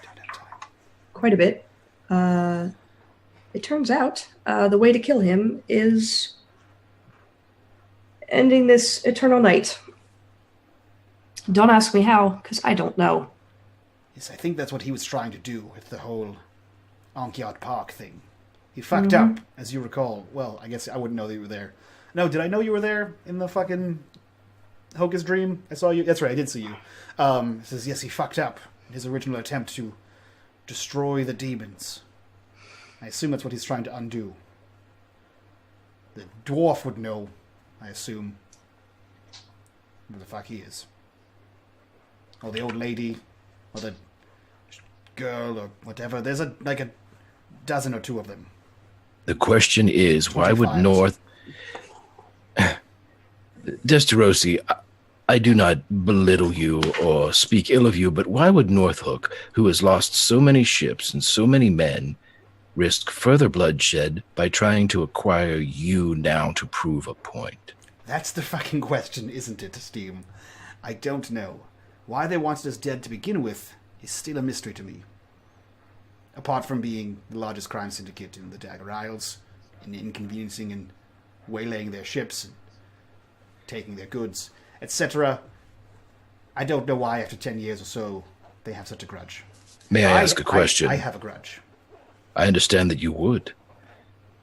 quite a bit. It turns out the way to kill him is ending this eternal night. Don't ask me how, because I don't know. Yes, I think that's what he was trying to do with the whole Ankyat Park thing. He fucked up, as you recall. Well, I guess I wouldn't know that you were there. No, did I know you were there in the fucking Hocus dream? I saw you. That's right, I did see you. It says, yes, he fucked up in his original attempt to destroy the demons. I assume that's what he's trying to undo. The dwarf would know, I assume, who the fuck he is. Or the old lady, or the girl, or whatever. There's a dozen or two of them. The question is, why would 25. North... Desterosi, I do not belittle you or speak ill of you, but why would North Hook, who has lost so many ships and so many men, risk further bloodshed by trying to acquire you now to prove a point? That's the fucking question, isn't it, Steam? I don't know. Why they wanted us dead to begin with is still a mystery to me. Apart from being the largest crime syndicate in the Dagger Isles, and inconveniencing and waylaying their ships, and taking their goods, etc. I don't know why after 10 years or so they have such a grudge. May I ask a question? I have a grudge. I understand that you would.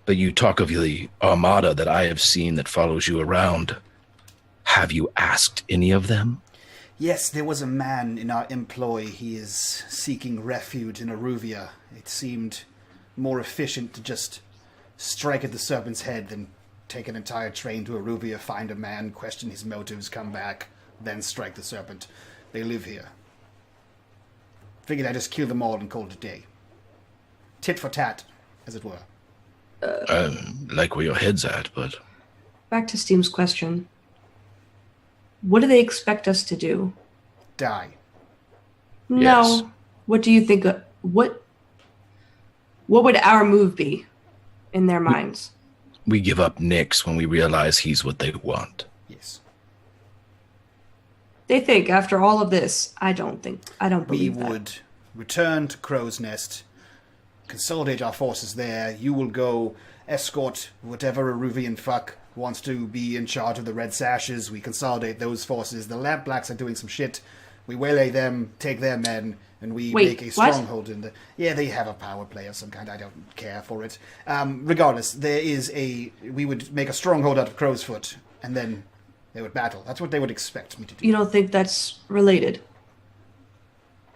But you talk of the armada that I have seen that follows you around. Have you asked any of them? Yes, there was a man in our employ. He is seeking refuge in Aruvia. It seemed more efficient to just strike at the serpent's head than take an entire train to Aruvia, find a man, question his motives, come back, then strike the serpent. They live here. Figured I'd just kill them all and call it a day. Tit for tat, as it were. Like where your head's at, but... Back to Steam's question. What do they expect us to do? Die. No. Yes. What do you think? What would our move be in their minds? We give up Nyx when we realize he's what they want. Yes. They think after all of this, I don't believe We that. would return to Crow's Nest, consolidate our forces there. You will go escort whatever Aruvian fuck wants to be in charge of the Red Sashes. We consolidate those forces. The Lampblacks are doing some shit. We waylay them, take their men, and we make a what? stronghold in the... Yeah, they have a power play of some kind. I don't care for it. Regardless, we would make a stronghold out of Crow's Foot, and then they would battle. That's what they would expect me to do. You don't think that's related?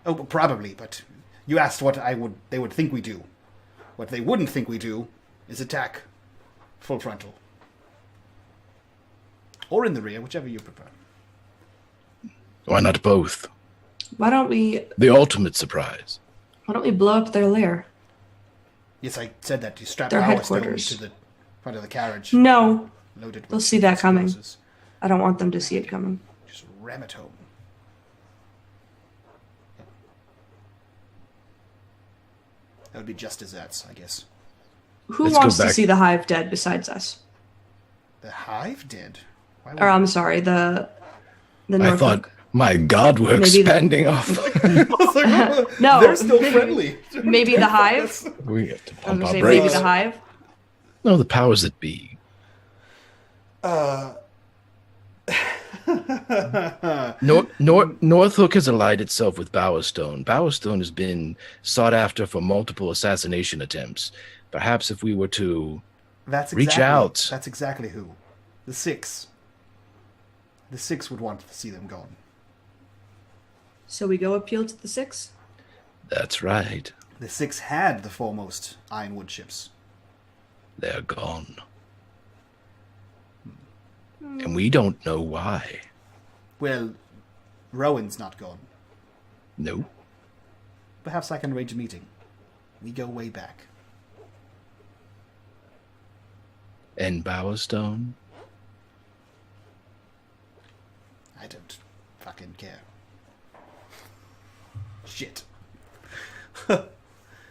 Oh, probably, but you asked what they would think we do. What they wouldn't think we do is attack full frontal. Or in the rear, whichever you prefer. Why not both? Why don't we The ultimate surprise. blow up their lair? Yes, I said that. You strap Their Bowerstone headquarters. to the front of the carriage. No, Loaded they'll with see that coming. explosives. I don't want them to see it coming. Just ram it home. That would be just desserts, I guess. Who Let's wants go to back. see the hive dead besides us? The Hive did. Why would Or I'm sorry, the I Norfolk. thought, my God, we're Maybe the- expanding off. No, They're still friendly. maybe the hive. We have to I was pump gonna our say maybe brakes. the hive. No, the powers that be. Northhook has allied itself with Bowerstone. Bowerstone has been sought after for multiple assassination attempts. Perhaps if we were to reach out. That's exactly who. The Six. The Six would want to see them gone. So we go appeal to the Six. That's right. The Six had the foremost Ironwood ships. They're gone. And we don't know why. Well, Rowan's not gone. No. Perhaps I can arrange a meeting. We go way back. And Bowerstone? I don't fucking care. Shit.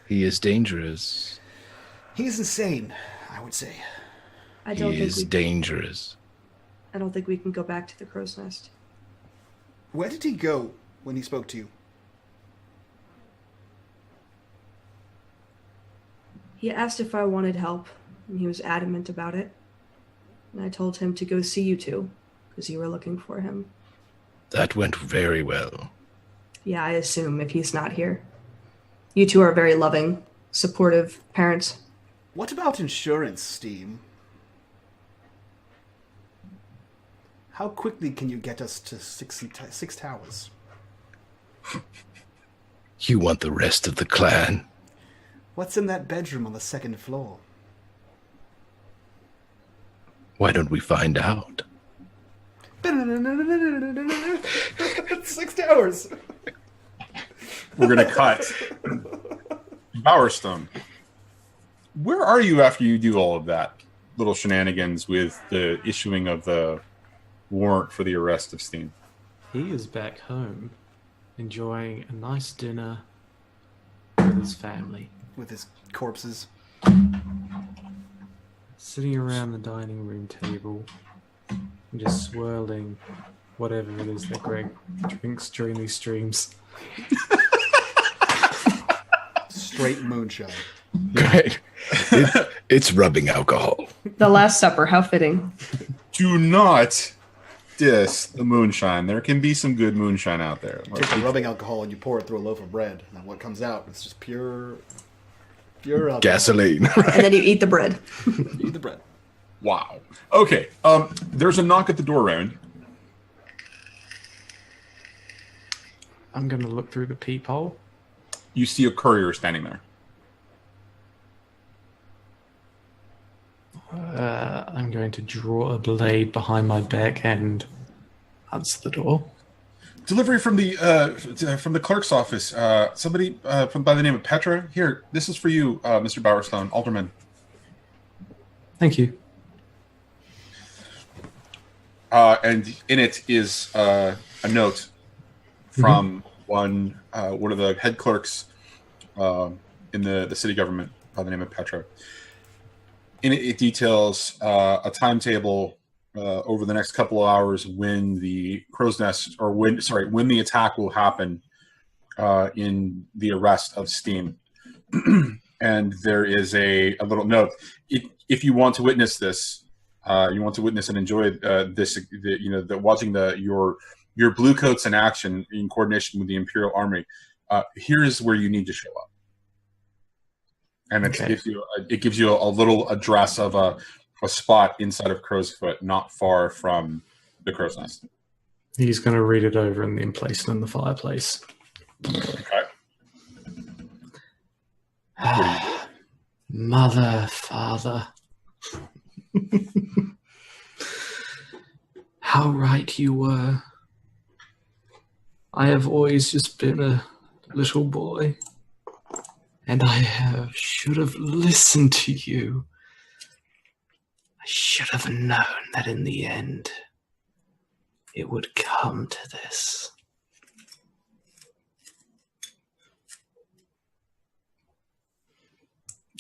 He is dangerous. He's insane, I would say. I don't He think is dangerous. I don't think we can go back to the crow's nest. Where did he go when he spoke to you? He asked if I wanted help, and he was adamant about it. And I told him to go see you two, because you were looking for him. That went very well. Yeah, I assume if he's not here. You two are very loving, supportive parents. What about insurance, Steam? How quickly can you get us to six towers? You want the rest of the clan? What's in that bedroom on the second floor? Why don't we find out? 6 towers! We're gonna cut. Bowerstone. Where are you after you do all of that little shenanigans with the issuing of the warrant for the arrest of Steen? He is back home, enjoying a nice dinner with his family, With his corpses. sitting around the dining room table, and just swirling whatever it is that Greg drinks during these streams. Straight moonshine. Great. It's rubbing alcohol. The Last Supper, how fitting. Do not diss the moonshine. There can be some good moonshine out there. Take the rubbing alcohol and you pour it through a loaf of bread, and what comes out, it's just pure alcohol. Gasoline. And then you eat the bread. Eat the bread. Wow. Okay. There's a knock at the door, Raymond. I'm going to look through the peephole. You see a courier standing there. I'm going to draw a blade behind my back and answer the door. Delivery from the clerk's office. Somebody by the name of Petra. Here, this is for you, Mr. Bowerstone, Alderman. Thank you. And in it is a note from one of the head clerks in the city government by the name of Petra. In it, it details a timetable over the next couple of hours when the crow's nest, or when the attack will happen in the arrest of Steam. And there is a little note. If you want to witness this, you want to witness and enjoy this, watching your blue coats in action in coordination with the Imperial Army, here is where you need to show up. And it gives you a little address of a spot inside of Crow's Foot, not far from the crow's nest. He's going to read it over and then place it in the fireplace. Okay. Mother, father. How right you were. I have always just been a little boy. And I should have listened to you. I should have known that in the end, it would come to this.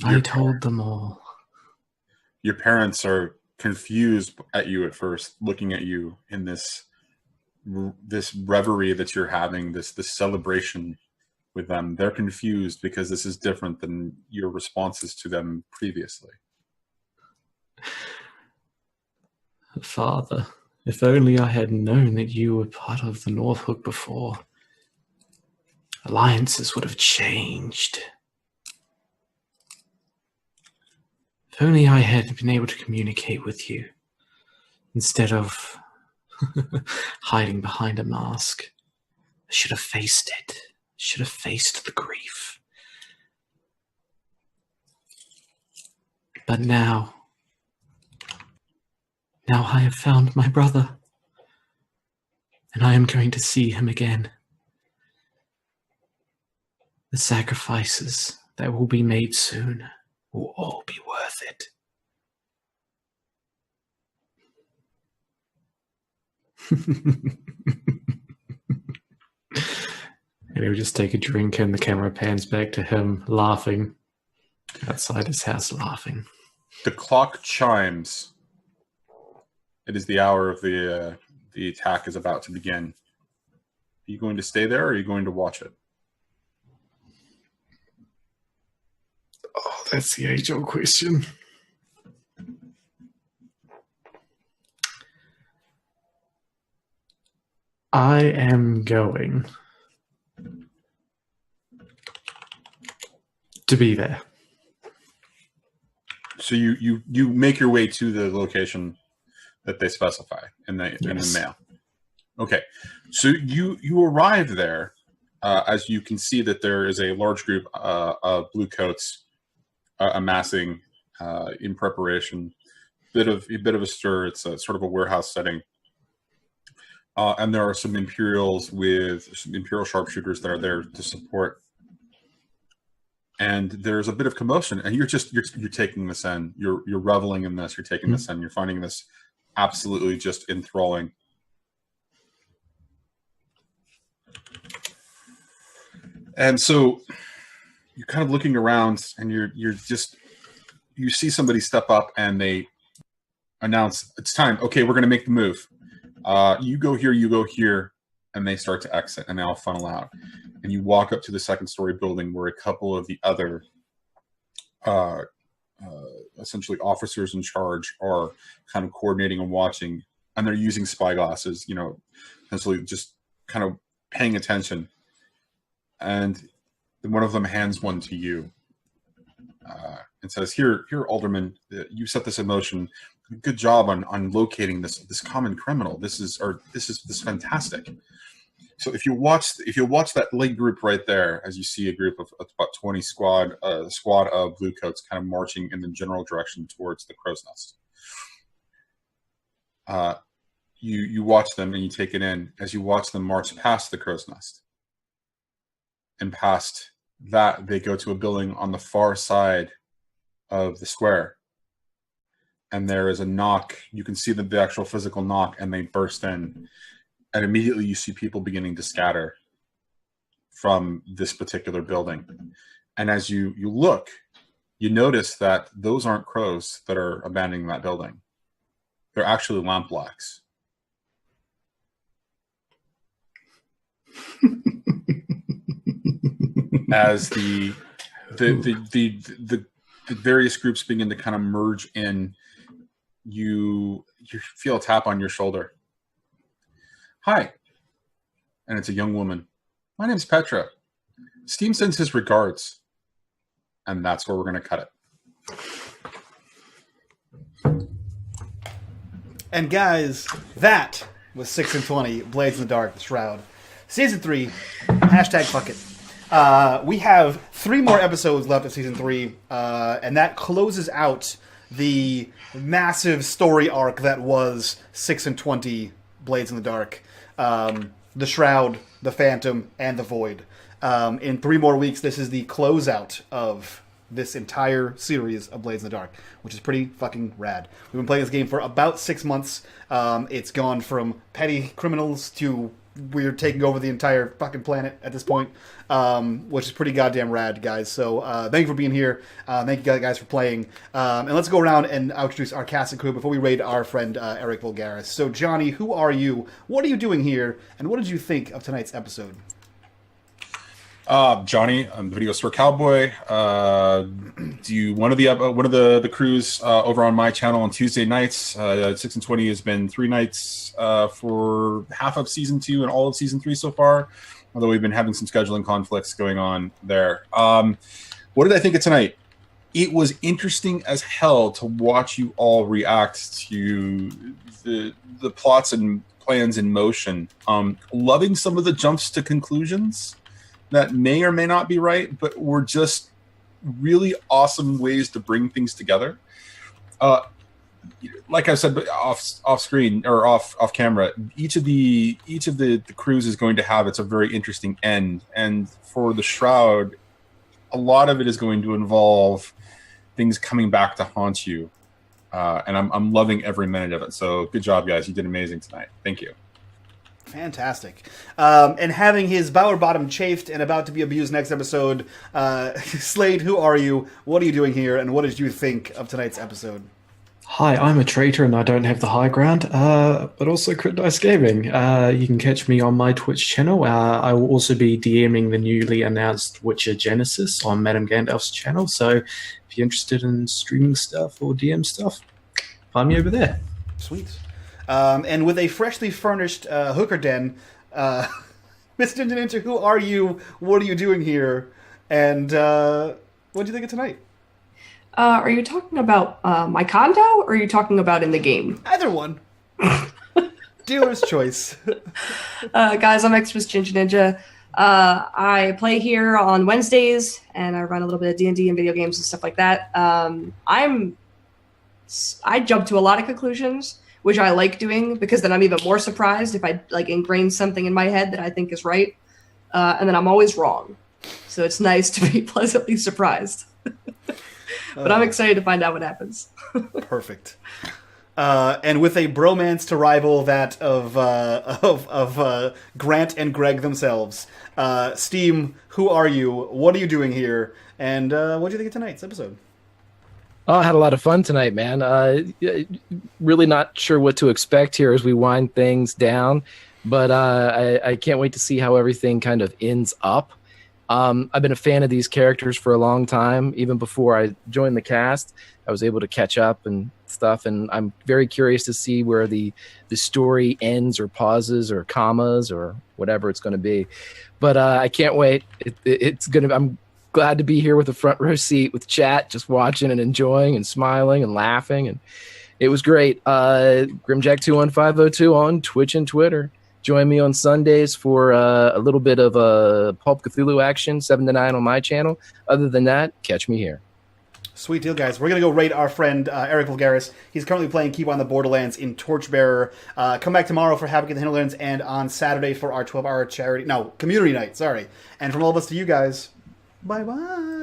I told them all. Your parents are confused at you at first, looking at you in this reverie that you're having, this celebration with them. They're confused because this is different than your responses to them previously. Father, if only I had known that you were part of the Northhook before. Alliances would have changed. If only I had been able to communicate with you instead of hiding behind a mask. I should have faced it. Should have faced the grief. But now I have found my brother, and I am going to see him again. The sacrifices that will be made soon will all be worth it. And he'll just take a drink and the camera pans back to him laughing outside his house laughing. The clock chimes. It is the hour of the attack is about to begin. Are you going to stay there or are you going to watch it? Oh, that's the age-old question. I am going to be there. So you make your way to the location that they specify in the mail. Okay, so you arrive there. As you can see that there is a large group of blue coats amassing in preparation. Bit of a stir. It's a sort of a warehouse setting. And there are some Imperial sharpshooters that are there to support. And there's a bit of commotion, and you're taking this in. You're reveling in this. You're taking this in. You're finding this absolutely just enthralling. And so you're kind of looking around, and you see somebody step up, and they announce it's time. Okay, we're going to make the move. You go here, and they start to exit, and they all funnel out. And you walk up to the second-story building where a couple of the other, essentially officers in charge, are kind of coordinating and watching and they're using spy glasses, essentially just kind of paying attention. And one of them hands one to you and says, "Here, Alderman, you set this in motion. Good job on locating this common criminal. This is fantastic." So if you watch that lead group right there, as you see a group of about 20 squad of bluecoats kind of marching in the general direction towards the crow's nest. You watch them and you take it in as you watch them march past the crow's nest. And past that, they go to a building on the far side of the square. And there is a knock. You can see the actual physical knock, and they burst in. And immediately you see people beginning to scatter from this particular building. And as you look, you notice that those aren't crows that are abandoning that building. They're actually lampblacks. As the various groups begin to kind of merge in, you feel a tap on your shoulder. "Hi," and it's a young woman. "My name's Petra. Steam sends his regards." And that's where we're going to cut it. And guys, that was 6 and 20, Blades in the Dark, the Shroud. Season 3, #fuck it. We have 3 more episodes left of Season 3, and that closes out the massive story arc that was 6 and 20, Blades in the Dark. The Shroud, the Phantom, and the Void. In 3 more weeks, this is the closeout of this entire series of Blades in the Dark, which is pretty fucking rad. We've been playing this game for about 6 months. It's gone from petty criminals to we're taking over the entire fucking planet at this point, which is pretty goddamn rad, guys. So thank you for being here. Thank you guys for playing. And let's go around and introduce our cast and crew before we raid our friend Eric Vulgaris. So Johnny, who are you? What are you doing here? And what did you think of tonight's episode? Johnny, I'm the VideostoreCowboy. Do one of the crews over on my channel on Tuesday nights. 6 and 20 has been 3 nights for half of season 2 and all of season 3 so far. Although we've been having some scheduling conflicts going on there. What did I think of tonight? It was interesting as hell to watch you all react to the plots and plans in motion. Loving some of the jumps to conclusions that may or may not be right, but were just really awesome ways to bring things together. Like I said, off screen or off camera, each of the crews is going to have a very interesting end. And for the Shroud, a lot of it is going to involve things coming back to haunt you. And I'm loving every minute of it. So good job, guys. You did amazing tonight. Thank you. Fantastic. And having his bower bottom chafed and about to be abused next episode, Slade, who are you? What are you doing here? And what did you think of tonight's episode? Hi, I'm a traitor and I don't have the high ground, but also Crit Dice Gaming. You can catch me on my Twitch channel. I will also be DMing the newly announced Witcher Genesis on Madame Gandalf's channel. So if you're interested in streaming stuff or DM stuff, find me over there. Sweet. And with a freshly furnished hooker den, Miss Ginger Ninja, who are you? What are you doing here? And what do you think of tonight? Are you talking about my condo, or are you talking about in the game? Either one. Dealer's choice. Guys, I'm Xmas Ginger Ninja. I play here on Wednesdays, and I run a little bit of D&D and video games and stuff like that. I jump to a lot of conclusions, which I like doing, because then I'm even more surprised if I ingrain something in my head that I think is right, and then I'm always wrong. So it's nice to be pleasantly surprised. But I'm excited to find out what happens. Perfect. And with a bromance to rival that of Grant and Greg themselves, Steam, who are you? What are you doing here? And what do you think of tonight's episode? Oh, I had a lot of fun tonight, man. Really not sure what to expect here as we wind things down, but I can't wait to see how everything kind of ends up. I've been a fan of these characters for a long time. Even before I joined the cast, I was able to catch up and stuff, and I'm very curious to see where the story ends or pauses or commas or whatever it's going to be. But I can't wait. I'm glad to be here with a front row seat with chat, just watching and enjoying and smiling and laughing, and it was great. Grimjack21502 on Twitch and Twitter. Join me on Sundays for a little bit of Pulp Cthulhu action, 7 to 9 on my channel. Other than that, catch me here. Sweet deal, guys. We're going to go rate our friend Eric Vulgaris. He's currently playing Keep on the Borderlands in Torchbearer. Come back tomorrow for Havoc in the Hinterlands and on Saturday for our 12-hour community night. Sorry. And from all of us to you guys, bye-bye.